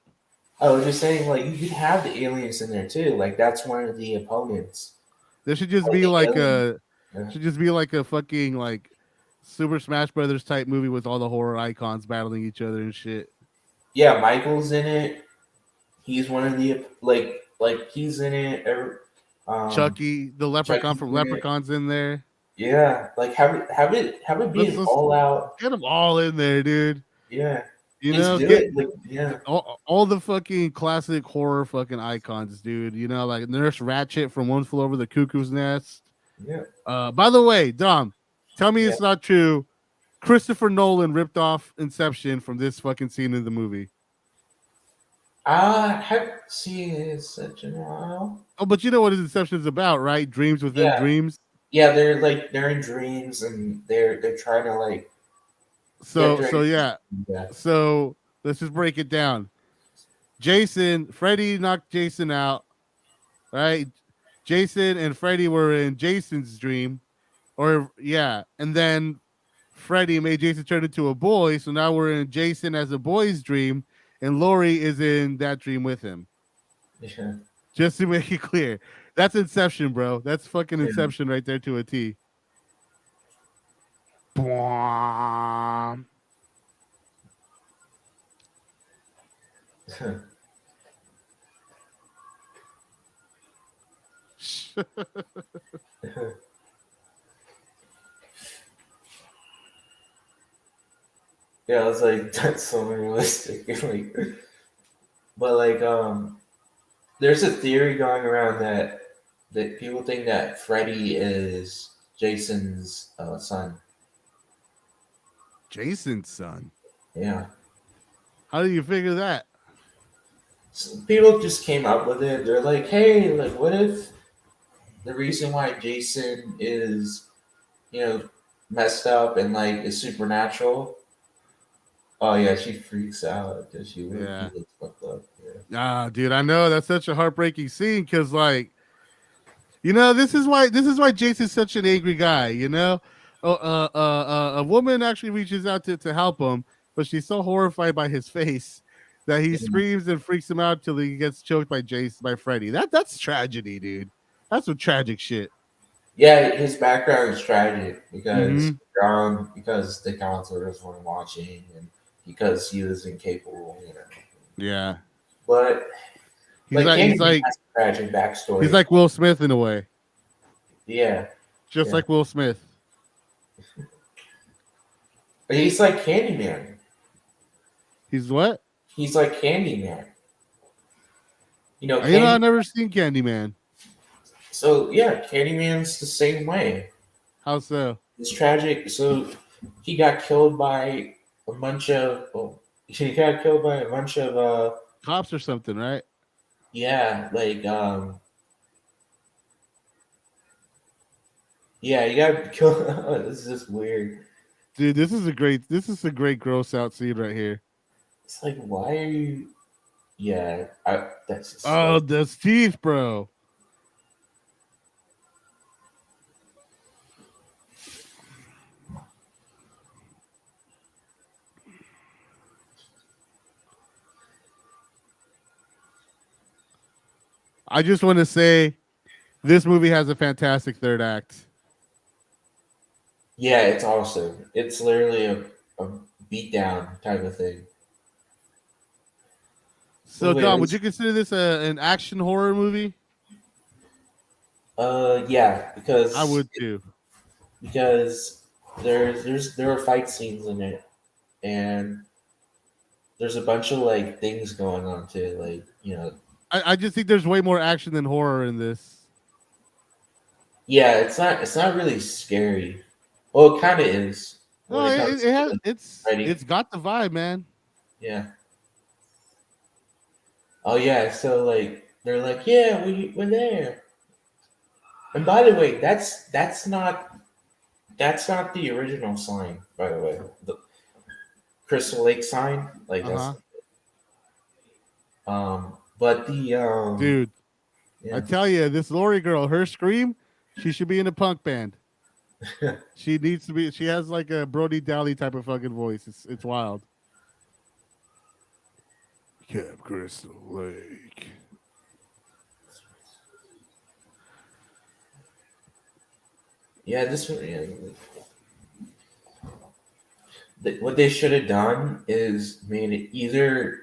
S1: I was just saying, like, you could have the aliens in there too. Like, that's one of the opponents.
S2: There should just
S1: Or
S2: be
S1: the
S2: like
S1: alien.
S2: a fucking like Super Smash Brothers type movie with all the horror icons battling each other and shit.
S1: Yeah, Michael's in it. He's one of the like he's in it.
S2: Chucky, the leprechaun
S1: Chucky's
S2: from
S1: in it.
S2: Leprechaun's in there.
S1: Yeah, like have it be an
S2: Let's-
S1: all out.
S2: Get them all in there, dude.
S1: Yeah,
S2: You
S1: just
S2: know,
S1: do
S2: get
S1: it. Like, yeah,
S2: all the fucking classic horror fucking icons, dude. You know, like Nurse Ratched from One Flew Over the Cuckoo's Nest.
S1: yeah.
S2: By the way, Dom, tell me
S1: Yeah.
S2: it's not true Christopher Nolan ripped off Inception from this fucking scene in the movie.
S1: I haven't seen it such a while.
S2: Oh, but you know what Inception is about, right? Dreams within
S1: Yeah.
S2: dreams.
S1: Yeah, they're in dreams and they're trying to like get
S2: So
S1: their
S2: yeah.
S1: yeah.
S2: So let's just break it down. Freddy knocked Jason out, right? Jason and Freddy were in Jason's dream, and then Freddy made Jason turn into a boy, so now we're in Jason as a boy's dream, and Lori is in that dream with him.
S1: Yeah.
S2: Just to make it clear, that's Inception, bro. That's fucking
S1: Yeah.
S2: Inception right there to a T. Bwom.
S1: Yeah, I was like, that's so unrealistic. Like, but like, there's a theory going around that people think that Freddy is Jason's son.
S2: Jason's son.
S1: Yeah,
S2: How do you figure that?
S1: so people just came up with it. They're like, hey, like, what if the reason why Jason is, messed up and like is supernatural? Oh yeah, she freaks out because he looks fucked up. Yeah.
S2: Ah, dude, I know that's such a heartbreaking scene because, like, this is why Jason's such an angry guy. A woman actually reaches out to help him, but she's so horrified by his face that he
S1: Yeah.
S2: screams and freaks him out till he gets choked by Freddy. That's tragedy, dude. That's some tragic shit.
S1: Yeah, his background is tragic because
S2: Mhm.
S1: because the counselors weren't watching and because he was incapable.
S2: Yeah,
S1: But
S2: he's like
S1: Candyman has a tragic backstory.
S2: he's like Will Smith in a way,
S1: Yeah,
S2: just
S1: Yeah.
S2: like Will Smith.
S1: but he's like Candyman.
S2: He's what?
S1: He's like Candyman.
S2: I've never seen Candyman.
S1: So yeah, Candyman's the same way.
S2: How so?
S1: It's tragic. So he got killed by a bunch of. He got killed by a bunch of.
S2: Cops or something, right?
S1: Yeah, like Yeah, you got killed. This is just weird.
S2: Dude, this is a great gross out scene right here.
S1: It's like, why are you? Yeah, that's just.
S2: Oh, that's teeth, bro. I just want to say this movie has a fantastic third act.
S1: Yeah, it's awesome. It's literally a beatdown type of thing.
S2: So,
S1: Wait,
S2: Dom, would you consider this an action horror movie?
S1: Yeah, because
S2: I would too.
S1: Because there are fight scenes in it, and there's a bunch of like things going on too, like
S2: I just think there's way more action than horror in this.
S1: Yeah, it's not really scary. Well, it kind of is.
S2: No,
S1: when it comes to the fighting.
S2: it's got the vibe, man.
S1: Yeah. Oh yeah, so like they're like, yeah, we're there. And by the way, that's not the original sign. By the way, the Crystal Lake sign, like
S2: Uh-huh.
S1: but the
S2: Dude,
S1: yeah.
S2: I tell you, this Lori girl, her scream, she should be in a punk band. She needs to be. She has like a Brody Daly type of fucking voice. It's wild. Camp Crystal Lake.
S1: Yeah, this one. Yeah. What they should have done is made it either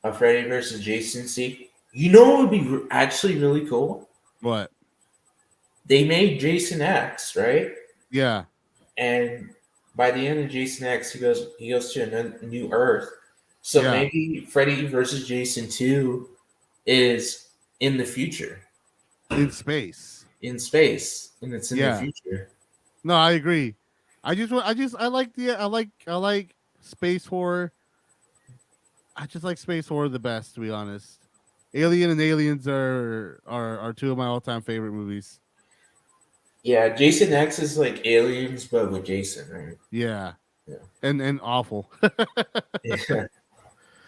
S1: a Freddy versus Jason sequel. You know what would be actually really cool?
S2: What?
S1: They made Jason X, right?
S2: Yeah.
S1: And by the end of Jason X, he goes to a new Earth. So
S2: Yeah.
S1: maybe Freddy versus Jason 2 is in the future.
S2: In space.
S1: In space. And it's in the future.
S2: No, I agree. I like space horror. I just like space horror the best, to be honest. Alien and Aliens are two of my all time favorite movies.
S1: Yeah, Jason X is like Aliens, but with Jason, right?
S2: Yeah,
S1: Yeah.
S2: and awful.
S1: Yeah.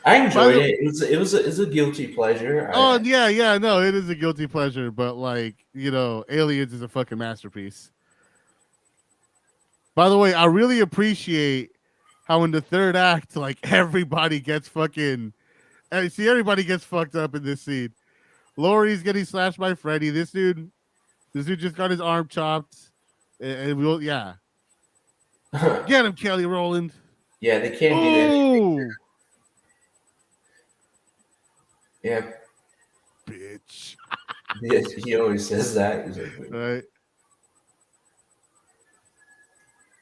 S1: I
S2: By
S1: enjoyed
S2: the
S1: it. It was a guilty pleasure.
S2: Oh yeah, yeah, no, it is a guilty pleasure, but like, Aliens is a fucking masterpiece. By the way, I really appreciate how in the third act, like everybody gets fucking see everybody gets fucked up in this scene. Laurie's getting slashed by Freddy. This dude just got his arm chopped. And we'll get him, Kelly Rowland.
S1: Yeah, they can't do anything.
S2: Oh,
S1: Yeah,
S2: bitch.
S1: he always says that. He's like,
S2: Right.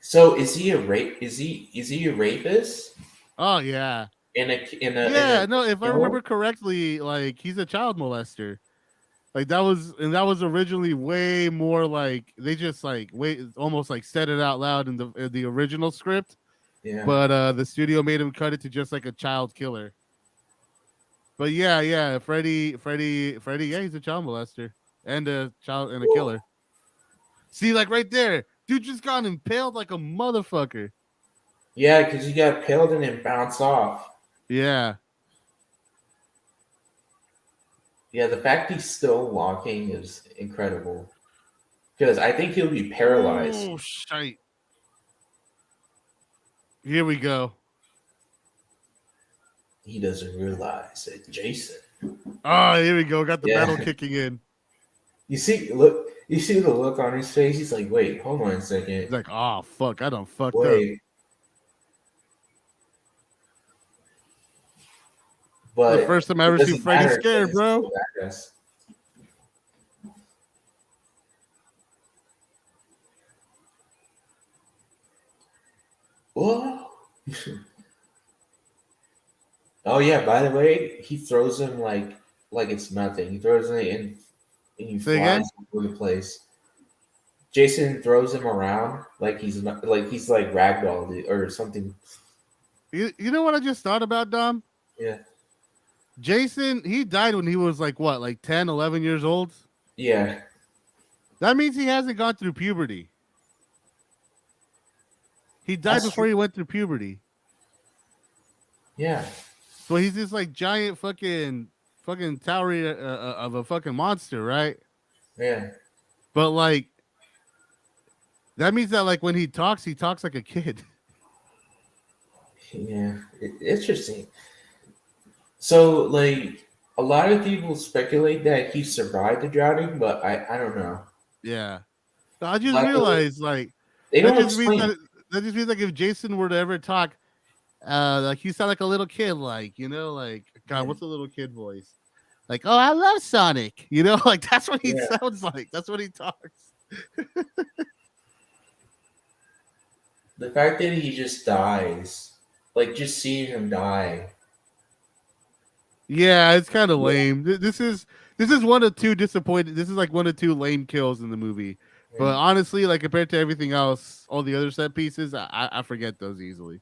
S1: so is he a rape? Is he a rapist?
S2: Oh yeah.
S1: In a
S2: Yeah, no, if I
S1: show?
S2: remember correctly, like he's a child molester. Like that was originally way more like they just like way almost like said it out loud in the original script,
S1: Yeah.
S2: but the studio made him cut it to just like a child killer. But yeah, Freddy, yeah, he's a child molester and a killer. See, like right there, dude just got impaled like a motherfucker.
S1: Yeah, because he got killed and then bounced off.
S2: Yeah.
S1: Yeah, the fact he's still walking is incredible. Because I think he'll be paralyzed.
S2: Oh shite. Here we go.
S1: He doesn't realize that Jason.
S2: Oh, here we go. Got the
S1: Yeah.
S2: metal kicking in.
S1: You see the look on his face. He's like, "Wait, hold on a second.
S2: He's like, oh fuck, I done fucked up.
S1: Wait." But
S2: The first time I ever
S1: it
S2: seen
S1: doesn't
S2: Freddy
S1: matter
S2: scared,
S1: because
S2: bro.
S1: he's still badass. Whoa. Oh yeah, by the way, he throws him like it's nothing. He throws it in and he
S2: Say
S1: flies
S2: again?
S1: over the place. Jason throws him around like he's not like he's like ragdolled or something.
S2: You know what I just thought about, Dom?
S1: Yeah.
S2: Jason, he died when he was like what, like 10, 11 years old?
S1: Yeah.
S2: That means he hasn't gone through puberty. He died
S1: That's
S2: before
S1: true.
S2: he went through puberty.
S1: Yeah.
S2: So he's this like giant fucking tower of a fucking monster, right?
S1: Yeah.
S2: But like that means that like when he talks like a kid.
S1: Yeah. Interesting. So like a lot of people speculate that he survived the drowning, but I don't know.
S2: Yeah. I just
S1: Like
S2: realized like
S1: they
S2: that
S1: don't
S2: just means
S1: explain.
S2: that just means like if Jason were to ever talk, like he sound like a little kid, like like God, what's a little kid voice? Like, oh, I love Sonic, like that's what he
S1: Yeah.
S2: sounds like. That's what he talks.
S1: The fact that he just dies, like just seeing him die.
S2: Yeah, it's kind of
S1: Yeah.
S2: lame. This is one of two disappointed. This is like one of two lame kills in the movie. But honestly, like compared to everything else, all the other set pieces, I forget those easily.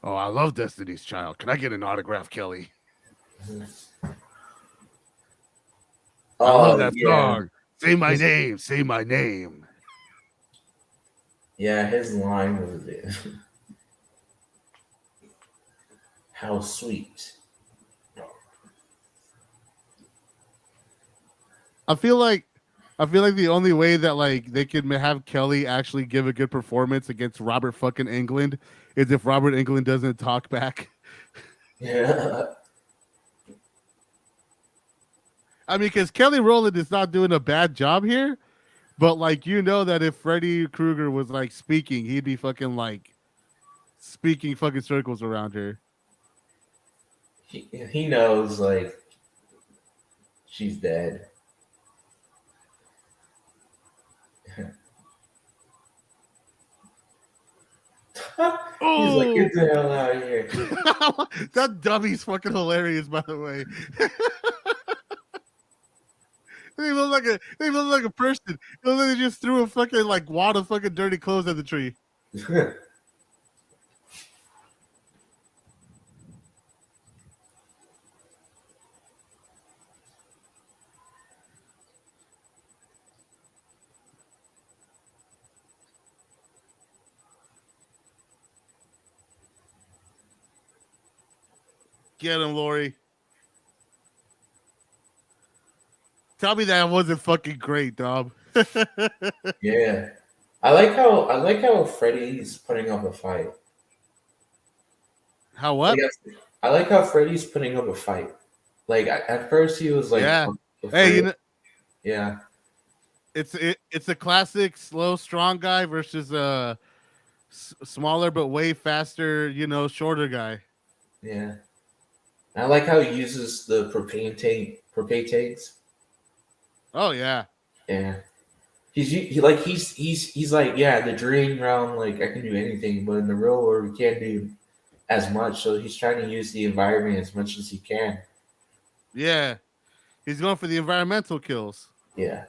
S2: Oh, I love Destiny's Child. Can I get an autograph, Kelly? I love that song. Say my name. Say my name.
S1: Yeah, his line was how sweet.
S2: I feel like the only way that like they could have Kelly actually give a good performance against Robert fucking Englund is if Robert Englund doesn't talk back.
S1: Yeah.
S2: I mean, because Kelly Rowland is not doing a bad job here, but like that if Freddy Krueger was like speaking, he'd be fucking like speaking fucking circles around her.
S1: He knows like she's dead. He's like,
S2: Oh,
S1: get the hell out of here.
S2: that dummy's fucking hilarious, by the way. They look like a person. It looked like they just threw a fucking like wad of fucking dirty clothes at the tree. Get him, Lori. Tell me that wasn't fucking great, dog.
S1: Yeah. I like how Freddy's putting up a fight.
S2: How what?
S1: Like, I like how Freddy's putting up a fight. Like at first he was like,
S2: Yeah.
S1: afraid.
S2: Hey, you know,
S1: Yeah,
S2: it's a classic slow, strong guy versus a smaller but way faster, shorter guy.
S1: yeah. And I like how he uses the propane tanks.
S2: Oh yeah.
S1: Yeah, he's like, yeah, the dream realm, like I can do anything, but in the real world we can't do as much. So he's trying to use the environment as much as he can.
S2: Yeah. He's going for the environmental kills.
S1: Yeah.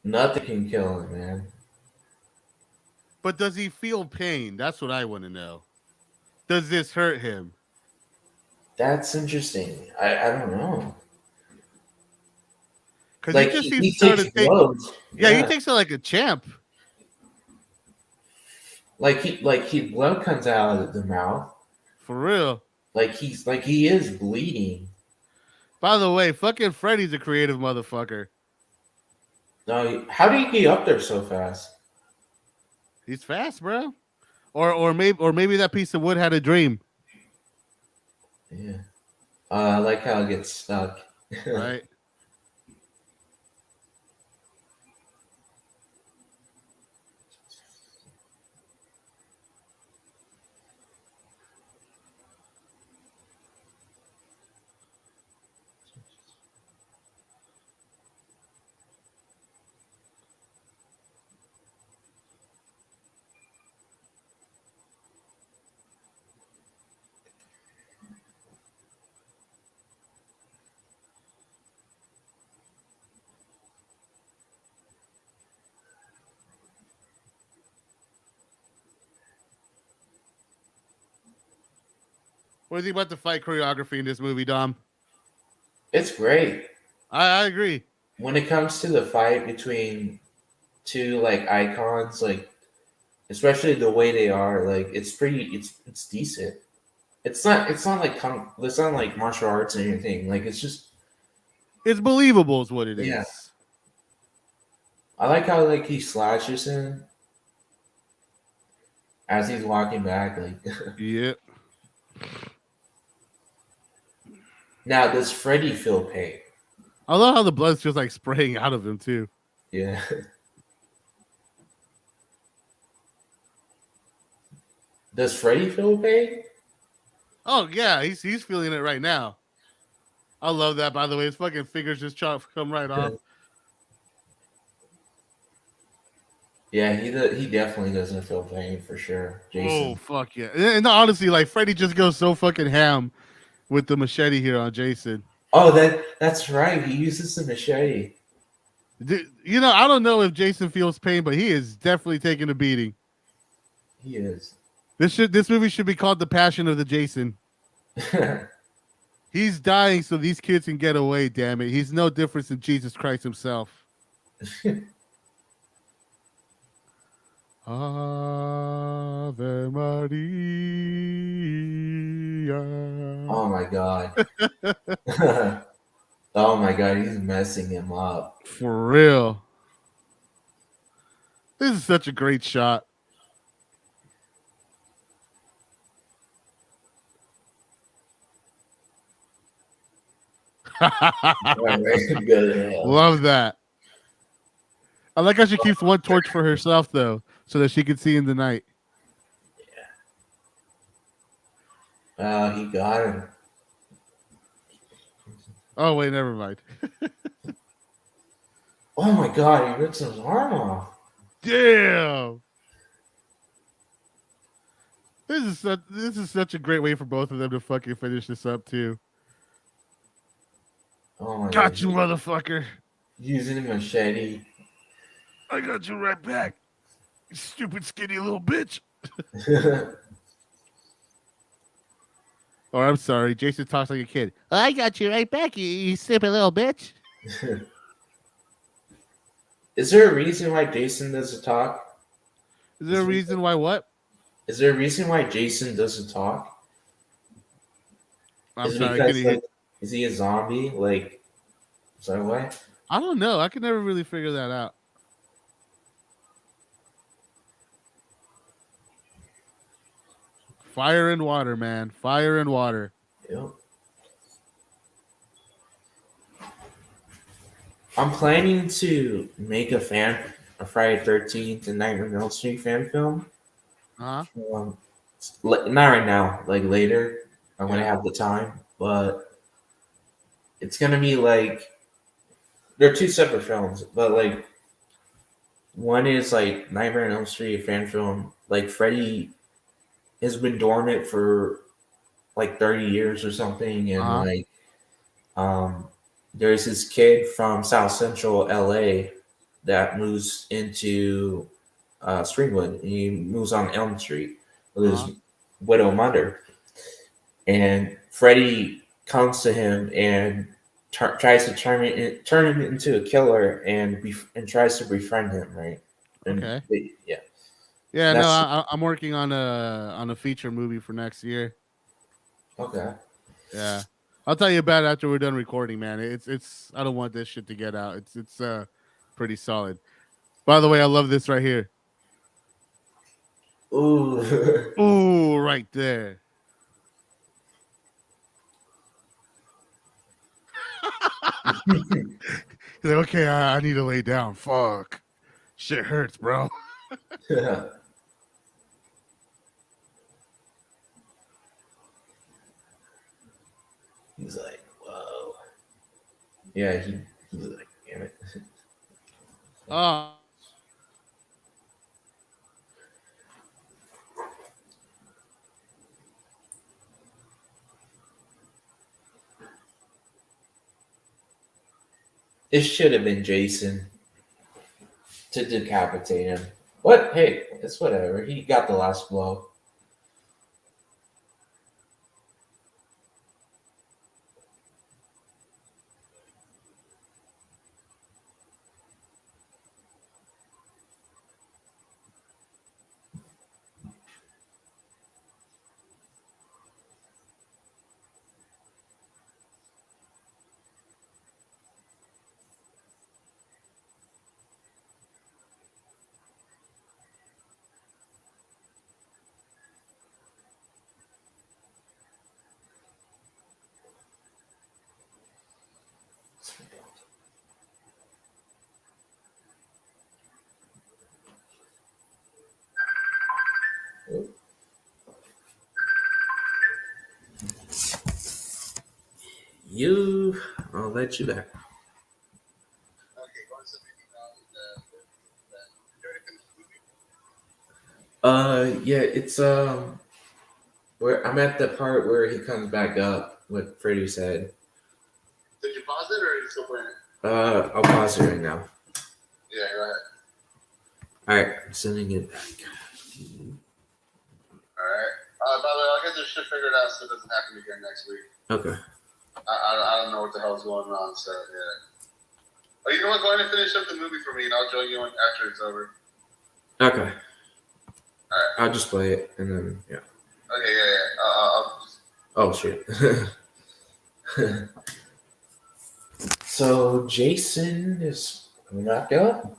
S1: Nothing can kill him, man.
S2: But does he feel pain? That's what I want to know. Does this hurt him?
S1: That's interesting. I don't know.
S2: Because
S1: Like
S2: he just
S1: he
S2: seems to
S1: takes
S2: take.
S1: blows.
S2: Yeah, he takes it like a champ.
S1: Like he blood comes out of the mouth.
S2: For real.
S1: Like he is bleeding.
S2: By the way, fucking Freddy's a creative motherfucker.
S1: No, how do you get up there so fast?
S2: He's fast, bro. Or maybe that piece of wood had a dream.
S1: Yeah. I like how it gets stuck.
S2: Right. What do you think about the fight choreography in this movie, Dom?
S1: It's great.
S2: I agree.
S1: When it comes to the fight between two like icons, like especially the way they are, like it's decent. It's not like martial arts or anything. Like it's just
S2: It's believable is what it is.
S1: Yeah. I like how like he slashes him as he's walking back. Like
S2: Yeah.
S1: now, does Freddy feel pain?
S2: I love how the blood's just like spraying out of him too.
S1: Yeah. Does Freddy feel pain?
S2: Oh yeah, he's feeling it right now. I love that, by the way. His fucking fingers just come right off.
S1: Yeah, he definitely doesn't feel pain for sure. Jason.
S2: Oh fuck yeah! And honestly, like Freddy just goes so fucking ham with the machete here on Jason.
S1: Oh, that's right. He uses the machete.
S2: I don't know if Jason feels pain, but he is definitely taking a beating.
S1: He is.
S2: This movie should be called The Passion of the Jason. He's dying so these kids can get away, damn it. He's no different than Jesus Christ himself. Ave Maria.
S1: Oh my god. Oh my god, he's messing him up.
S2: For real. This is such a great shot.
S1: Good.
S2: Love that. I like how she keeps one torch for herself though, so that she can see in the night.
S1: He got him.
S2: Oh wait, never mind.
S1: Oh my god, he rips his arm off.
S2: Damn. This is such a great way for both of them to fucking finish this up too.
S1: Oh my god.
S2: Got you, motherfucker.
S1: Using a machete.
S2: I got you right back. You stupid skinny little bitch. Or I'm sorry, Jason talks like a kid. I got you right back, you stupid little bitch.
S1: Is there a reason why Jason doesn't talk?
S2: Is there a reason why what?
S1: Is there a reason why Jason doesn't talk?
S2: I'm
S1: Is it
S2: sorry, I
S1: because
S2: couldn't
S1: like
S2: hit.
S1: is he a zombie? Like sorry what?
S2: I don't know. I could never really figure that out. Fire and water, man. Fire and water.
S1: Yep. I'm planning to make a Friday 13th and Nightmare on Elm Street fan film.
S2: Uh huh.
S1: Um, not right now, like later. I'm gonna
S2: Yeah.
S1: have the time, but it's gonna be like they're two separate films, but like one is like Nightmare on Elm Street fan film. Like Freddy has been dormant for like 30 years or something, and
S2: Uh huh.
S1: like um, there's this kid from South Central LA that moves into Springwood. And he moves on Elm Street with
S2: Uh huh.
S1: his widow mother, and Freddy comes to him and tries to turn him into a killer and tries to befriend him, right? And
S2: Okay.
S1: yeah,
S2: Yeah. No,
S1: that's
S2: I'm working on a feature movie for next year.
S1: okay.
S2: Yeah. I'll tell you about it after we're done recording, man. It's. I don't want this shit to get out. It's pretty solid. By the way, I love this right here.
S1: Ooh,
S2: Ooh, right there. He's like, okay, I need to lay down. Fuck. Shit hurts, bro.
S1: he's like, whoa, yeah. He's like, damn it.
S2: Oh.
S1: It should have been Jason to decapitate him. What? Hey, it's whatever. He got the last blow. I'll let you back. Yeah, it's where I'm at the part where he comes back up. What Freddy said.
S5: Did you pause it or are you still playing it?
S1: I'll pause it right now.
S5: Yeah, go ahead.
S1: All right, I'm sending it back.
S5: Alright. By the way, I'll get this shit figured out so it doesn't happen again next week.
S1: Okay.
S5: I don't know what the hell's going on, so yeah. Oh, you know what? Go ahead and finish up the movie for me, and I'll join you after it's over.
S1: Okay.
S5: Alright.
S1: I'll just play it and then yeah.
S5: Okay, yeah. I'll just...
S1: Oh shit. So Jason is wrapped up,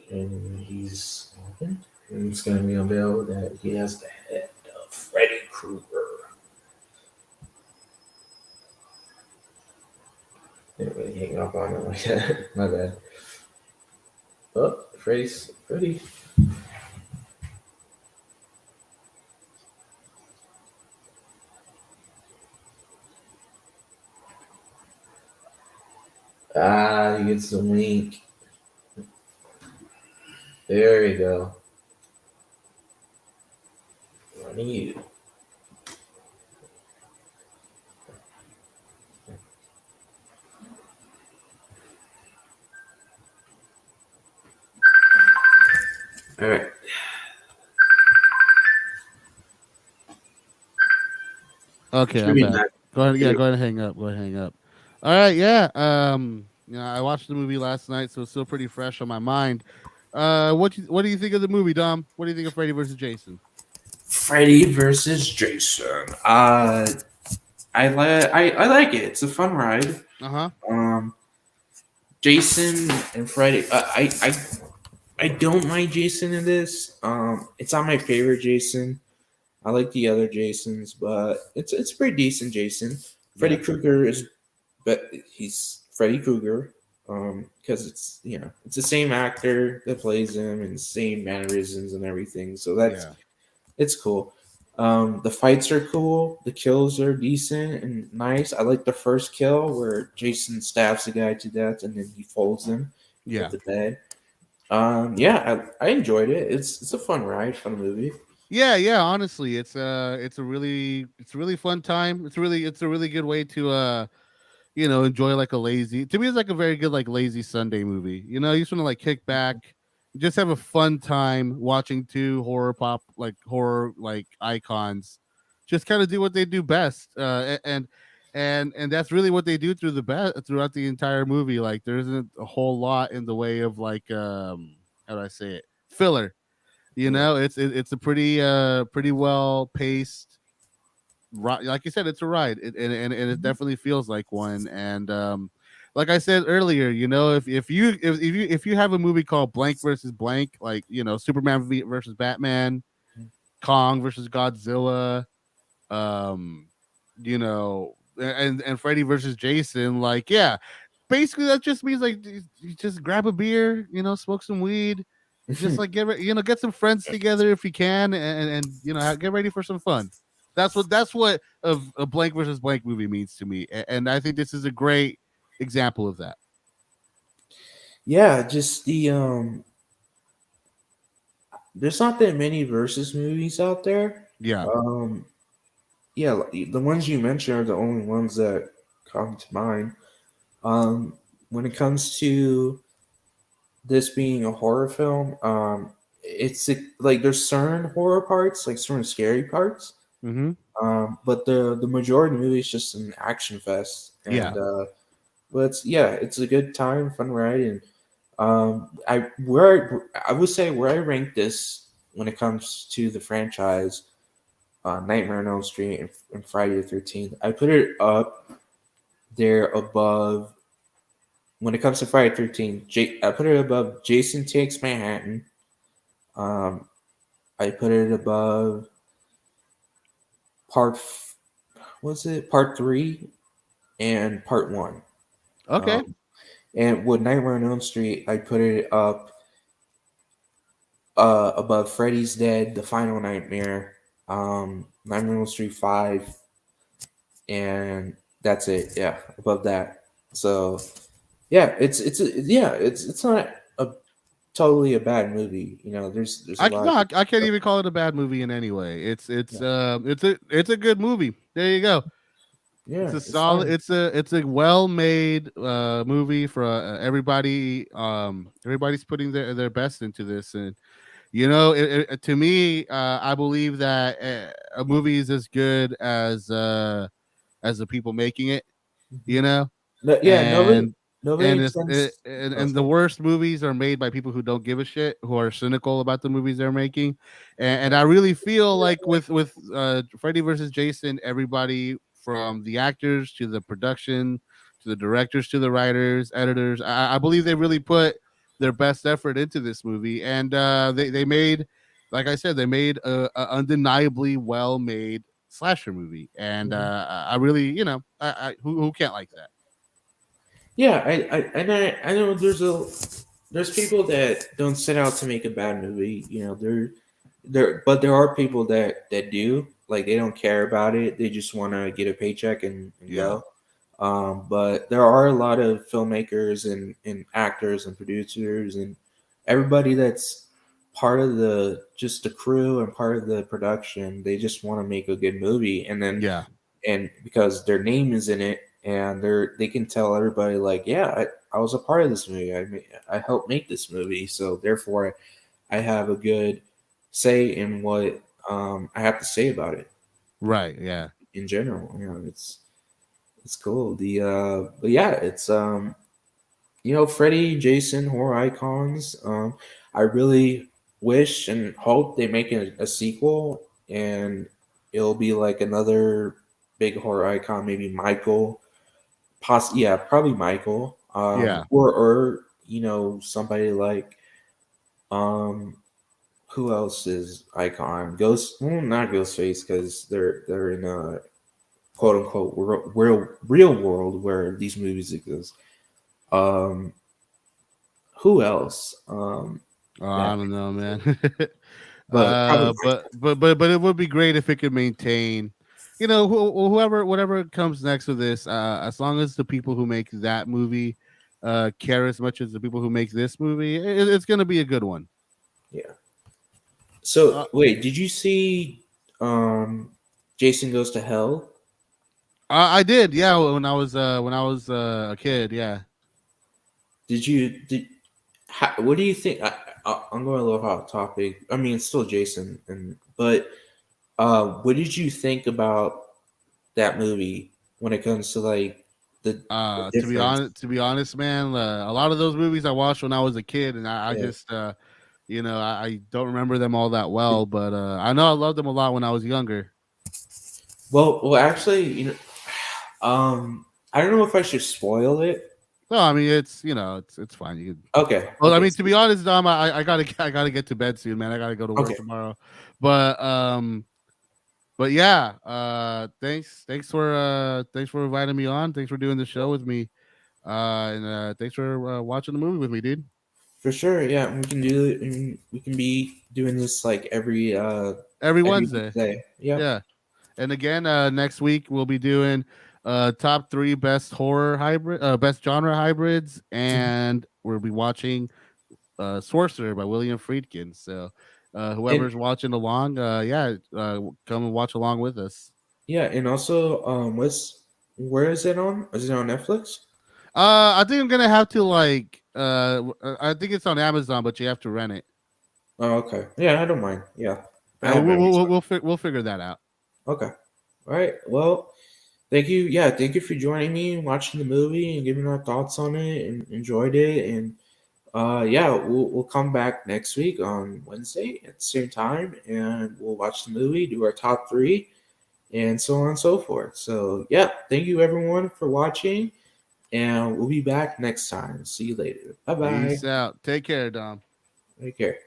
S1: and he's walking. And it's gonna be unveiled that he has the head of Freddy Krueger. Didn't really hang up on it like that. My bad. Oh, Freddy. needs the link. There you go. Running you. All right.
S2: Okay,
S1: Should
S2: I'm
S1: be
S2: back.
S1: back.
S2: Go ahead. Yeah,
S1: There.
S2: go ahead and hang up. Go ahead and hang up. All right. Yeah. I watched the movie last night, so it's still pretty fresh on my mind. What do you think of the movie, Dom? What do you think of Freddy versus Jason?
S1: Freddy versus Jason. I like it. It's a fun ride.
S2: Uh huh.
S1: Um, Jason and Freddy. I don't mind Jason in this. It's not my favorite Jason. I like the other Jasons, but it's a pretty decent Jason. Freddy
S2: Yeah.
S1: Krueger is, but he's Freddy Krueger. Because it's the same actor that plays him and the same mannerisms and everything. So that's
S2: Yeah.
S1: it's cool. The fights are cool. The kills are decent and nice. I like the first kill where Jason stabs the guy to death and then he folds him with
S2: Yeah.
S1: the bed. Yeah, I enjoyed it. It's a fun ride, fun movie.
S2: Yeah. Yeah. Honestly, it's a really fun time. It's a really good way to enjoy like a lazy. To me, it's like a very good like lazy Sunday movie. You just want to like kick back, just have a fun time watching two horror like icons, just kind of do what they do best. And that's really what they do throughout the entire movie. Like there isn't a whole lot in the way of like how do I say it, filler.
S1: Yeah.
S2: It's a pretty well paced, right, like you said, it's a ride, and it definitely feels like one. And like I said earlier, if you have a movie called blank versus blank, like Superman versus Batman, Kong versus Godzilla, um and Freddy versus Jason, like, yeah, basically that just means like you just grab a beer, smoke some weed, just like get some friends together if you can, and get ready for some fun. That's what a blank versus blank movie means to me, and I think this is a great example of that.
S1: Yeah, just there's not that many versus movies out there.
S2: Yeah.
S1: Um, yeah, the ones you mentioned are the only ones that come to mind. When it comes to this being a horror film, like there's certain horror parts, like certain scary parts.
S2: Mm-hmm.
S1: But the majority of the movie is just an action fest,
S2: Yeah.
S1: and but it's a good time, fun ride, and I would say where I rank this when it comes to the franchise, Nightmare on Elm Street and Friday the 13th, I put it up there above. When it comes to Friday the 13th, I put it above Jason Takes Manhattan. Um, I put it above part. Was it part three and part one?
S2: Okay.
S1: Um, and with Nightmare on Elm Street, I put it up above Freddy's Dead, The Final Nightmare, Nightmare on Elm Street 5, and that's it. Yeah, above that. So yeah, it's not a totally a bad movie. There's a lot of
S2: I can't even call it a bad movie in any way.
S1: yeah,
S2: It's a good movie. There you go. It's
S1: yeah,
S2: a
S1: it's
S2: solid.
S1: fun.
S2: It's a well made movie for everybody. Everybody's putting their best into this, and to me, I believe that a movie is as good as the people making it. You know,
S1: No, yeah,
S2: and
S1: nobody
S2: and
S1: intends. Oh,
S2: and the worst movies are made by people who don't give a shit, who are cynical about the movies they're making. And I really feel like with Freddy versus Jason, everybody from the actors to the production to the directors to the writers, editors, I believe they really put their best effort into this movie, and they made, like I said, they made a undeniably well made slasher movie. And
S1: mhm.
S2: I really, who can't like that?
S1: Yeah, I know there's people that don't set out to make a bad movie. But there are people that do. Like they don't care about it. They just want to get a paycheck and
S2: Yeah.
S1: go. But there are a lot of filmmakers and actors and producers and everybody that's part of the crew and part of the production. They just want to make a good movie, and then
S2: Yeah.
S1: and because their name is in it, and they can tell everybody like, yeah, I was a part of this movie. I helped make this movie, so therefore I have a good say in what I have to say about it
S2: Right. Yeah.
S1: in general. It's cool. But yeah, it's Freddy, Jason, horror icons. I really wish and hope they make a sequel, and it'll be like another big horror icon, maybe Michael. Yeah, probably Michael.
S2: Yeah.
S1: Or somebody like um who else is icon? Ghost, well, not Ghostface, because they're in a quote unquote real world where these movies exist. Um, who else?
S2: Oh, I
S1: That,
S2: don't know, man.
S1: but probably
S2: But it would be great if it could maintain, whoever, whatever comes next with this. As long as the people who make that movie care as much as the people who make this movie, it's gonna be a good one.
S1: yeah. So
S2: Uh,
S1: wait, did you see Jason Goes to Hell?
S2: I did, yeah. When I was a kid, yeah.
S1: What do you think? I'm going a little off topic. I mean, it's still Jason, but what did you think about that movie when it comes to like the difference?
S2: To be honest, man, a lot of those movies I watched when I was a kid, and I
S1: Yeah.
S2: just, I don't remember them all that well, but I know I loved them a lot when I was younger.
S1: Well, actually, I don't know if I should spoil it.
S2: No, I mean it's fine. You can.
S1: Okay.
S2: Well, I
S1: Okay.
S2: mean, to be honest, Dom, I gotta get to bed soon, man. I gotta go to work
S1: Okay.
S2: tomorrow. But yeah, thanks for inviting me on. Thanks for doing the show with me. And thanks for watching the movie with me, dude.
S1: For sure. Yeah, we can do it. We can be doing this like
S2: Every
S1: every
S2: Wednesday.
S1: day. Yep.
S2: Yeah. And again, next week we'll be doing top 3 best genre hybrids, and we'll be watching Sorcerer by William Friedkin. So
S1: And
S2: whoever's watching along, come and watch along with us.
S1: yeah, and also where is it on? Is it on Netflix?
S2: I think I'm gonna have to I think it's on Amazon, but you have to rent it.
S1: Oh, okay. Yeah, I don't mind. Yeah, I have
S2: We'll figure that out.
S1: Okay. All right. Well, thank you. Yeah, thank you for joining me and watching the movie and giving our thoughts on it and enjoyed it. And yeah, we'll come back next week on Wednesday at the same time, and we'll watch the movie, do our top 3, and so on and so forth. So yeah, thank you everyone for watching, and we'll be back next time. See you later. Bye bye.
S2: Peace out. Take care, Dom.
S1: Take care.